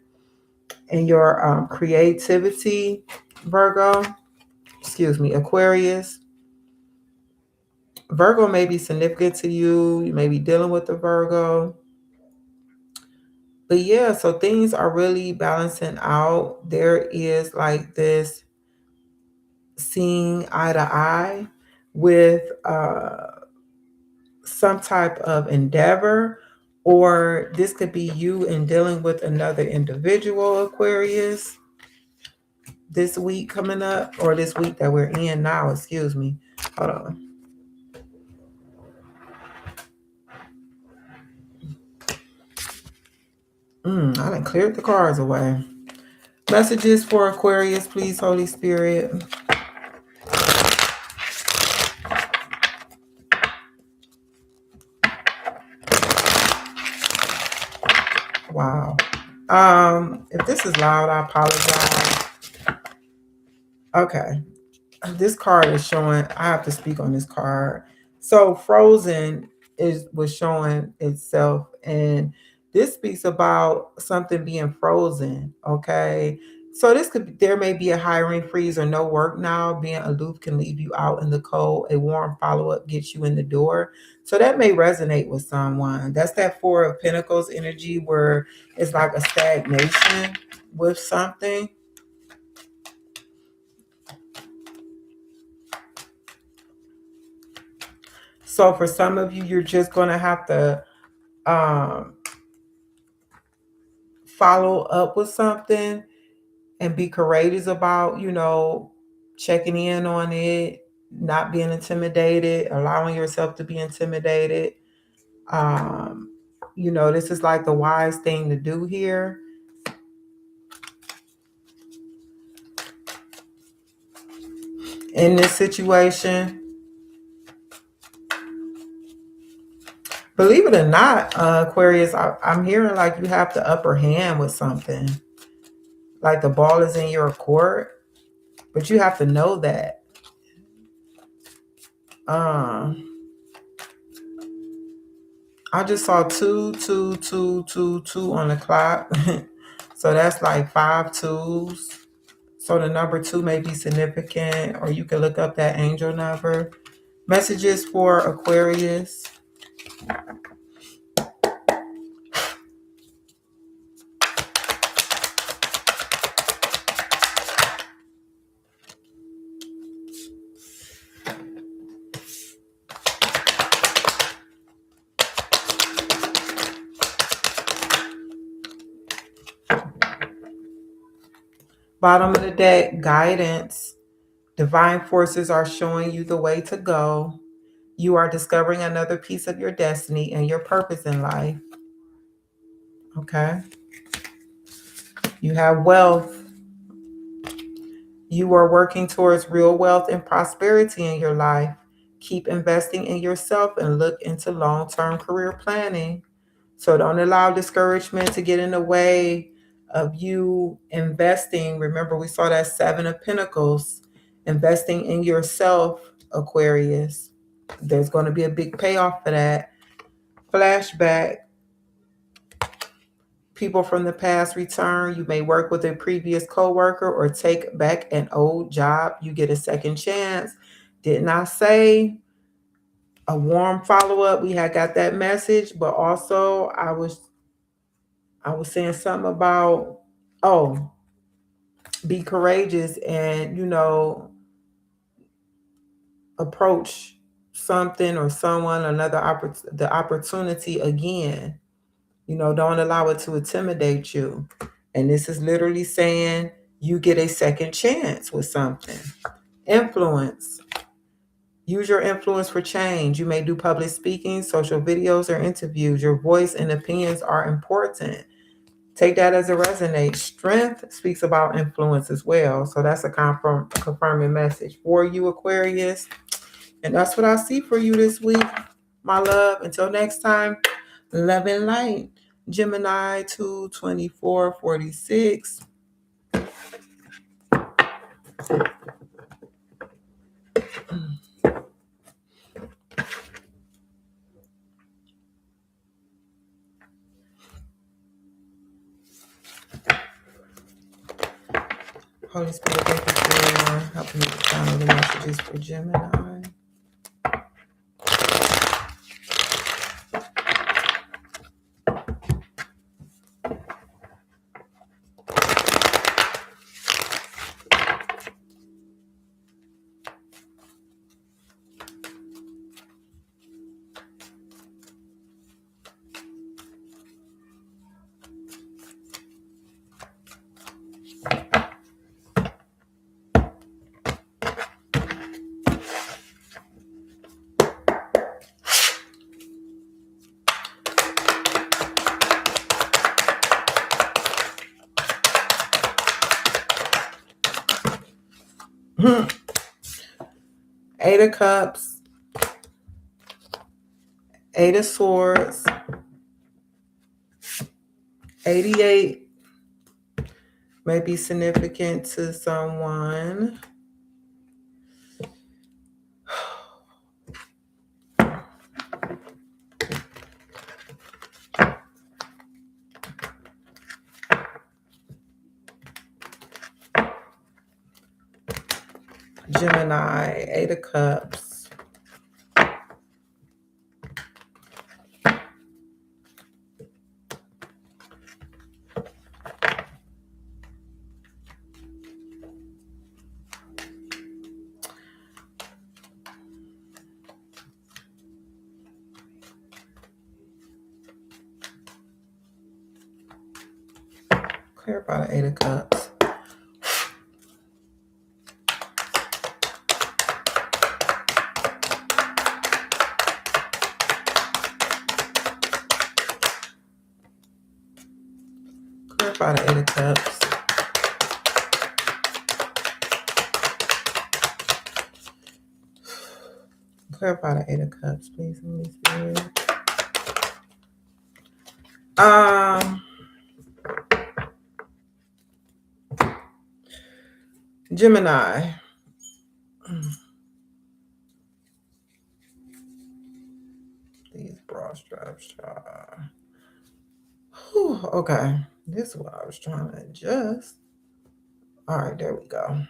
and your creativity, Virgo. Excuse me, Aquarius. Virgo may be significant to you. You may be dealing with the Virgo. But yeah, so things are really balancing out. There is like this seeing eye to eye with some type of endeavor, or this could be you in dealing with another individual, Aquarius, this week coming up, or this week that we're in now, excuse me. Hold on. I done cleared the cards away. Messages for Aquarius, please, Holy Spirit. Wow. If this is loud, I apologize. Okay. This card is showing, I have to speak on this card. So Frozen was showing itself, and this speaks about something being frozen. Okay. So this there may be a hiring freeze or no work now. Being aloof can leave you out in the cold. A warm follow-up gets you in the door. So that may resonate with someone. That's that Four of Pentacles energy where it's like a stagnation with something. So for some of you, you're just going to have to um, follow up with something and be courageous about, checking in on it, not being intimidated, allowing yourself to be intimidated. Um, this is like the wise thing to do here. In this situation, believe it or not, Aquarius, I'm hearing like you have the upper hand with something. Like the ball is in your court, but you have to know that. I just saw 2 on the clock. So that's like 5 2s. So the number 2 may be significant, or you can look up that angel number. Messages for Aquarius. Bottom of the deck, guidance. Divine forces are showing you the way to go. You are discovering another piece of your destiny and your purpose in life. Okay. You have wealth. You are working towards real wealth and prosperity in your life. Keep investing in yourself and look into long-term career planning. So don't allow discouragement to get in the way of you investing. Remember, we saw that 7 of Pentacles, investing in yourself, Aquarius. There's going to be a big payoff for that. Flashback. People from the past return. You may work with a previous coworker or take back an old job. You get a second chance. Didn't I say a warm follow-up? We had got that message, but also I was saying something about, be courageous and, approach something or someone, the opportunity again. Don't allow it to intimidate you. And this is literally saying you get a second chance with something. Influence. Use your influence for change. You may do public speaking, social videos, or interviews. Your voice and opinions are important. Take that as a resonate. Strength speaks about influence as well. So that's a confirming message for you, Aquarius. And that's what I see for you this week, my love. Until next time, love and light. Gemini 22446. Holy Spirit, thank you for helping me to channel the messages for Gemini. Eight of Cups, Eight of Swords, 88 may be significant to someone. Gemini, Eight of Cups. Clarify the Eight of Cups. Clarify the Eight of Cups. Clarify the Eight of Cups, please, Holy Spirit. Gemini. These bra straps, child. Whew, okay, this is what I was trying to adjust. All right, there we go.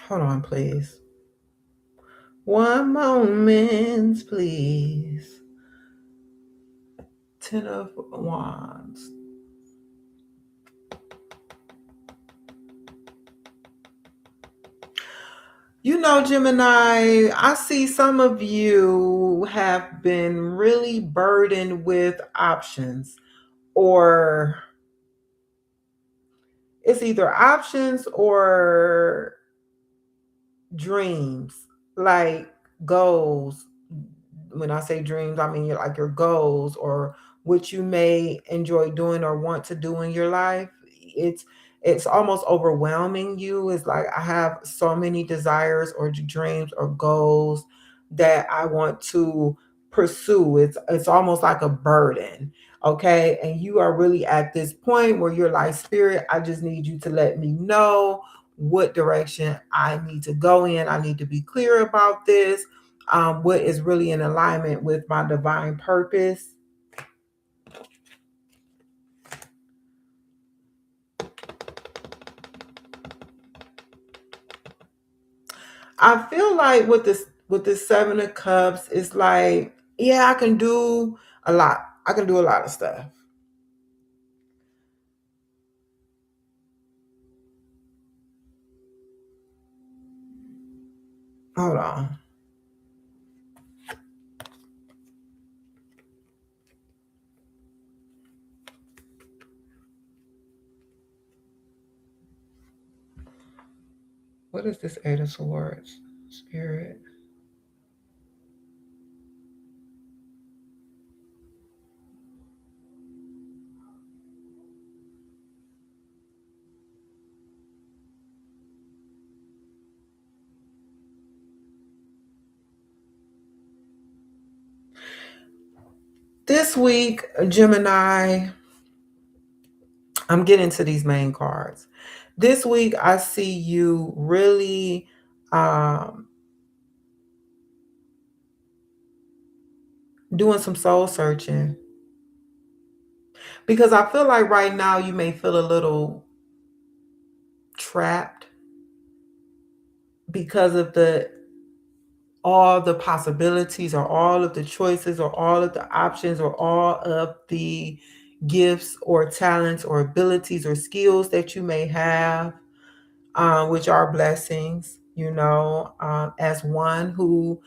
Hold on, please. One moment, please. 10 of Wands. You know, Gemini, I see some of you have been really burdened with options, or it's either options or dreams, like goals. When I say dreams, I mean like your goals or what you may enjoy doing or want to do in your life. It's almost overwhelming you. It's like I have so many desires or dreams or goals that I want to pursue. It's almost like a burden. Okay. And you are really at this point where you're like, Spirit, I just need you to let me know what direction I need to go in. I need to be clear about this. What is really in alignment with my divine purpose. I feel like with this Seven of Cups, it's like, yeah, I can do a lot. I can do a lot of stuff. Hold on. What is this Eight of Swords? Spirit. This week, Gemini, I'm getting to these main cards. This week, I see you really um, doing some soul searching, because I feel like right now you may feel a little trapped because of the all the possibilities or all of the choices or all of the options or all of the gifts or talents or abilities or skills that you may have, which are blessings, as one who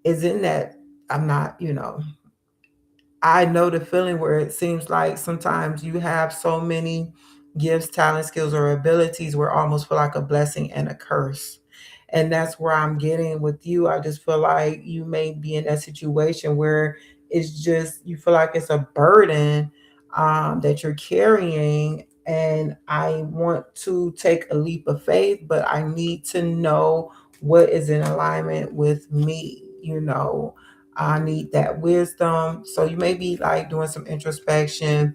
is in that. I'm not, I know the feeling where it seems like sometimes you have so many gifts, talent, skills, or abilities where almost feel like a blessing and a curse. And that's where I'm getting with you. I just feel like you may be in that situation where it's just, you feel like it's a burden that you're carrying. And I want to take a leap of faith, but I need to know what is in alignment with me, I need that wisdom. So you may be like doing some introspection,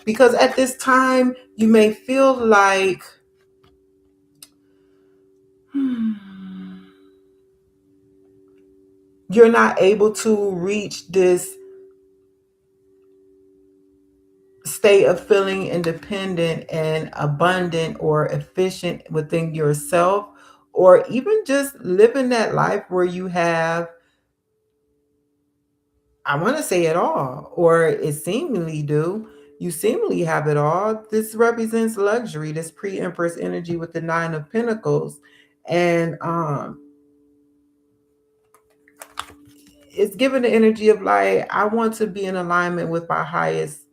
because at this time you may feel like hmm, you're not able to reach this state of feeling independent and abundant or efficient within yourself, or even just living that life where you have, I want to say it all, or it seemingly do. You seemingly have it all. This represents luxury, this pre-empress energy with the Nine of Pentacles. And it's given the energy of like, I want to be in alignment with my highest,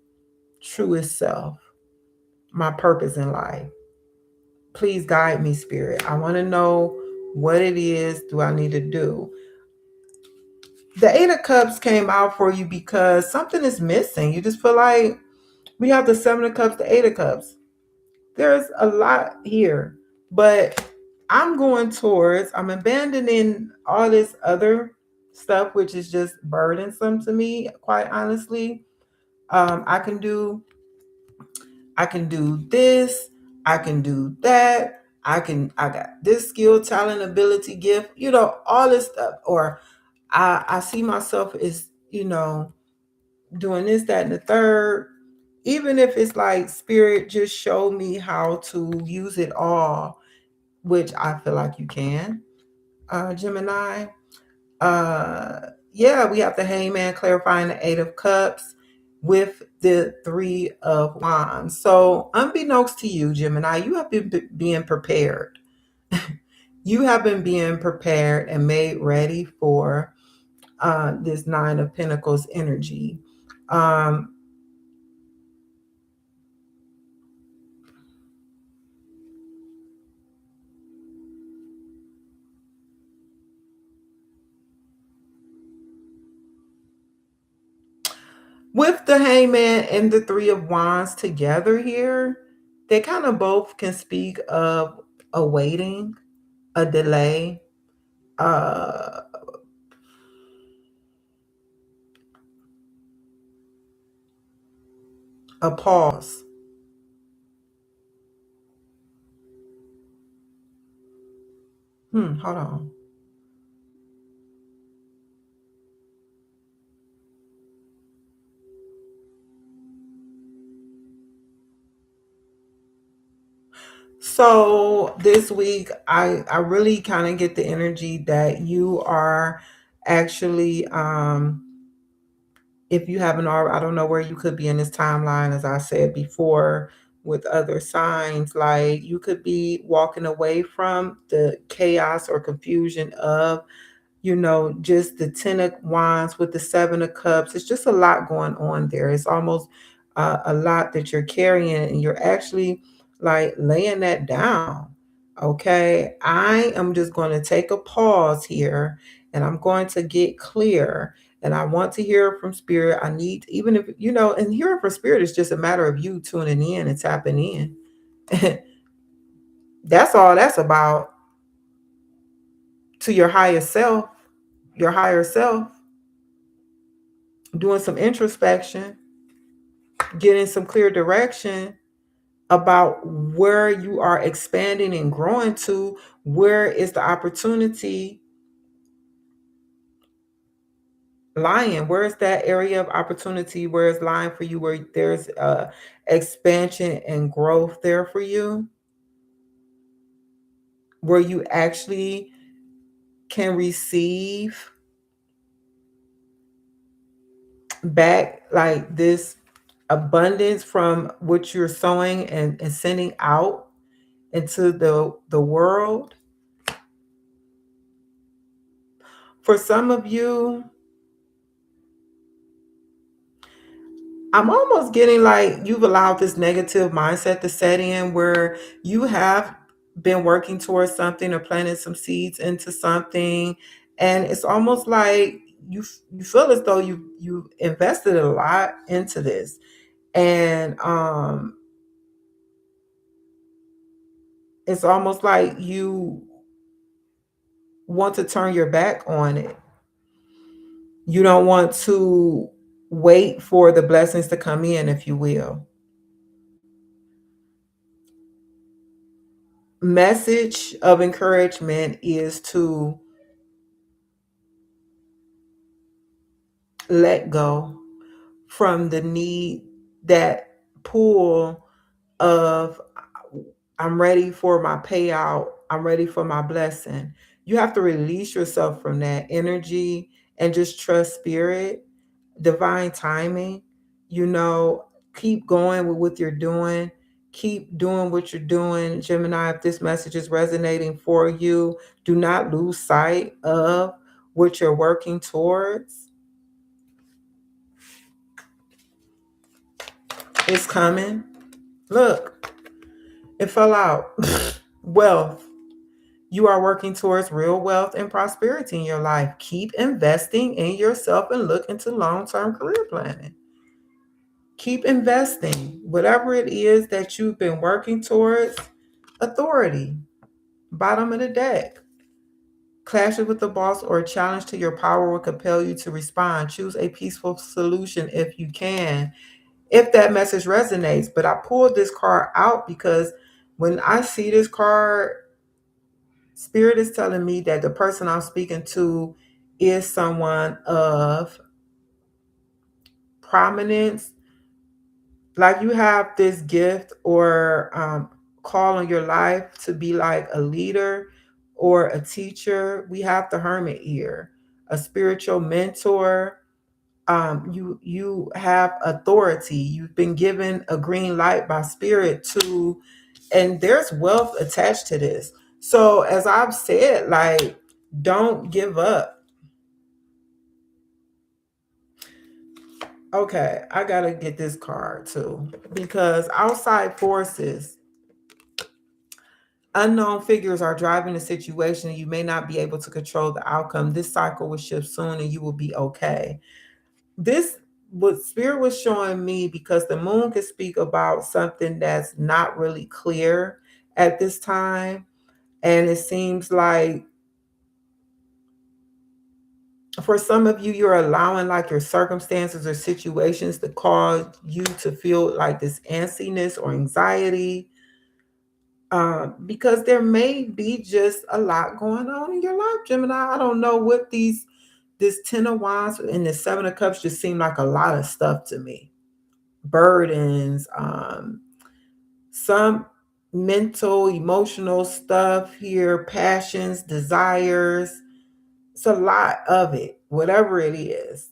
truest self, my purpose in life. Please guide me, Spirit. I want to know what it is do I need to do. The Eight of Cups came out for you because something is missing. You just feel like we have the Seven of Cups, the Eight of Cups. There's a lot here, but I'm abandoning all this other stuff, which is just burdensome to me, quite honestly. Um, I can do, I can do this, I can do that, I got this skill, talent, ability, gift, all this stuff. Or I see myself as, doing this, that, and the third. Even if it's like spirit just show me how to use it all, which I feel like you can, Gemini. Yeah, we have the Hangman clarifying the Eight of Cups with the Three of Wands. So, unbeknownst to you, Gemini, you have been being prepared. You have been being prepared and made ready for this Nine of Pentacles energy. Um, with the Hangman and the Three of Wands together here, they kind of both can speak of a waiting, a delay, uh, a pause. Hold on. So this week, I really kind of get the energy that you are actually, if you haven't already, I don't know where you could be in this timeline, as I said before, with other signs, like you could be walking away from the chaos or confusion of, just the Ten of Wands with the Seven of Cups. It's just a lot going on there. It's almost a lot that you're carrying, and you're actually like laying that down. Okay, I am just going to take a pause here and I'm going to get clear. And I want to hear from spirit. I need, even if, and hearing from spirit is just a matter of you tuning in and tapping in. That's all that's about, to your higher self, doing some introspection, getting some clear direction about where you are expanding and growing to, where is the opportunity lying, where's that area of opportunity where it's lying for you, where there's expansion and growth there for you, where you actually can receive back like this abundance from what you're sowing and sending out into the world. For some of you, I'm almost getting like you've allowed this negative mindset to set in where you have been working towards something or planting some seeds into something, and it's almost like you feel as though you invested a lot into this, and it's almost like you want to turn your back on it. You don't want to wait for the blessings to come in, if you will. Message of encouragement is to let go from the need, that pull of I'm ready for my payout, I'm ready for my blessing. You have to release yourself from that energy and just trust spirit, divine timing. You know, keep going with what you're doing. Keep doing what you're doing, Gemini. If this message is resonating for you, do not lose sight of what you're working towards. It's coming. Look, it fell out. Wealth. You are working towards real wealth and prosperity in your life. Keep investing in yourself and look into long term career planning. Keep investing. Whatever it is that you've been working towards, authority. Bottom of the deck. Clashes with the boss or a challenge to your power will compel you to respond. Choose a peaceful solution if you can, if that message resonates. But I pulled this card out because when I see this card, Spirit is telling me that the person I'm speaking to is someone of prominence. Like you have this gift or call on your life to be like a leader or a teacher. We have the hermit ear, a spiritual mentor. You have authority. You've been given a green light by spirit to, and there's wealth attached to this. So as I've said, like, don't give up. Okay, I gotta get this card too because outside forces, unknown figures are driving the situation and you may not be able to control the outcome. This cycle will shift soon and you will be okay. This, what spirit was showing me, because the moon could speak about something that's not really clear at this time. And it seems like for some of you, you're allowing like your circumstances or situations to cause you to feel like this antsiness or anxiety, because there may be just a lot going on in your life, Gemini. I don't know what this 10 of Wands and the 7 of Cups just seem like a lot of stuff to me. Burdens, some mental, emotional stuff here, passions, desires. It's a lot of it, whatever it is.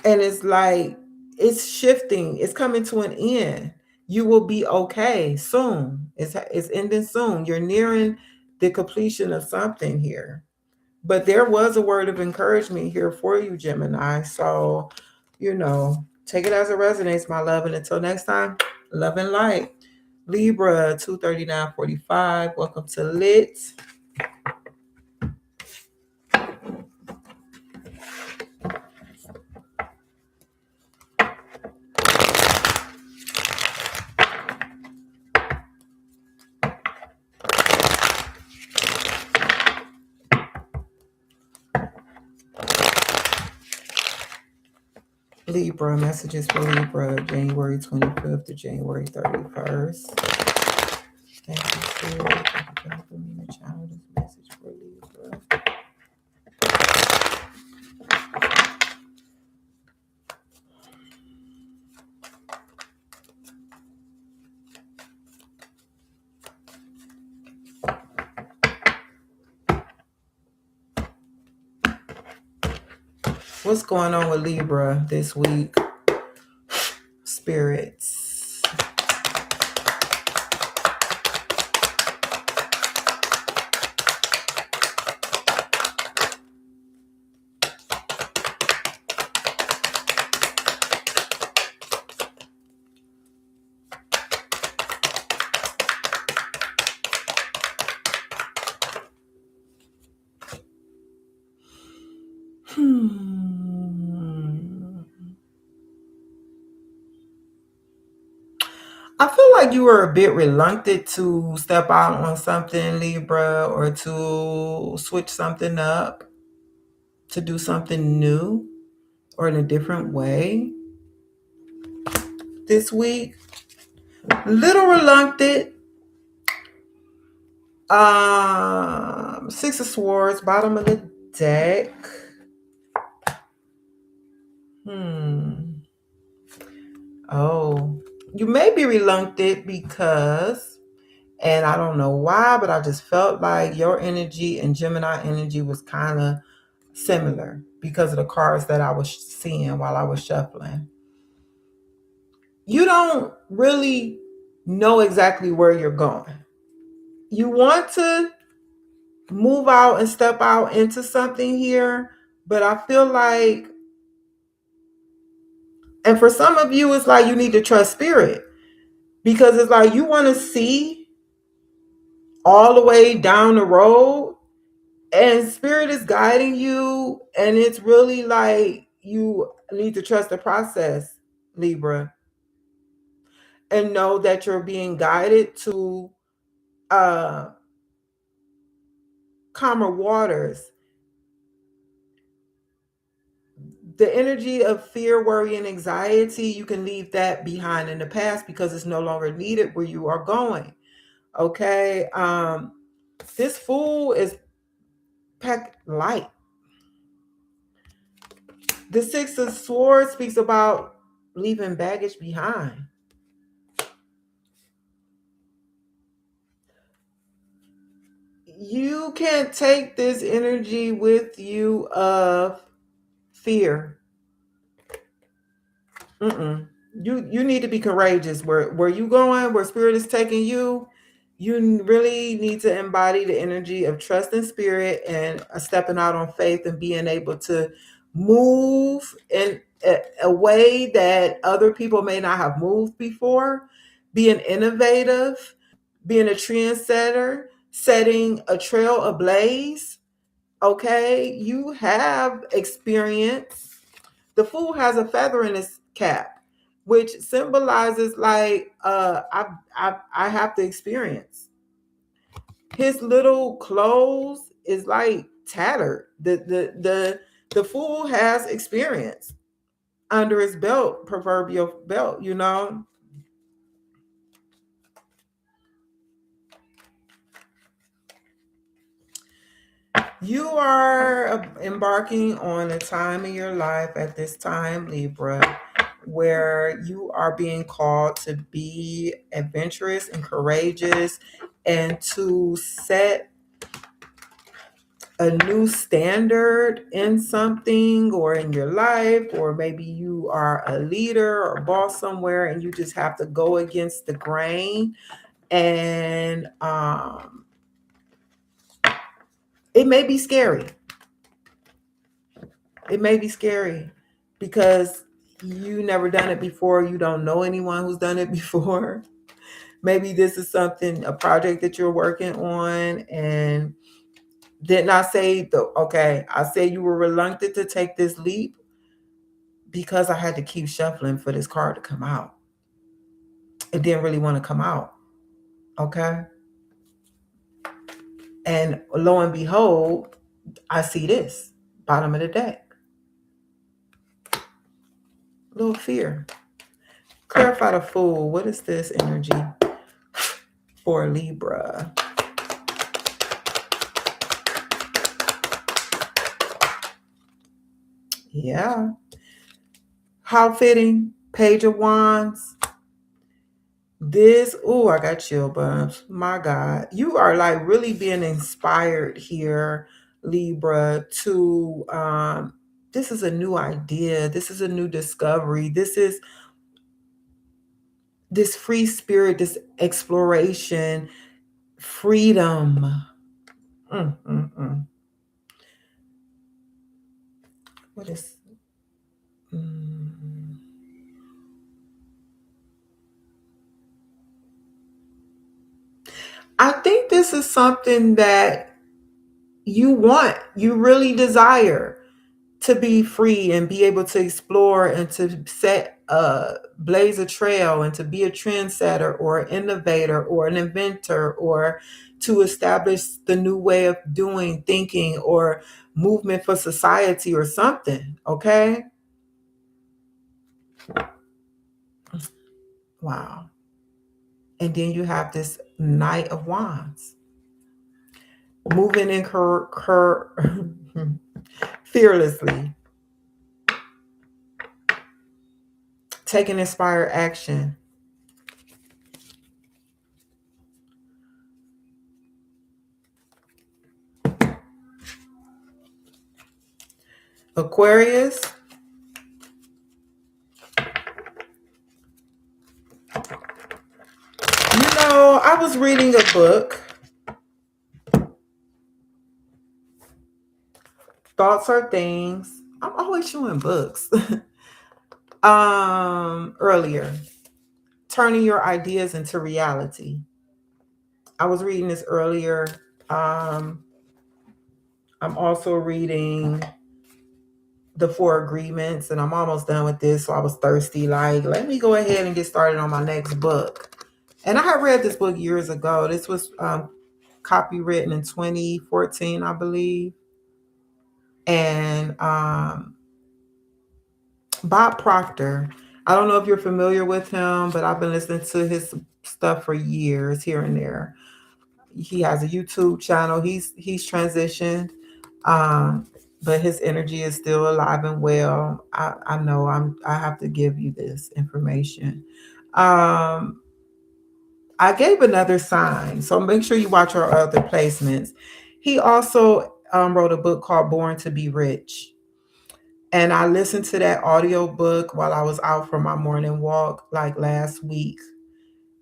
And it's like it's shifting, it's coming to an end. You will be okay soon. It's ending soon. You're nearing the completion of something here. But there was a word of encouragement here for you, Gemini. So, take it as it resonates, my love. And until next time, love and light. Libra 239.45. Welcome to Lit. Libra, messages for Libra, January 25th to January 31st. Thank you, Spirit. Thank you for helping me to channel this message for Libra. What's going on with Libra this week? Spirits. I feel like you were a bit reluctant to step out on something, Libra, or to switch something up, to do something new or in a different way this week. Little reluctant. Six of Swords, bottom of the deck. Oh, you may be reluctant because, and I don't know why, but I just felt like your energy and Gemini energy was kind of similar because of the cards that I was seeing while I was shuffling. You don't really know exactly where you're going. You want to move out and step out into something here, but I feel like, and for some of you, it's like you need to trust spirit because it's like you want to see all the way down the road and spirit is guiding you, and it's really like you need to trust the process, Libra, and know that you're being guided to calmer waters. The energy of fear, worry, and anxiety, you can leave that behind in the past because it's no longer needed where you are going. Okay. This Fool is packed light. The Six of Swords speaks about leaving baggage behind. You can't take this energy with you of fear. You need to be courageous. Where you going, where spirit is taking you, you really need to embody the energy of trust in spirit and stepping out on faith and being able to move in a way that other people may not have moved before, being innovative, being a trendsetter, setting a trail ablaze. Okay, you have experience. The Fool has a feather in his cap, which symbolizes like I have to experience. His little clothes is like tattered. The Fool has experience under his belt, proverbial belt, you know. You are embarking on a time in your life at this time, Libra, where you are being called to be adventurous and courageous and to set a new standard in something or in your life, or maybe you are a leader or boss somewhere and you just have to go against the grain. And it may be scary. It may be scary because you never done it before. You don't know anyone who's done it before. Maybe this is something, a project that you're working on, and didn't I say I said you were reluctant to take this leap because I had to keep shuffling for this card to come out. It didn't really want to come out. Okay. And lo and behold, I see this bottom of the deck. Little fear. Clarify the Fool. What is this energy for Libra? Yeah. How fitting. Page of Wands. I got chill bumps. My God. You are like really being inspired here, Libra, to this is a new idea. This is a new discovery. This is this free spirit, this exploration, freedom. What is I think this is something that you want, you really desire to be free and be able to explore and to blaze a trail and to be a trendsetter or an innovator or an inventor or to establish the new way of doing thinking or movement for society or something. Okay. Wow. And then you have this Knight of Wands moving in fearlessly, taking inspired action. Aquarius. I was reading a book. Thoughts Are Things. I'm always showing books. Earlier. Turning Your Ideas into Reality. I was reading this earlier. I'm also reading The Four Agreements, and I'm almost done with this. So I was thirsty, like, let me go ahead and get started on my next book. And I had read this book years ago. This was copywritten in 2014, I believe. And Bob Proctor, I don't know if you're familiar with him, but I've been listening to his stuff for years, here and there. He has a YouTube channel. He's transitioned, but his energy is still alive and well. I know I have to give you this information. I gave another sign, so make sure you watch our other placements. He also wrote a book called Born to Be Rich. And I listened to that audio book while I was out for my morning walk like last week.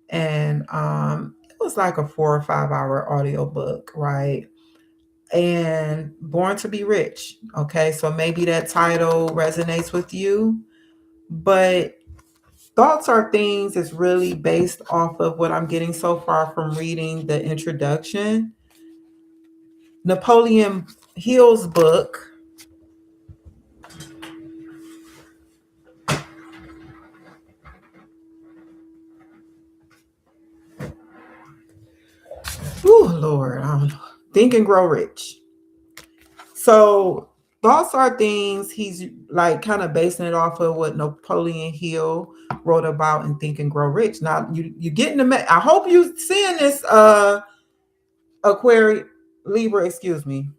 And it was like a 4 or 5 hour audio book, right? And Born to Be Rich. Okay, so maybe that title resonates with you. But Thoughts Are Things is really based off of what I'm getting so far from reading the introduction. Napoleon Hill's book. Oh Lord, I don't know. Think and Grow Rich. So Thoughts Are Things, he's like kind of basing it off of what Napoleon Hill wrote about in Think and Grow Rich. Now you getting the I hope you seeing this Aquarius Libra, excuse me.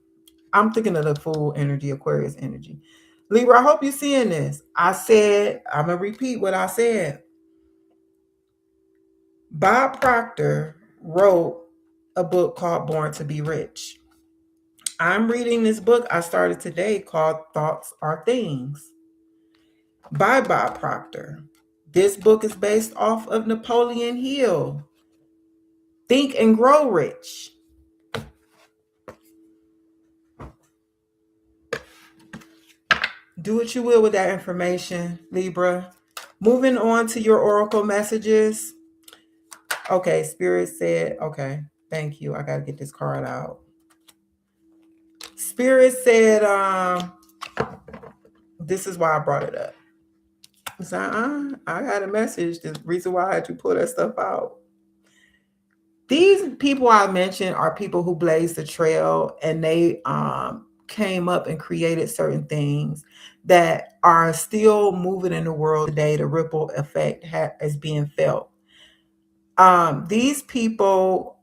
I'm thinking of the Fool energy, Aquarius energy. Libra, I hope you're seeing this. I'm gonna repeat what I said. Bob Proctor wrote a book called Born to Be Rich. I'm reading this book I started today called Thoughts Are Things by Bob Proctor. This book is based off of Napoleon Hill. Think and Grow Rich. Do what you will with that information, Libra. Moving on to your oracle messages. Okay, Spirit said, okay, thank you. I got to get this card out. Spirit said, this is why I brought it up. So, I got a message. The reason why I had to pull that stuff out. These people I mentioned are people who blazed the trail, and they came up and created certain things that are still moving in the world today. The ripple effect is being felt. These people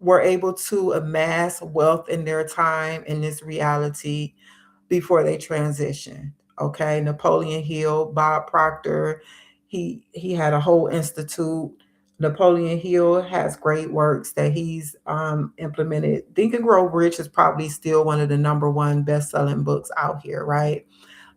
were able to amass wealth in their time in this reality before they transitioned. Okay, Napoleon Hill, Bob Proctor, he had a whole institute. Napoleon Hill has great works that he's implemented. Think and Grow Rich is probably still one of the number one best-selling books out here, right?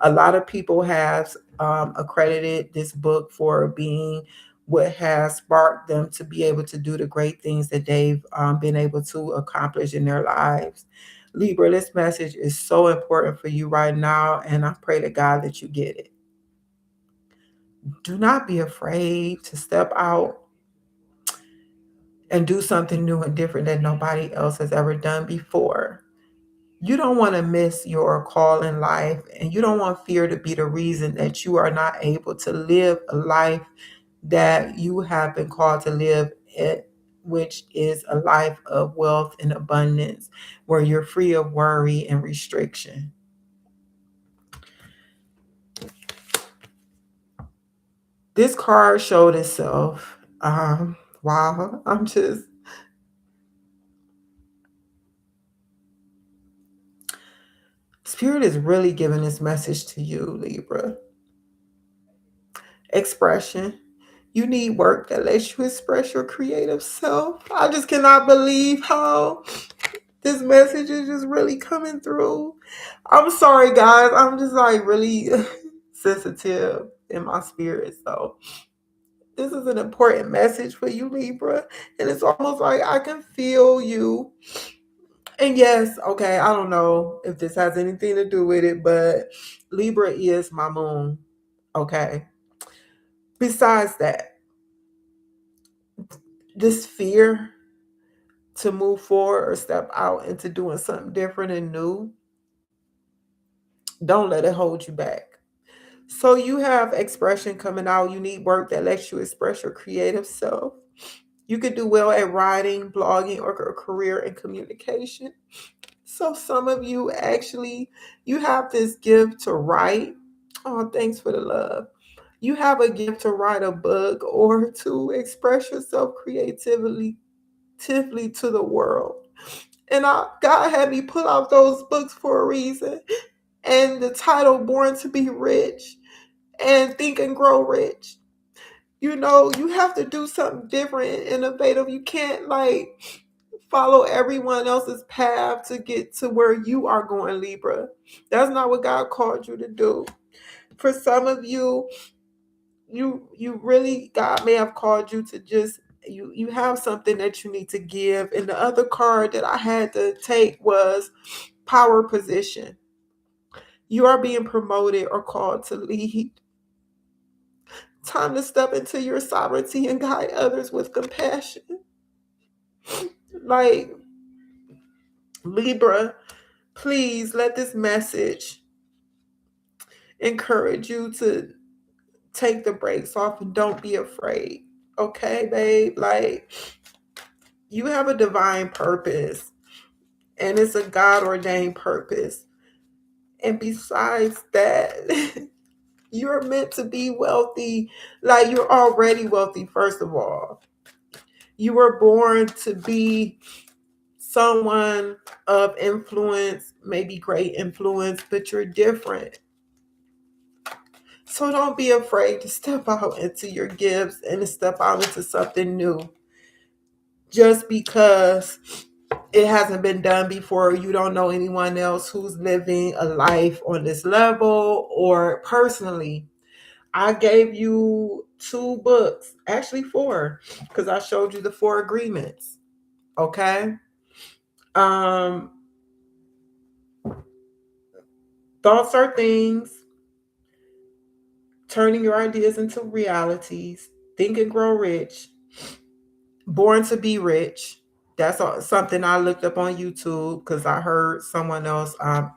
A lot of people have accredited this book for being what has sparked them to be able to do the great things that they've been able to accomplish in their lives. Libra, this message is so important for you right now, and I pray to God that you get it. Do not be afraid to step out and do something new and different that nobody else has ever done before. You don't want to miss your call in life, and you don't want fear to be the reason that you are not able to live a life that you have been called to live it, which is a life of wealth and abundance, where you're free of worry and restriction. This card showed itself. Wow, I'm just. Spirit is really giving this message to you, Libra. Expression. You need work that lets you express your creative self. I just cannot believe how this message is just really coming through. I'm sorry, guys. I'm just like really sensitive in my spirit. So this is an important message for you, Libra. And it's almost like I can feel you. And yes, okay, I don't know if this has anything to do with it, but Libra is my moon. Okay. Besides that, this fear to move forward or step out into doing something different and new, don't let it hold you back. So you have expression coming out. You need work that lets you express your creative self. You could do well at writing, blogging, or a career in communication. So some of you actually, you have this gift to write. Oh, thanks for the love. You have a gift to write a book or to express yourself creatively to the world. And God had me pull out those books for a reason. And the title, Born to Be Rich and Think and Grow Rich. You know, you have to do something different and innovative. You can't like follow everyone else's path to get to where you are going, Libra. That's not what God called you to do. For some of you, you really, God may have called you to just you have something that you need to give. And the other card that I had to take was power position. You are being promoted or called to lead. Time to step into your sovereignty and guide others with compassion. Like, Libra, please let this message encourage you to take the brakes off and don't be afraid. Okay, babe? Like, you have a divine purpose, and it's a God ordained purpose. And besides that, you're meant to be wealthy. Like, you're already wealthy, first of all. You were born to be someone of influence, maybe great influence, but you're different. So don't be afraid to step out into your gifts and to step out into something new. Just because it hasn't been done before, you don't know anyone else who's living a life on this level. Or personally, I gave you 2 books, actually 4, because I showed you the 4 agreements. Okay. Um, Thoughts are things, turning your ideas into realities, think and grow rich, Born to be rich. That's something I looked up on YouTube because I heard someone else on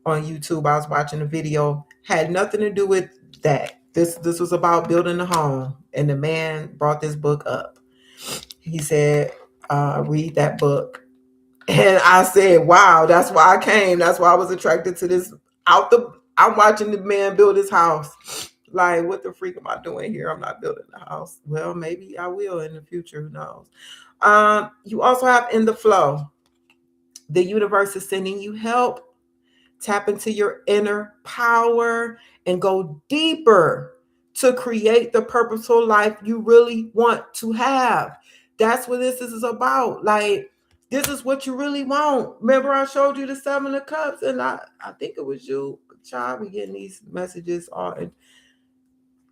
YouTube. I was watching a video, had nothing to do with that. This was about building a home, and the man brought this book up. He said, "Read that book," and I said, "Wow, that's why I came. That's why I was attracted to this." I'm watching the man build his house. Like, what the freak am I doing here? I'm not building a house. Well, maybe I will in the future. Who knows? You also have in the flow. The universe is sending you help. Tap into your inner power and go deeper to create the purposeful life you really want to have. That's what this is about. Like, this is what you really want. Remember, I showed you the Seven of Cups, and I think it was you, child. We getting these messages all.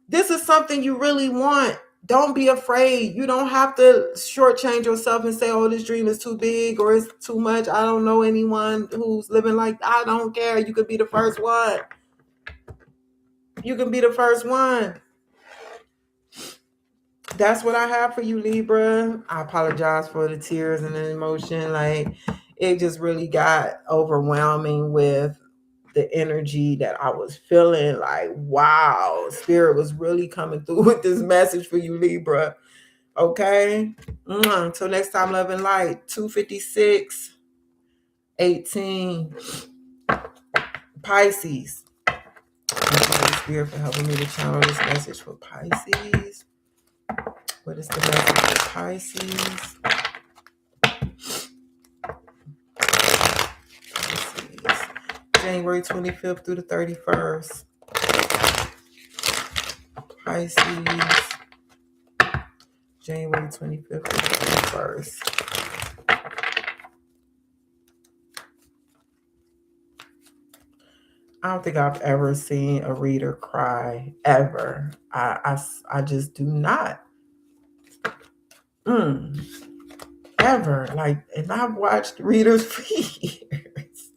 This is something you really want. Don't be afraid. You don't have to shortchange yourself and say, "Oh, this dream is too big or it's too much. I don't know anyone who's living like that." I don't care. You could be the first one. You can be the first one. That's what I have for you, Libra. I apologize for the tears and the emotion. Like, it just really got overwhelming with the energy that I was feeling. Like, wow, Spirit was really coming through with this message for you, Libra. Okay. Until next time, love and light. 256, 18. Pisces. Thank you, Holy Spirit, for helping me to channel this message for Pisces. What is the message for Pisces? Pisces. January 25th through the 31st. Pisces. January 25th through the 31st. I don't think I've ever seen a reader cry, ever. I just do not. Ever. Like, and I've watched readers for years.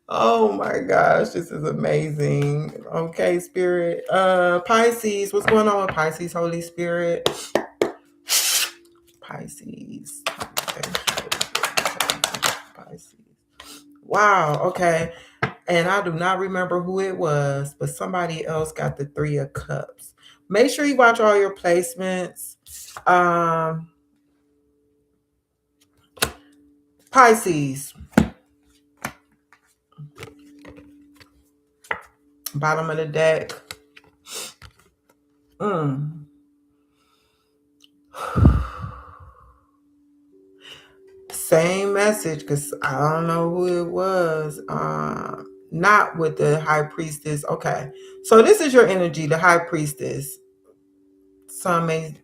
Oh my gosh, this is amazing. Okay, Spirit. Pisces, what's going on with Pisces, Holy Spirit? Pisces. Pisces. Wow, okay. And I do not remember who it was, but somebody else got the Three of Cups. Make sure you watch all your placements. Pisces. Bottom of the deck. Same message, because I don't know who it was. Not with the High Priestess. Okay. So this is your energy, the High Priestess. Some may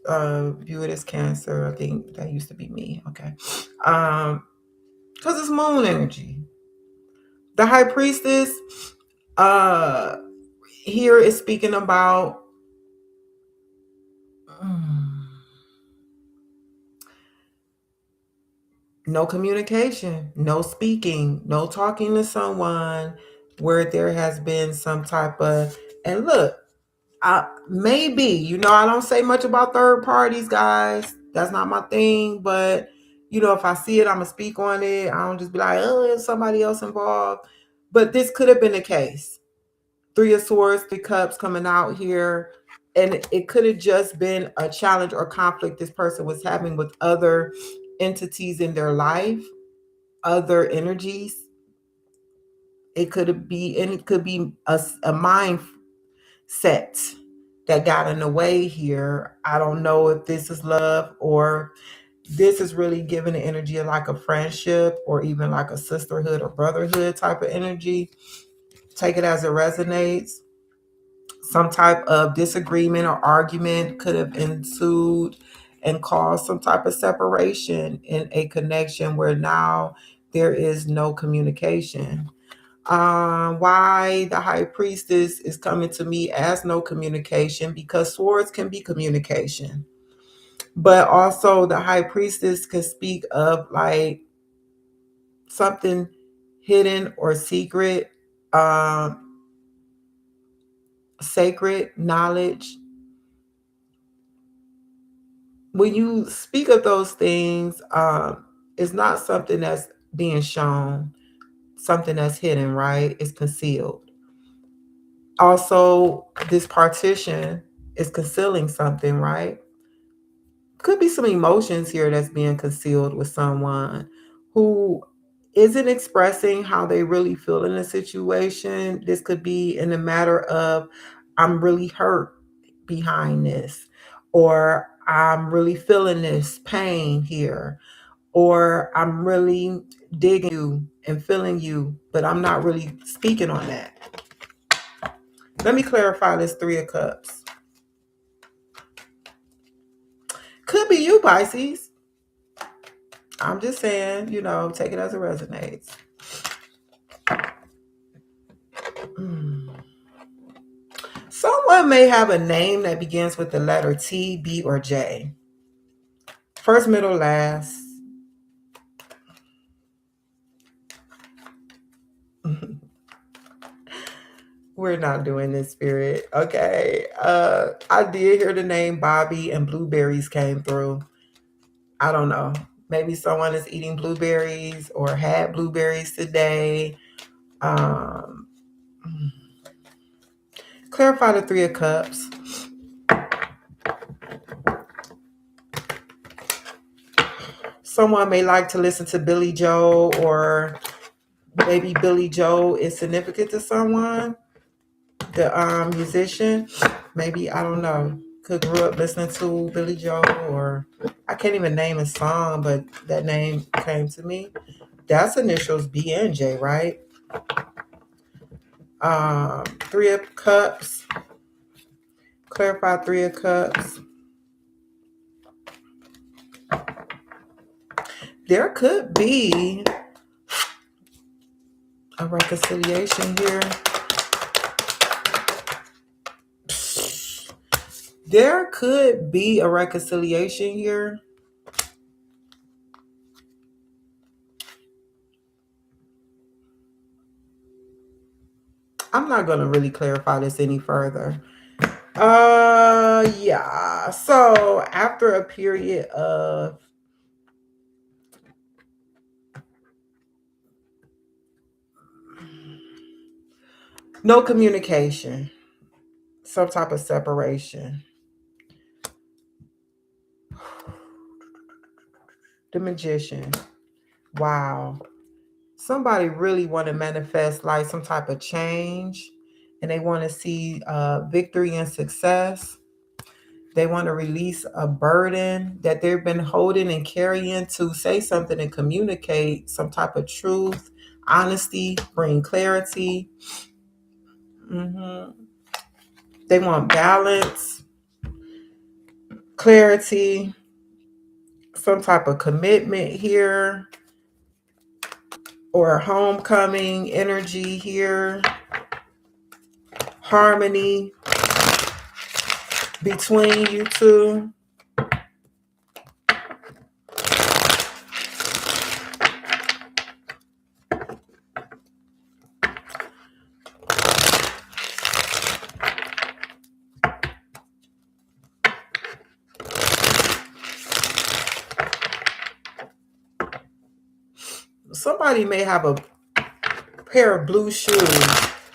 view it as Cancer. I think that used to be me. Okay. Because it's moon energy. The High Priestess here is speaking about no communication, no speaking, no talking to someone where there has been some type of, and look, maybe, I don't say much about third parties, guys. That's not my thing. But, if I see it, I'm going to speak on it. I don't just be like, oh, there's somebody else involved. But this could have been the case. Three of Swords, Three Cups coming out here. And it could have just been a challenge or conflict this person was having with other entities in their life, other energies. It could be a mind set that got in the way here. I don't know if this is love or this is really giving the energy of like a friendship or even like a sisterhood or brotherhood type of energy. Take it as it resonates. Some type of disagreement or argument could have ensued and caused some type of separation in a connection where now there is no communication. Why the High Priestess is coming to me as no communication, because swords can be communication, but also the High Priestess could speak of like something hidden or secret, sacred knowledge, when you speak of those things, it's not something that's being shown, something that's hidden, right? It's concealed. Also, this partition is concealing something, right? Could be some emotions here that's being concealed with someone who isn't expressing how they really feel in a situation. This could be in a matter of, I'm really hurt behind this, or I'm really feeling this pain here, or I'm really digging you and feeling you, but I'm not really speaking on that. Let me clarify this Three of Cups. Could be you, Pisces. I'm just saying, take it as it resonates. Someone may have a name that begins with the letter T, B, or J. First, middle, last. We're not doing this, spirit. Okay. I did hear the name Bobby and blueberries came through. I don't know. Maybe someone is eating blueberries or had blueberries today. Clarify the Three of Cups. Someone may like to listen to Billy Joel, or maybe Billy Joel is significant to someone. The musician, maybe, I don't know, could grew up listening to Billy Joel, or I can't even name a song, but that name came to me. That's initials B and J, right? Three of Cups. Clarify Three of Cups. There could be a reconciliation here. There could be a reconciliation here. I'm not going to really clarify this any further. Yeah. So after a period of no communication, some type of separation, the Magician. Wow. Somebody really want to manifest like some type of change, and they want to see victory and success. They want to release a burden that they've been holding and carrying, to say something and communicate some type of truth, honesty, bring clarity. They want balance, clarity, some type of commitment here, or homecoming energy here, harmony between you two. Somebody may have a pair of blue shoes.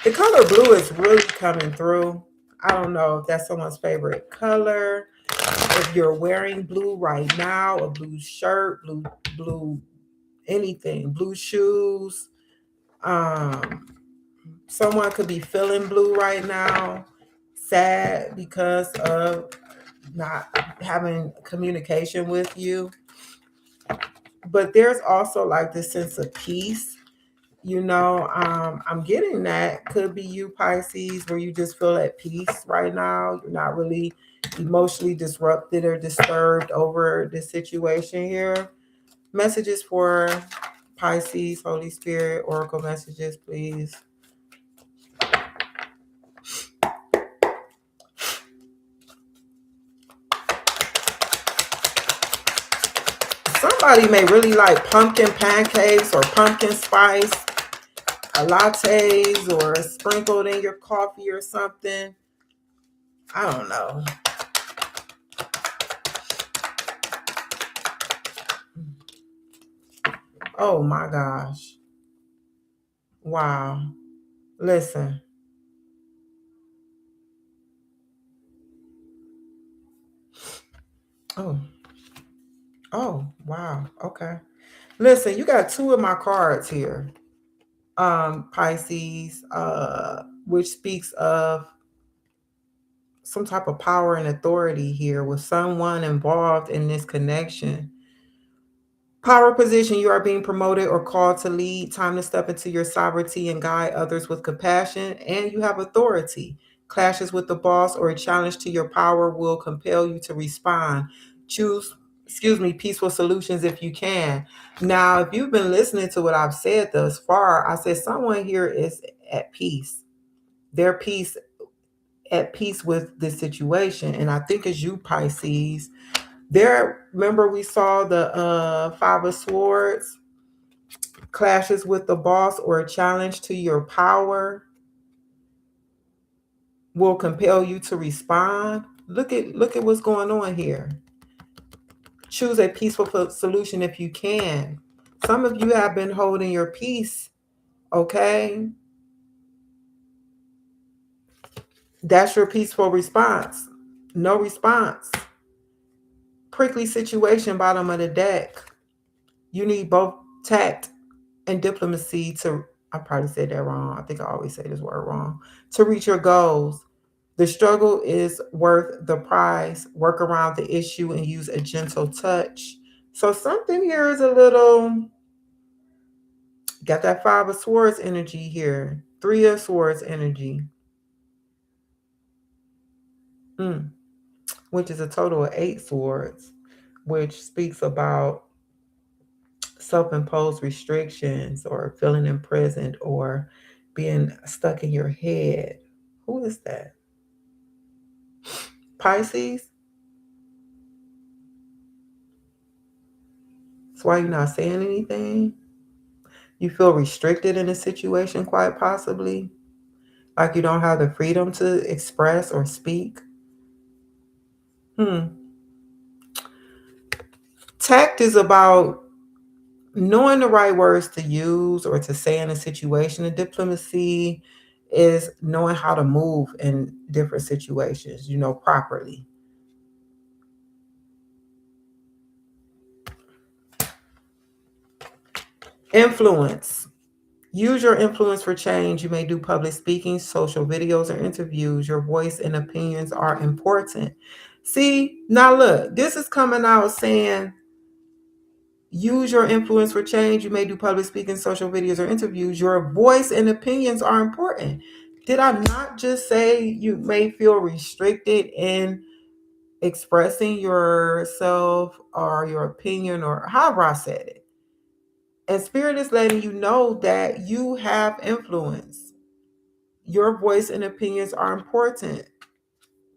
The color blue is really coming through. I don't know if that's someone's favorite color. If you're wearing blue right now, a blue shirt, blue anything, blue shoes. Someone could be feeling blue right now, sad because of not having communication with you. But there's also like this sense of peace. I'm getting that could be you, Pisces, where you just feel at peace right now. You're not really emotionally disrupted or disturbed over the situation here. Messages for Pisces, Holy Spirit, Oracle messages, please. Somebody may really like pumpkin pancakes or pumpkin spice lattes, or sprinkled in your coffee or something. I don't know. Oh my gosh. Wow. Listen. Oh. Oh, wow. Okay. Listen, you got two of my cards here. Pisces, which speaks of some type of power and authority here with someone involved in this connection. Power position, you are being promoted or called to lead. Time to step into your sovereignty and guide others with compassion. And you have authority. Clashes with the boss or a challenge to your power will compel you to respond. Choose, peaceful solutions if you can. Now, if you've been listening to what I've said thus far, I said someone here is at peace. They're at peace with this situation. And I think it's you, Pisces. There, remember we saw the Five of Swords, clashes with the boss or a challenge to your power will compel you to respond. Look at what's going on here. Choose a peaceful solution if you can. Some of you have been holding your peace, okay? That's your peaceful response. No response. Prickly situation, bottom of the deck. You need both tact and diplomacy to, I probably said that wrong. I think I always say this word wrong. To reach your goals. The struggle is worth the price. Work around the issue and use a gentle touch. So something here is a little, got that Five of Swords energy here. Three of Swords energy. Mm. Which is a total of 8 swords, which speaks about self-imposed restrictions or feeling imprisoned or being stuck in your head. Who is that? Pisces? That's why you're not saying anything. You feel restricted in a situation, quite possibly. Like you don't have the freedom to express or speak. Hmm. Tact is about knowing the right words to use or to say in a situation. And diplomacy is knowing how to move in different situations, properly. Influence. Use your influence for change. You may do public speaking, social videos, or interviews. Your voice and opinions are important. See, now look, this is coming out saying use your influence for change. You may do public speaking, social videos, or interviews. Your voice and opinions are important. Did I not just say you may feel restricted in expressing yourself or your opinion or however I said it? And Spirit is letting you know that you have influence. Your voice and opinions are important,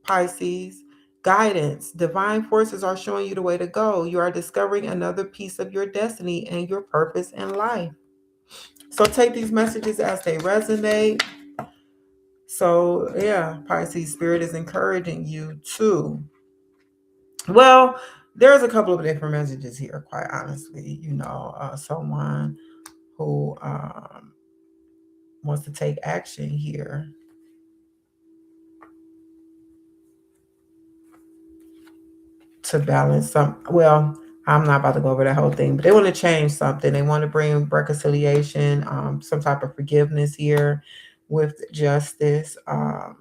Pisces. Guidance. Divine forces are showing you the way to go. You are discovering another piece of your destiny and your purpose in life. So take these messages as they resonate. So, yeah, Pisces, Spirit is encouraging you to. Well, there's a couple of different messages here, quite honestly. Someone who wants to take action here to balance some. Well, I'm not about to go over that whole thing, but they want to change something. They want to bring reconciliation, some type of forgiveness here with justice, of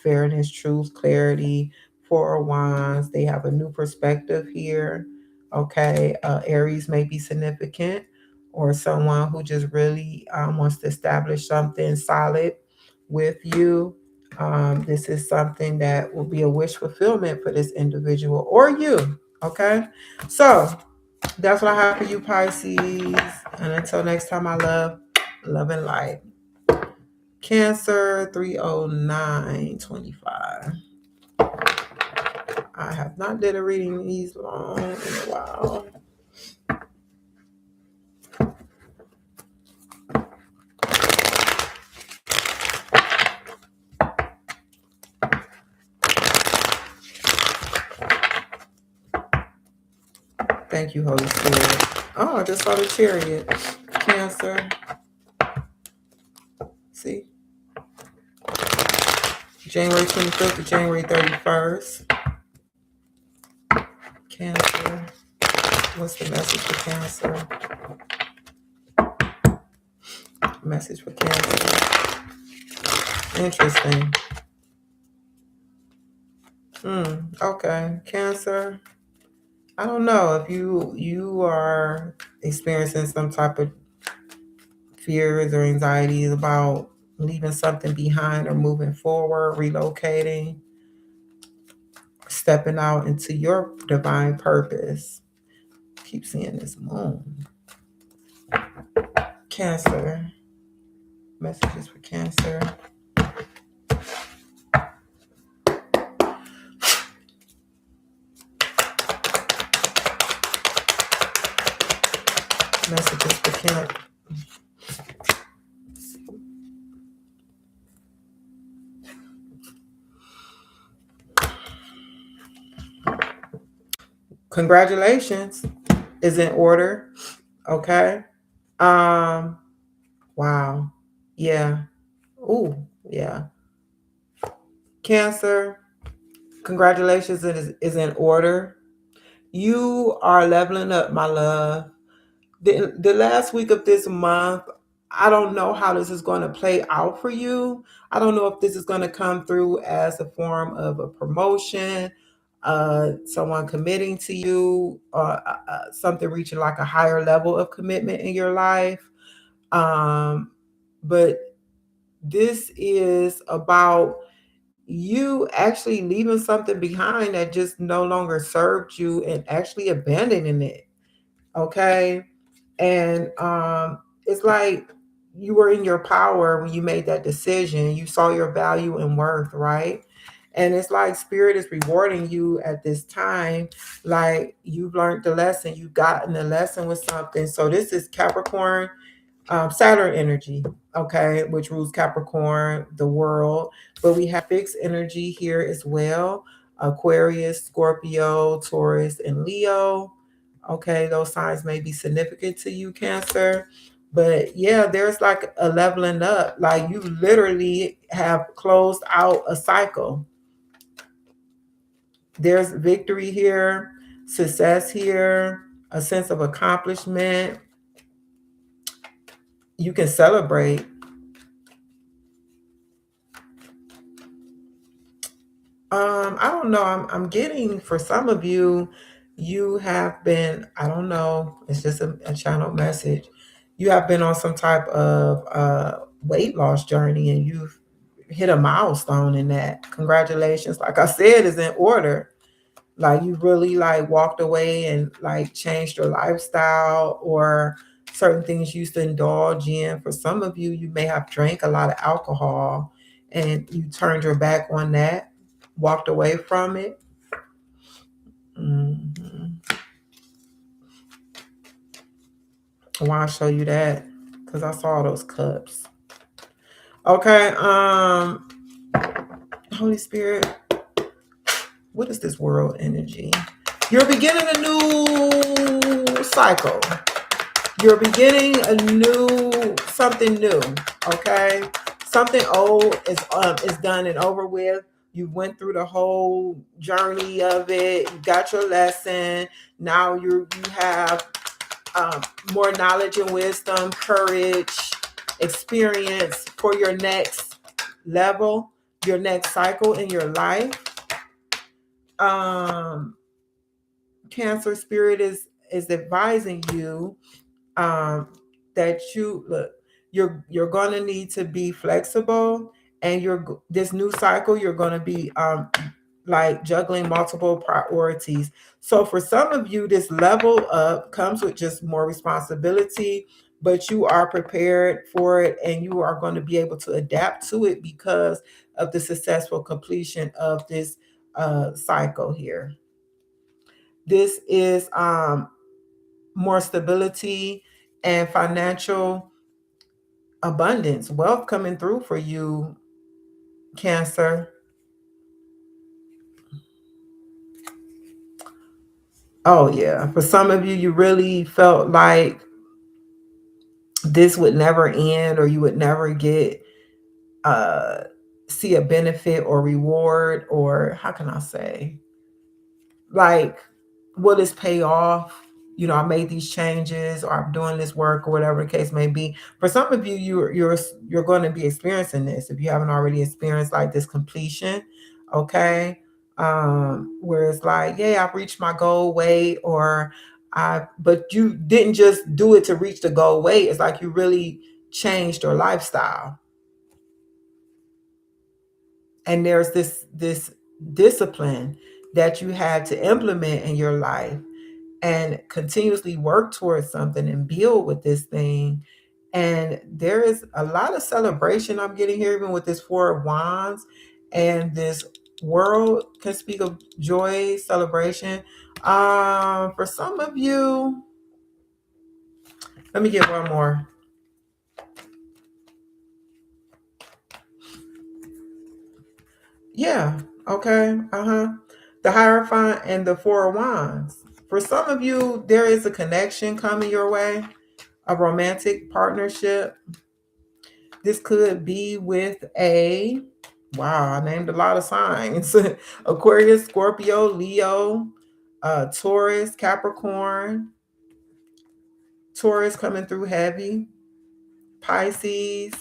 fairness, truth, clarity. Four of Wands, they have a new perspective here. Okay, Aries may be significant, or someone who just really wants to establish something solid with you. This is something that will be a wish fulfillment for this individual or you. Okay, so that's what I have for you, Pisces. And until next time, I love and light. Cancer 30925. I have not did a reading these long in a while. Thank you, Holy Spirit. Oh, I just saw the chariot. Cancer. See? January 25th to January 31st. Cancer. What's the message for Cancer? Message for Cancer. Interesting. Okay. Cancer. I don't know if you are experiencing some type of fears or anxieties about leaving something behind or moving forward, relocating, stepping out into your divine purpose. Keep seeing this moon. Cancer. Messages for Cancer. Messages for Cancer. Congratulations is in order. Okay. Wow. Yeah. Ooh, yeah. Cancer. Congratulations is in order. You are leveling up, my love. The last week of this month, I don't know how this is going to play out for you. I don't know if this is going to come through as a form of a promotion, someone committing to you, or something reaching like a higher level of commitment in your life. But this is about you actually leaving something behind that just no longer served you and actually abandoning it. Okay. And it's like you were in your power when you made that decision. You saw your value and worth, right? And it's like spirit is rewarding you at this time. Like you've learned the lesson, you've gotten the lesson with something. So this is Capricorn, Saturn energy, okay, which rules Capricorn, the world. But we have fixed energy here as well: Aquarius, Scorpio, Taurus, and Leo. Okay, those signs may be significant to you, Cancer. But yeah, there's like a leveling up. Like you literally have closed out a cycle. There's victory here, success here, a sense of accomplishment. You can celebrate. I don't know. I'm getting for some of you, you have been, I don't know, it's just a channel message. You have been on some type of weight loss journey and you've hit a milestone in that. Congratulations. Like I said, is in order. Like you really like walked away and like changed your lifestyle or certain things you used to indulge in. For some of you, you may have drank a lot of alcohol and you turned your back on that, walked away from it. Mm-hmm. I want to show you that because I saw those cups. Okay. Holy Spirit, what is this world energy? You're beginning a new cycle. You're beginning something new. Okay, something old is done and over with. You went through the whole journey of it. You got your lesson. Now you have more knowledge and wisdom, courage, experience for your next level, your next cycle in your life. Cancer spirit is advising you that you're going to need to be flexible, and this new cycle you're going to be like juggling multiple priorities. So for some of you, this level up comes with just more responsibility, but you are prepared for it and you are going to be able to adapt to it because of the successful completion of this cycle here. This is more stability and financial abundance, wealth coming through for you, Cancer. Oh yeah. For some of you, you really felt like this would never end, or you would never get uh see a benefit or reward, or how can I say, like, will this pay off? You know, I made these changes, or I'm doing this work, or whatever the case may be. For some of you, you're going to be experiencing this if you haven't already experienced like this completion. Okay, where it's like, yeah, I've reached my goal weight, or but you didn't just do it to reach the goal weight. It's like you really changed your lifestyle, and there's this discipline that you had to implement in your life and continuously work towards something and build with this thing. And there is a lot of celebration I'm getting here, even with this Four of Wands, and this world can speak of joy, celebration. For some of you, let me get one more. Yeah, okay, the Hierophant and the Four of Wands. For some of you, there is a connection coming your way, a romantic partnership. This could be with a, wow, I named a lot of signs: Aquarius, Scorpio, Leo, Taurus, Capricorn. Taurus coming through heavy. Pisces.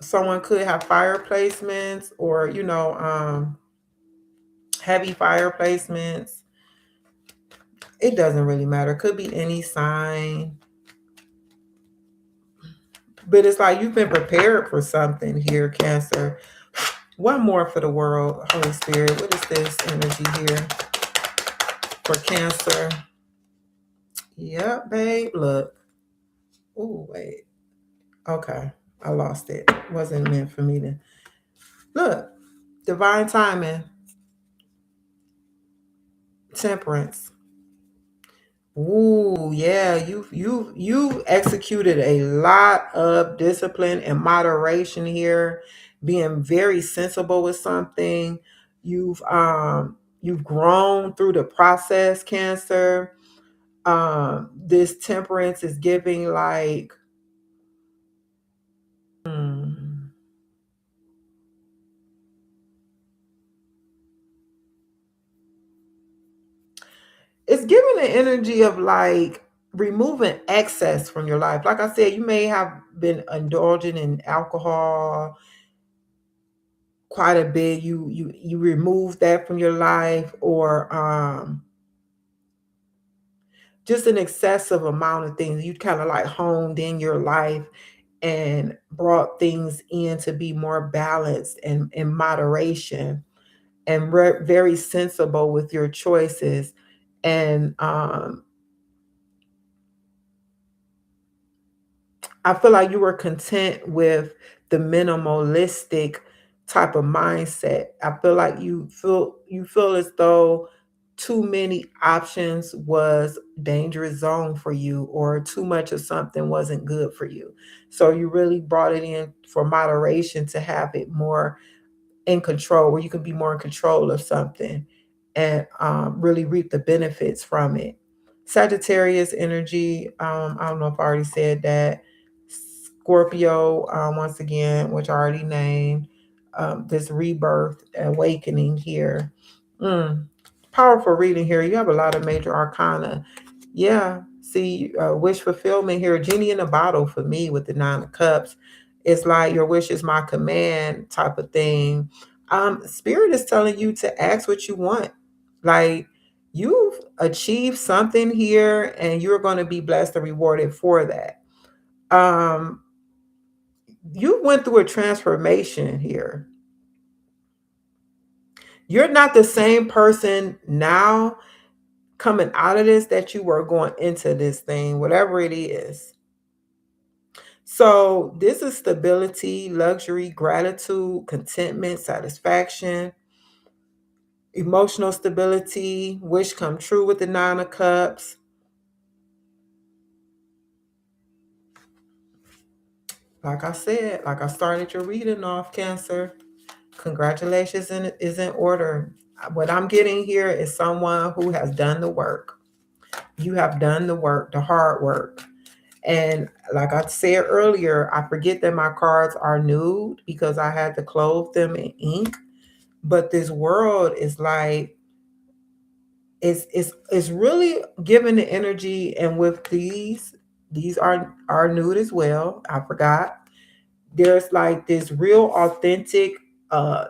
Someone could have fire placements, or, heavy fire placements. It doesn't really matter. Could be any sign. But it's like you've been prepared for something here, Cancer. One more for the world, Holy Spirit. What is this energy here for Cancer? Yep, babe. Look. Oh, wait. Okay. I lost it. Wasn't meant for me to. Look. Divine timing. Temperance. Ooh, yeah. You executed a lot of discipline and moderation here, being very sensible with something. You've grown through the process, Cancer. This temperance is giving like, hmm, it's giving the energy of like removing excess from your life. Like I said, you may have been indulging in alcohol quite a bit. You remove that from your life, or just an excessive amount of things. You kind of like honed in your life and brought things in to be more balanced and in moderation, and very sensible with your choices. And I feel like you were content with the minimalistic type of mindset. I feel like you feel as though too many options was dangerous zone for you, or too much of something wasn't good for you. So you really brought it in for moderation to have it more in control, where you can be more in control of something and really reap the benefits from it. Sagittarius energy, I don't know if I already said that. Scorpio, once again, which I already named, this rebirth, awakening here. Mm, powerful reading here. You have a lot of major arcana. Yeah, see, wish fulfillment here. Genie in a bottle for me with the Nine of Cups. It's like your wish is my command type of thing. Spirit is telling you to ask what you want. Like, you've achieved something here, and you're going to be blessed and rewarded for that. Um, you went through a transformation here. You're not the same person now coming out of this that you were going into this thing, whatever it is. So, this is stability, luxury, gratitude, contentment, satisfaction, emotional stability, wish come true with the Nine of Cups. Like I said, like I started your reading off, Cancer. Congratulations is in order. What I'm getting here is someone who has done the work. You have done the work, the hard work. And like I said earlier, I forget that my cards are nude because I had to clothe them in ink. But this world is like it's really giving the energy, and with these are nude as well. I forgot. There's like this real authentic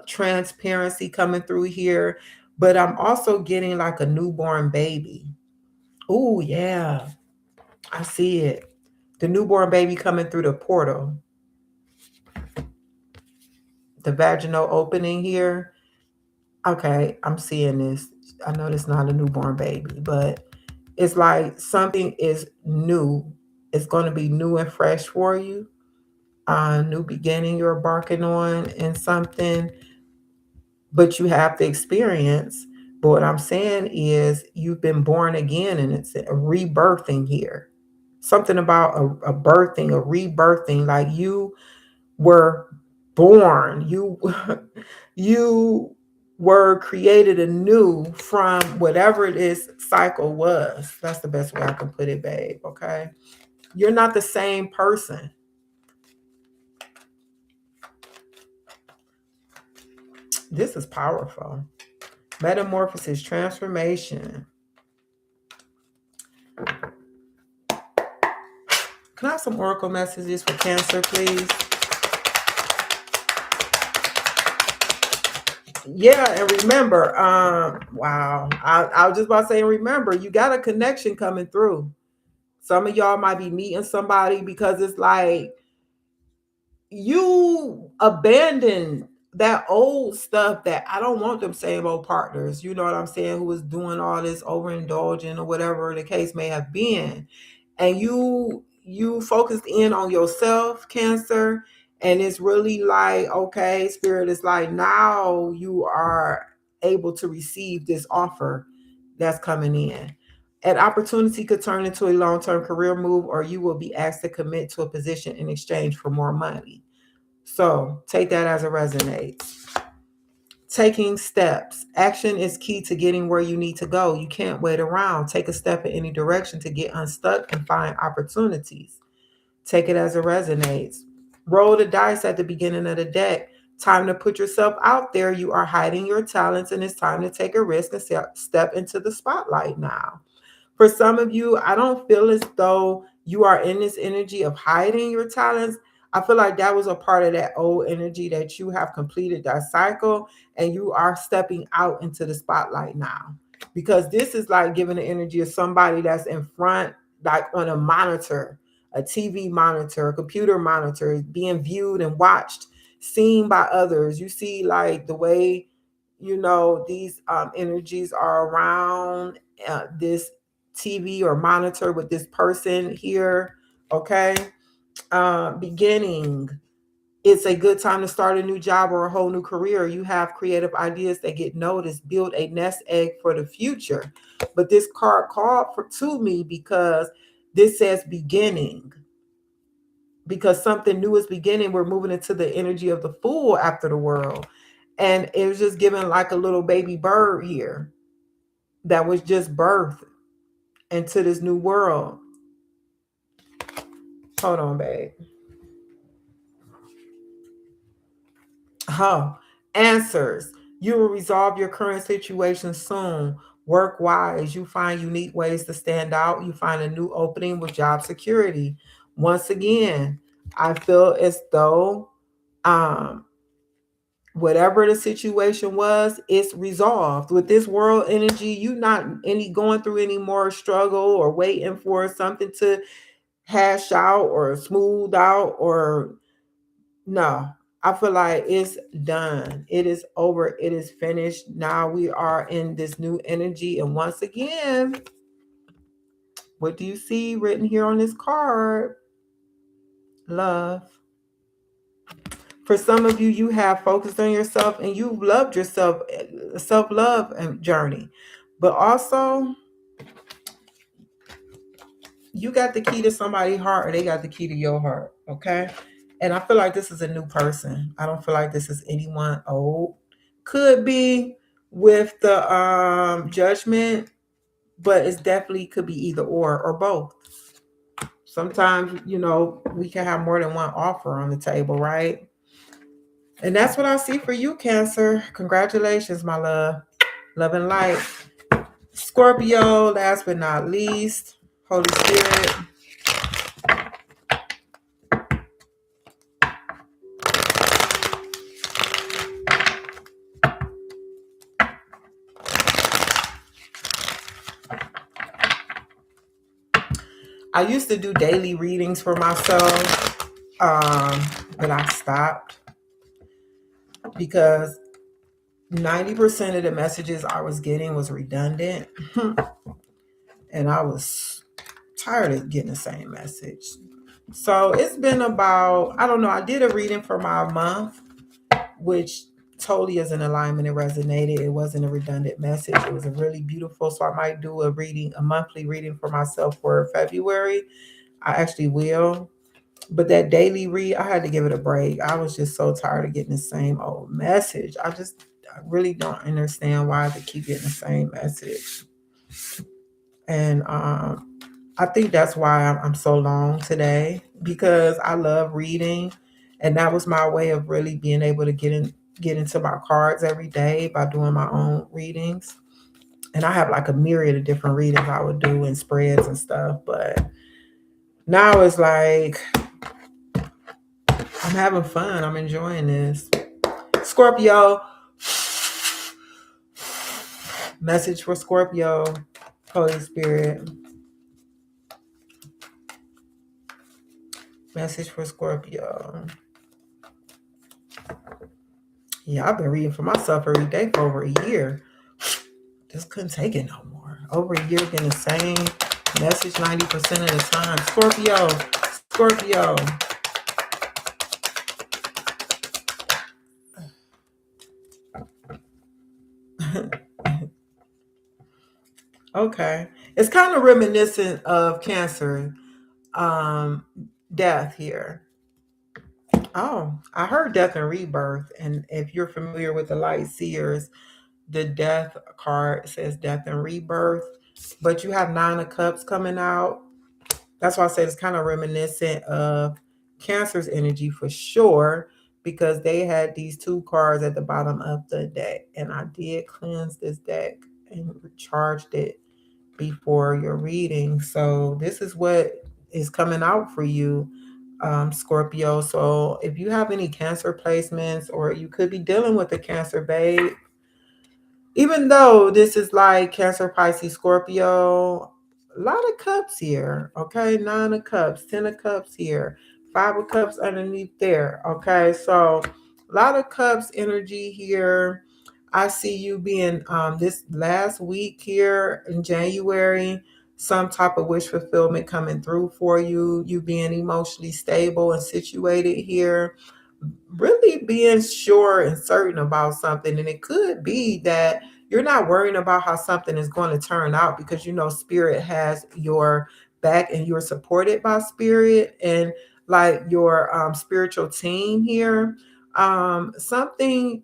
transparency coming through here, but I'm also getting like a newborn baby. Oh yeah, I see it. The newborn baby coming through the portal, the vaginal opening here. Okay, I'm seeing this. I know it's not a newborn baby, but it's like something is new. It's going to be new and fresh for you. New beginning you're embarking on and something, but you have the experience. But what I'm saying is you've been born again, and it's a rebirthing here. Something about a birthing, a rebirthing, like you were born. You were created anew from whatever this cycle was. That's the best way I can put it, babe. Okay. You're not the same person. This is powerful. Metamorphosis, transformation. Can I have some oracle messages for Cancer, please? Yeah, and remember, wow. I was just about to say, remember, you got a connection coming through. Some of y'all might be meeting somebody because it's like you abandon that old stuff that I don't want them same old partners, you know what I'm saying, who was doing all this overindulging or whatever the case may have been. And you focused in on yourself, Cancer, and it's really like, okay, Spirit is like, now you are able to receive this offer that's coming in. An opportunity could turn into a long-term career move, or you will be asked to commit to a position in exchange for more money. So take that as it resonates. Taking steps. Action is key to getting where you need to go. You can't wait around. Take a step in any direction to get unstuck and find opportunities. Take it as it resonates. Roll the dice at the beginning of the deck. Time to put yourself out there. You are hiding your talents, and it's time to take a risk and step into the spotlight now. For some of you, I don't feel as though you are in this energy of hiding your talents. I feel like that was a part of that old energy, that you have completed that cycle and you are stepping out into the spotlight now. Because this is like giving the energy of somebody that's in front, like on a monitor, a TV monitor, a computer monitor, being viewed and watched, seen by others. You see, like the way, these energies are around this TV or monitor with this person here. Okay. Beginning. It's a good time to start a new job or a whole new career. You have creative ideas that get noticed. Build a nest egg for the future. But this card called to me because this says beginning. Because something new is beginning. We're moving into the energy of the Fool after the world. And it was just giving like a little baby bird here that was just birthed into this new world. Hold on, babe. Oh, answers. You will resolve your current situation soon. Work wise. You find unique ways to stand out. You find a new opening with job security. Once again, I feel as though um, whatever the situation was, it's resolved. With this world energy, you not any going through any more struggle or waiting for something to hash out or smooth out, or no. I feel like it's done. It is over. It is finished. Now we are in this new energy. And once again, what do you see written here on this card? Love. For some of you, you have focused on yourself and you've loved yourself, self-love and journey. But also, you got the key to somebody's heart, or they got the key to your heart. Okay. And I feel like this is a new person. I don't feel like this is anyone old. Could be with the judgment, but it's definitely could be either or both. Sometimes, we can have more than one offer on the table, right? And that's what I see for you, Cancer. Congratulations, my love. Love and light. Scorpio, last but not least, Holy Spirit. I used to do daily readings for myself, but I stopped because 90% of the messages I was getting was redundant. And I was tired of getting the same message. So it's been about, I don't know, I did a reading for my month, which totally is in alignment and resonated. It wasn't a redundant message. It was a really beautiful. So I might do a monthly reading for myself for February. I actually will. But that daily read, I had to give it a break. I was just so tired of getting the same old message. I really don't understand why they keep getting the same message. And I think that's why I'm so long today, because I love reading, and that was my way of really being able to get into my cards every day by doing my own readings. And I have like a myriad of different readings I would do and spreads and stuff, but now it's like I'm having fun. I'm enjoying this. Scorpio, message for Scorpio, Holy Spirit. Message for Scorpio. Yeah, I've been reading for myself every day for over a year. Just couldn't take it no more. Over a year getting the same message 90% of the time. Scorpio, Scorpio. Okay. It's kind of reminiscent of Cancer, um, death here. Oh, I heard death and rebirth. And if you're familiar with the light seers, the death card says death and rebirth. But you have Nine of Cups coming out. That's why I say it's kind of reminiscent of Cancer's energy for sure, because they had these two cards at the bottom of the deck. And I did cleanse this deck and recharged it before your reading. So this is what is coming out for you, Scorpio. So if you have any Cancer placements, or you could be dealing with a Cancer, babe, even though this is like Cancer, Pisces, Scorpio, a lot of cups here. Okay. Nine of Cups, 10 of Cups here, Five of Cups underneath there. Okay. So a lot of cups energy here. I see you being this last week here in January, some type of wish fulfillment coming through for you. You being emotionally stable and situated here, really being sure and certain about something. And it could be that you're not worrying about how something is going to turn out, because spirit has your back and you're supported by spirit and like your spiritual team here. Something,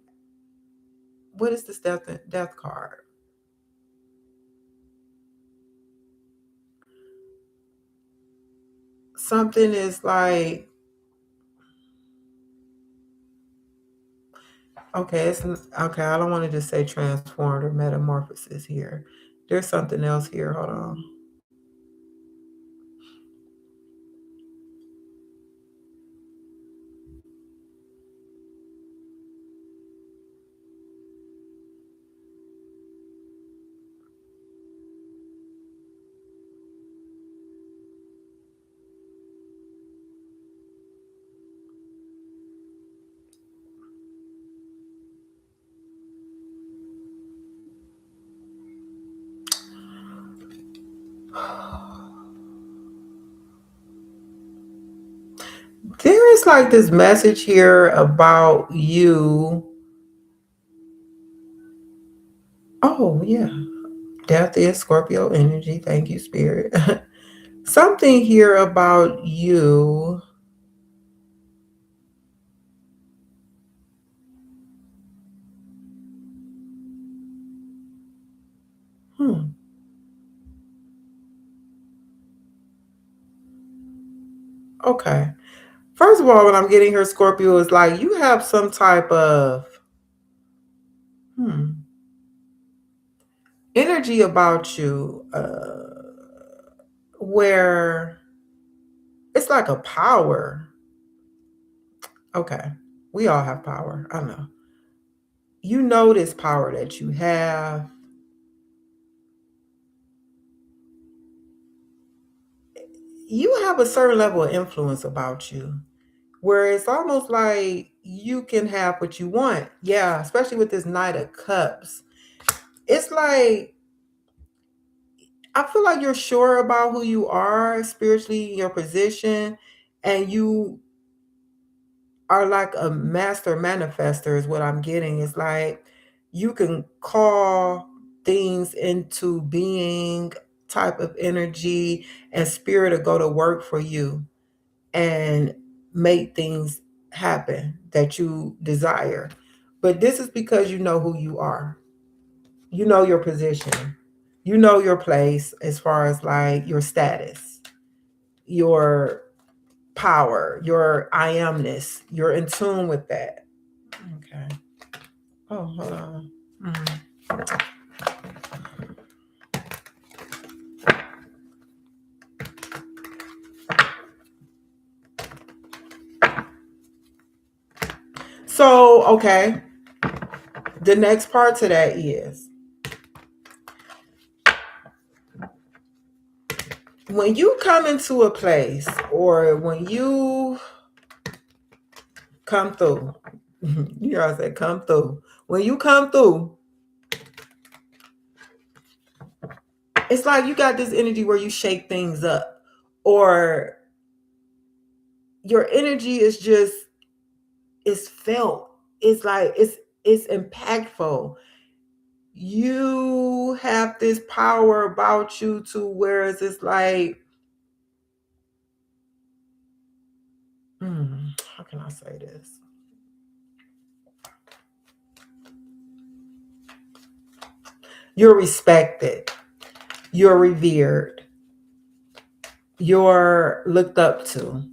what is this death card? Something is like, okay, it's okay. I don't want to just say transformed or metamorphosis here. There's something else here. Hold on. There is like this message here about you. Oh, yeah. Death is Scorpio energy. Thank you, Spirit. Something here about you Hmm. Okay. First of all, what I'm getting here, Scorpio, is like you have some type of hmm, energy about you where it's like a power. Okay. We all have power. I know. You know this power that you have. You have a certain level of influence about you where it's almost like you can have what you want. Yeah, especially with this Knight of Cups. It's like I feel like you're sure about who you are spiritually, your position, and you are like a master manifester, is what I'm getting. It's like you can call things into being type of energy and spirit to go to work for you and make things happen that you desire. But this is because you know who you are. You know your position. You know your place as far as like your status, your power, your I amness. You're in tune with that. Okay. Oh, hold on. Mhm. So, okay. The next part to that is when you come into a place or when you come through, you know, I said come through. When you come through, it's like you got this energy where you shake things up, or your energy is just it's felt. It's like it's impactful. You have this power about you to whereas it's like how can I say this? You're respected, you're revered, you're looked up to,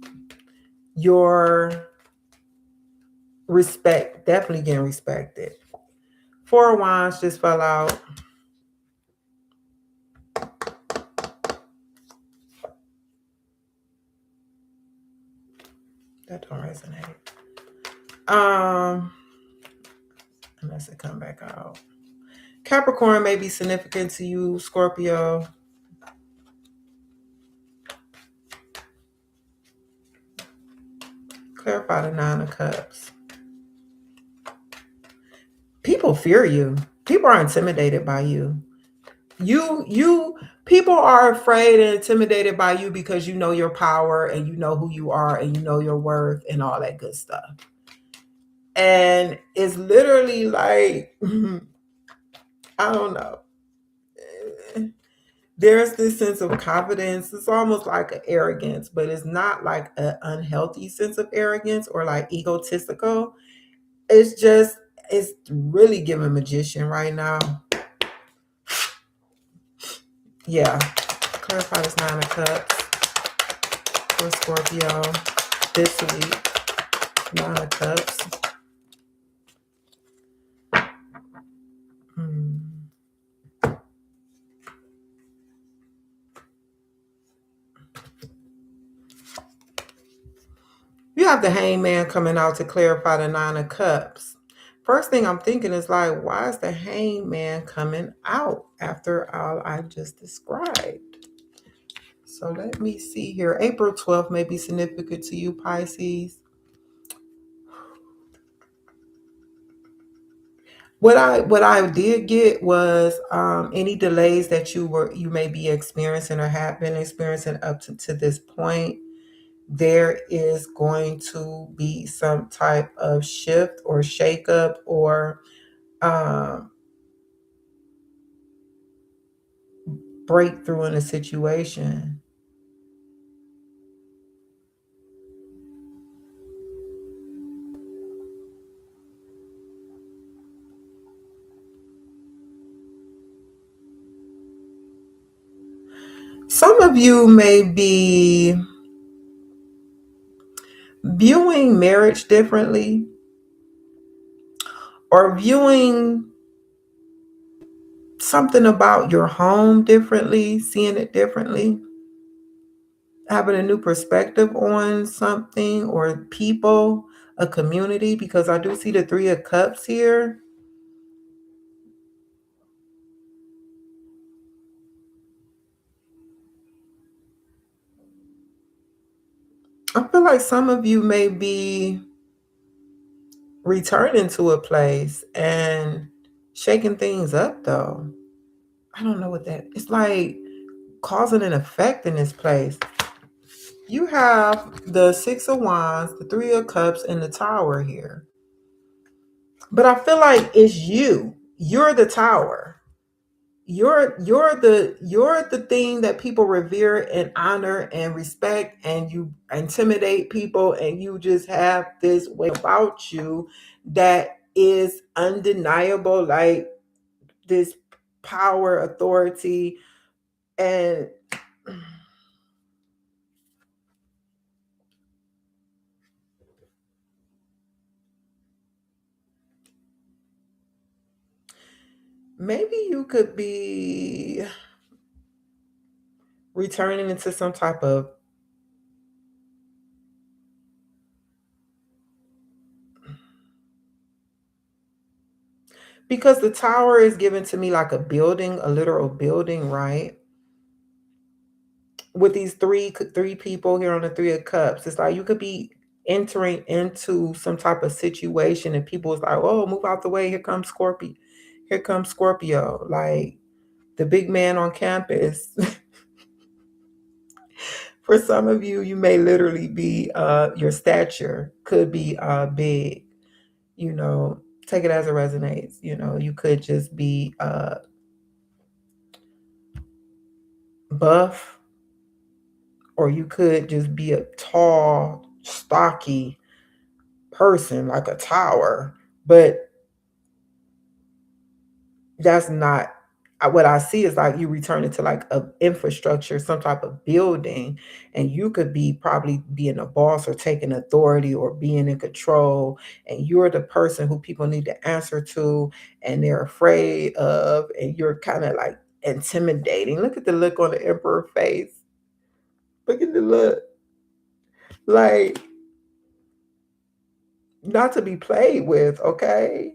you're definitely getting respected. Four of Wands just fell out. That don't resonate. Unless it come back out. Capricorn may be significant to you, Scorpio. Clarify the Nine of Cups. People fear you. People are intimidated by you. People are afraid and intimidated by you because you know your power and you know who you are and you know your worth and all that good stuff. And it's literally like I don't know. There's this sense of confidence. It's almost like an arrogance, but it's not like an unhealthy sense of arrogance or like egotistical. It's just it's really giving magician right now. Yeah. Clarify this Nine of Cups for Scorpio this week. Nine of Cups. Hmm. You have the Hangman coming out to clarify the Nine of Cups. First thing I'm thinking is like, why is the Hangman coming out after all I just described? So let me see here. April 12th may be significant to you, Pisces. What I did get was any delays that you may be experiencing or have been experiencing up to this point. There is going to be some type of shift or shakeup or um, breakthrough in a situation. Some of you may be viewing marriage differently or viewing something about your home differently, seeing it differently, having a new perspective on something or people, a community, because I do see the Three of Cups here. I feel like some of you may be returning to a place and shaking things up, though. I don't know what that, it's like causing an effect in this place. You have the Six of Wands, the Three of Cups, and the Tower here. But I feel like it's you. You're the tower. You're the thing that people revere and honor and respect, and you intimidate people, and you just have this way about you that is undeniable, like this power, authority, and maybe you could be returning into some type of, because the tower is given to me like a building, a literal building, right? With these three people here on the Three of Cups, it's like you could be entering into some type of situation and people's like, oh, move out the way, here comes Scorpio, here comes Scorpio, like the big man on campus. For some of you, you may literally be your stature could be big, you know, take it as it resonates. You know, you could just be buff, or you could just be a tall, stocky person like a tower. But that's not what I see. Is like you return it to like a infrastructure, some type of building, and you could be probably being a boss or taking authority or being in control, and you're the person who people need to answer to and they're afraid of, and you're kind of like intimidating. Look at the look on the emperor face. Look at the look. Like, not to be played with, okay?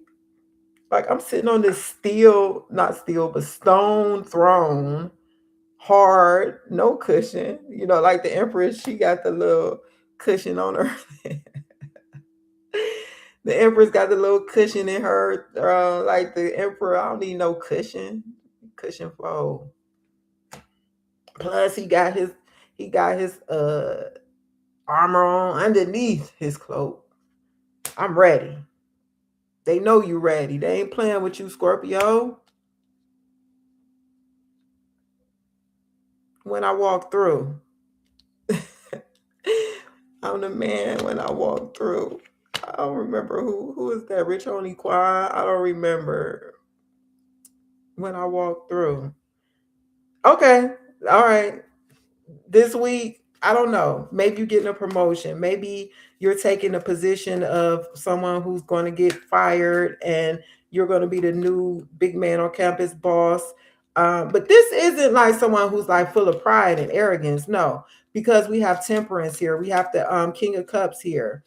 Like I'm sitting on this steel, not steel, but stone throne, hard, no cushion. You know, like the Empress, she got the little cushion on her. The Empress got the little cushion in her. Like the Emperor, I don't need no cushion. Cushion flow. Plus, he got his armor on underneath his cloak. I'm ready. They know you ready. They ain't playing with you, Scorpio. When I walk through. I'm the man when I walk through. I don't remember who is that. Rich Only Quan. I don't remember when I walk through. Okay, all right. This week, I don't know. Maybe you're getting a promotion. Maybe you're taking a position of someone who's going to get fired, and you're going to be the new big man on campus boss. But this isn't like someone who's like full of pride and arrogance. No, because we have temperance here. We have the King of Cups here.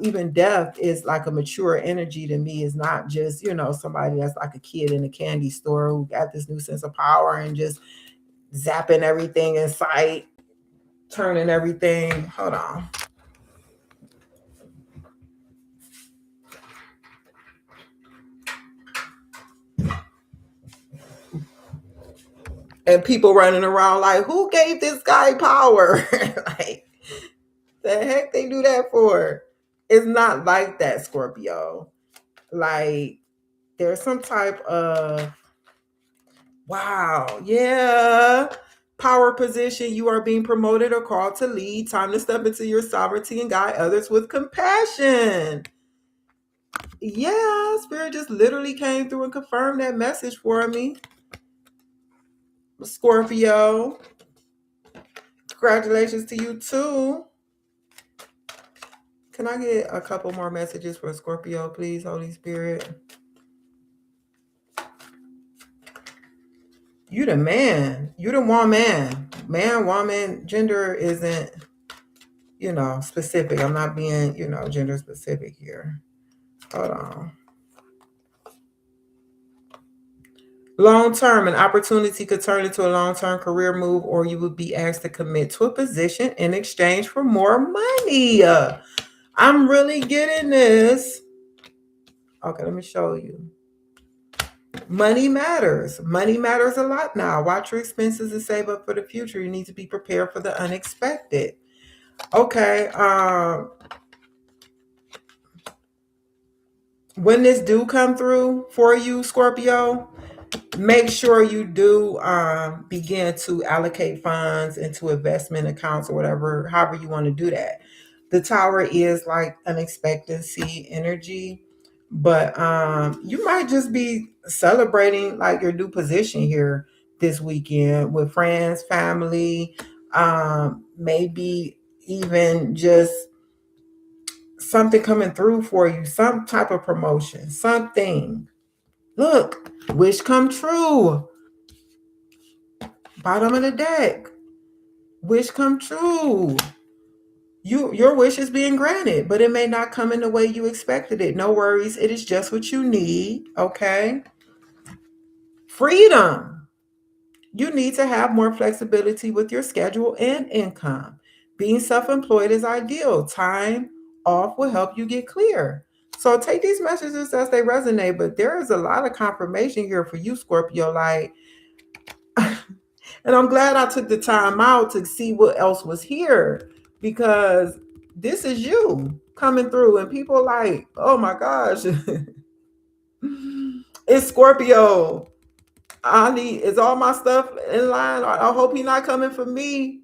Even death is like a mature energy to me. Is not just, you know, somebody that's like a kid in a candy store who got this new sense of power and just zapping everything in sight, turning everything. Hold on. And people running around like, who gave this guy power? Like, the heck they do that for? It's not like that, Scorpio. Like, there's some type of, wow, yeah, power position. You are being promoted or called to lead. Time to step into your sovereignty and guide others with compassion. Yeah, Spirit just literally came through and confirmed that message for me. Scorpio. Congratulations to you too. Can I get a couple more messages for Scorpio, please, Holy Spirit? You the man. You the woman. Man, woman, gender isn't, specific. I'm not being, gender specific here. Hold on. Long term, an opportunity could turn into a long term career move, or you would be asked to commit to a position in exchange for more money. I'm really getting this. Okay, let me show you. Money matters. Money matters a lot now. Watch your expenses and save up for the future. You need to be prepared for the unexpected. Okay. When this do come through for you, Scorpio, make sure you do begin to allocate funds into investment accounts or whatever, however you want to do that. The tower is like an expectancy energy, but you might just be celebrating like your new position here this weekend with friends, family, maybe even just something coming through for you, some type of promotion, something. Look, wish come true. Bottom of the deck. Wish come true. Your wish is being granted, but it may not come in the way you expected it. No worries. It is just what you need. Okay. Freedom. You need to have more flexibility with your schedule and income. Being self-employed is ideal. Time off will help you get clear. So take these messages as they resonate, but there is a lot of confirmation here for you, Scorpio. Like, and I'm glad I took the time out to see what else was here, because this is you coming through, and people like, oh my gosh, it's Scorpio. Is all my stuff in line? I hope he's not coming for me.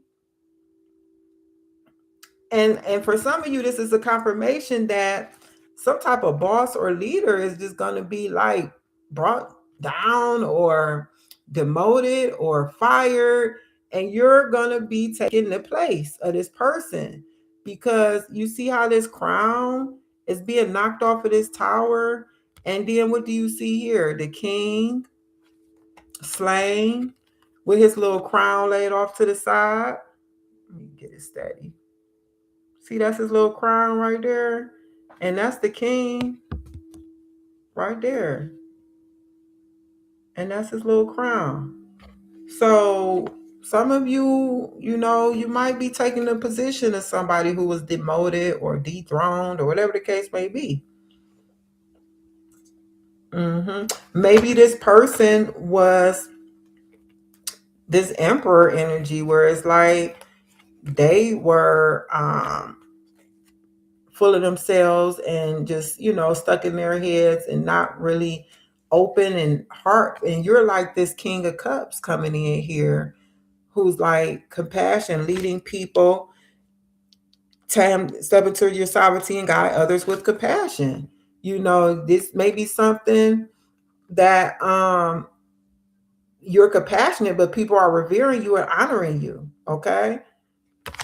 And for some of you, this is a confirmation that some type of boss or leader is just going to be like brought down or demoted or fired, and you're going to be taking the place of this person, because you see how this crown is being knocked off of this tower. And then what do you see here? The king slain with his little crown laid off to the side. Let me get it steady. See, that's his little crown right there. And that's the king right there. And that's his little crown. So some of you, you might be taking the position of somebody who was demoted or dethroned or whatever the case may be. Maybe this person was this emperor energy, where it's like they were full of themselves and just, stuck in their heads and not really open and heart. And you're like this king of cups coming in here, who's like compassion, leading people, step into your sovereignty and guide others with compassion. This may be something that you're compassionate, but people are revering you and honoring you. Okay.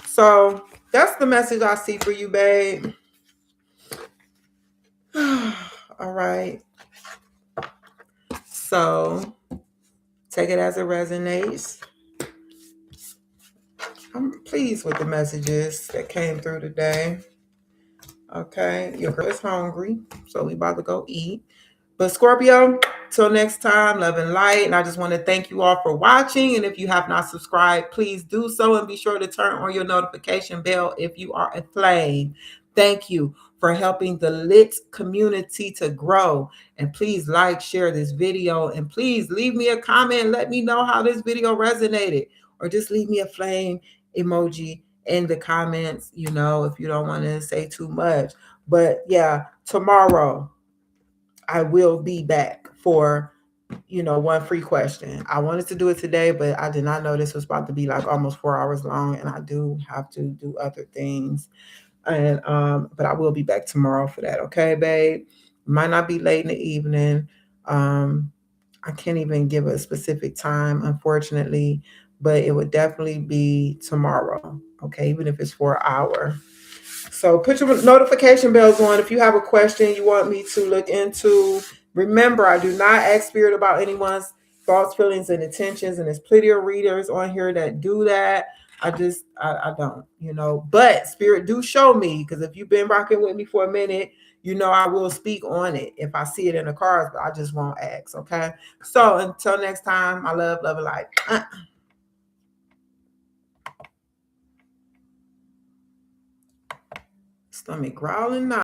So that's the message I see for you, babe. All right. So take it as it resonates. I'm pleased with the messages that came through today. Okay. Your girl is hungry, so we about to go eat. But Scorpio, till next time, love and light. And I just want to thank you all for watching. And if you have not subscribed, please do so. And be sure to turn on your notification bell if you are a flame. Thank you for helping the lit community to grow. And please like, share this video. And please leave me a comment. Let me know how this video resonated. Or just leave me a flame emoji in the comments, if you don't want to say too much. But yeah, tomorrow I will be back for, one free question. I wanted to do it today, but I did not know this was about to be like almost 4 hours long, and I do have to do other things. And but I will be back tomorrow for that. Okay, babe. Might not be late in the evening. I can't even give a specific time, unfortunately. but it would definitely be tomorrow. Okay, even if it's for an hour. So put your notification bells on if you have a question you want me to look into. Remember, I do not ask spirit about anyone's thoughts, feelings, and intentions. And there's plenty of readers on here that do that. I don't, But spirit do show me, because if you've been rocking with me for a minute, I will speak on it if I see it in the cards, but I just won't ask. Okay. So until next time, my love and light. Stomach growling now.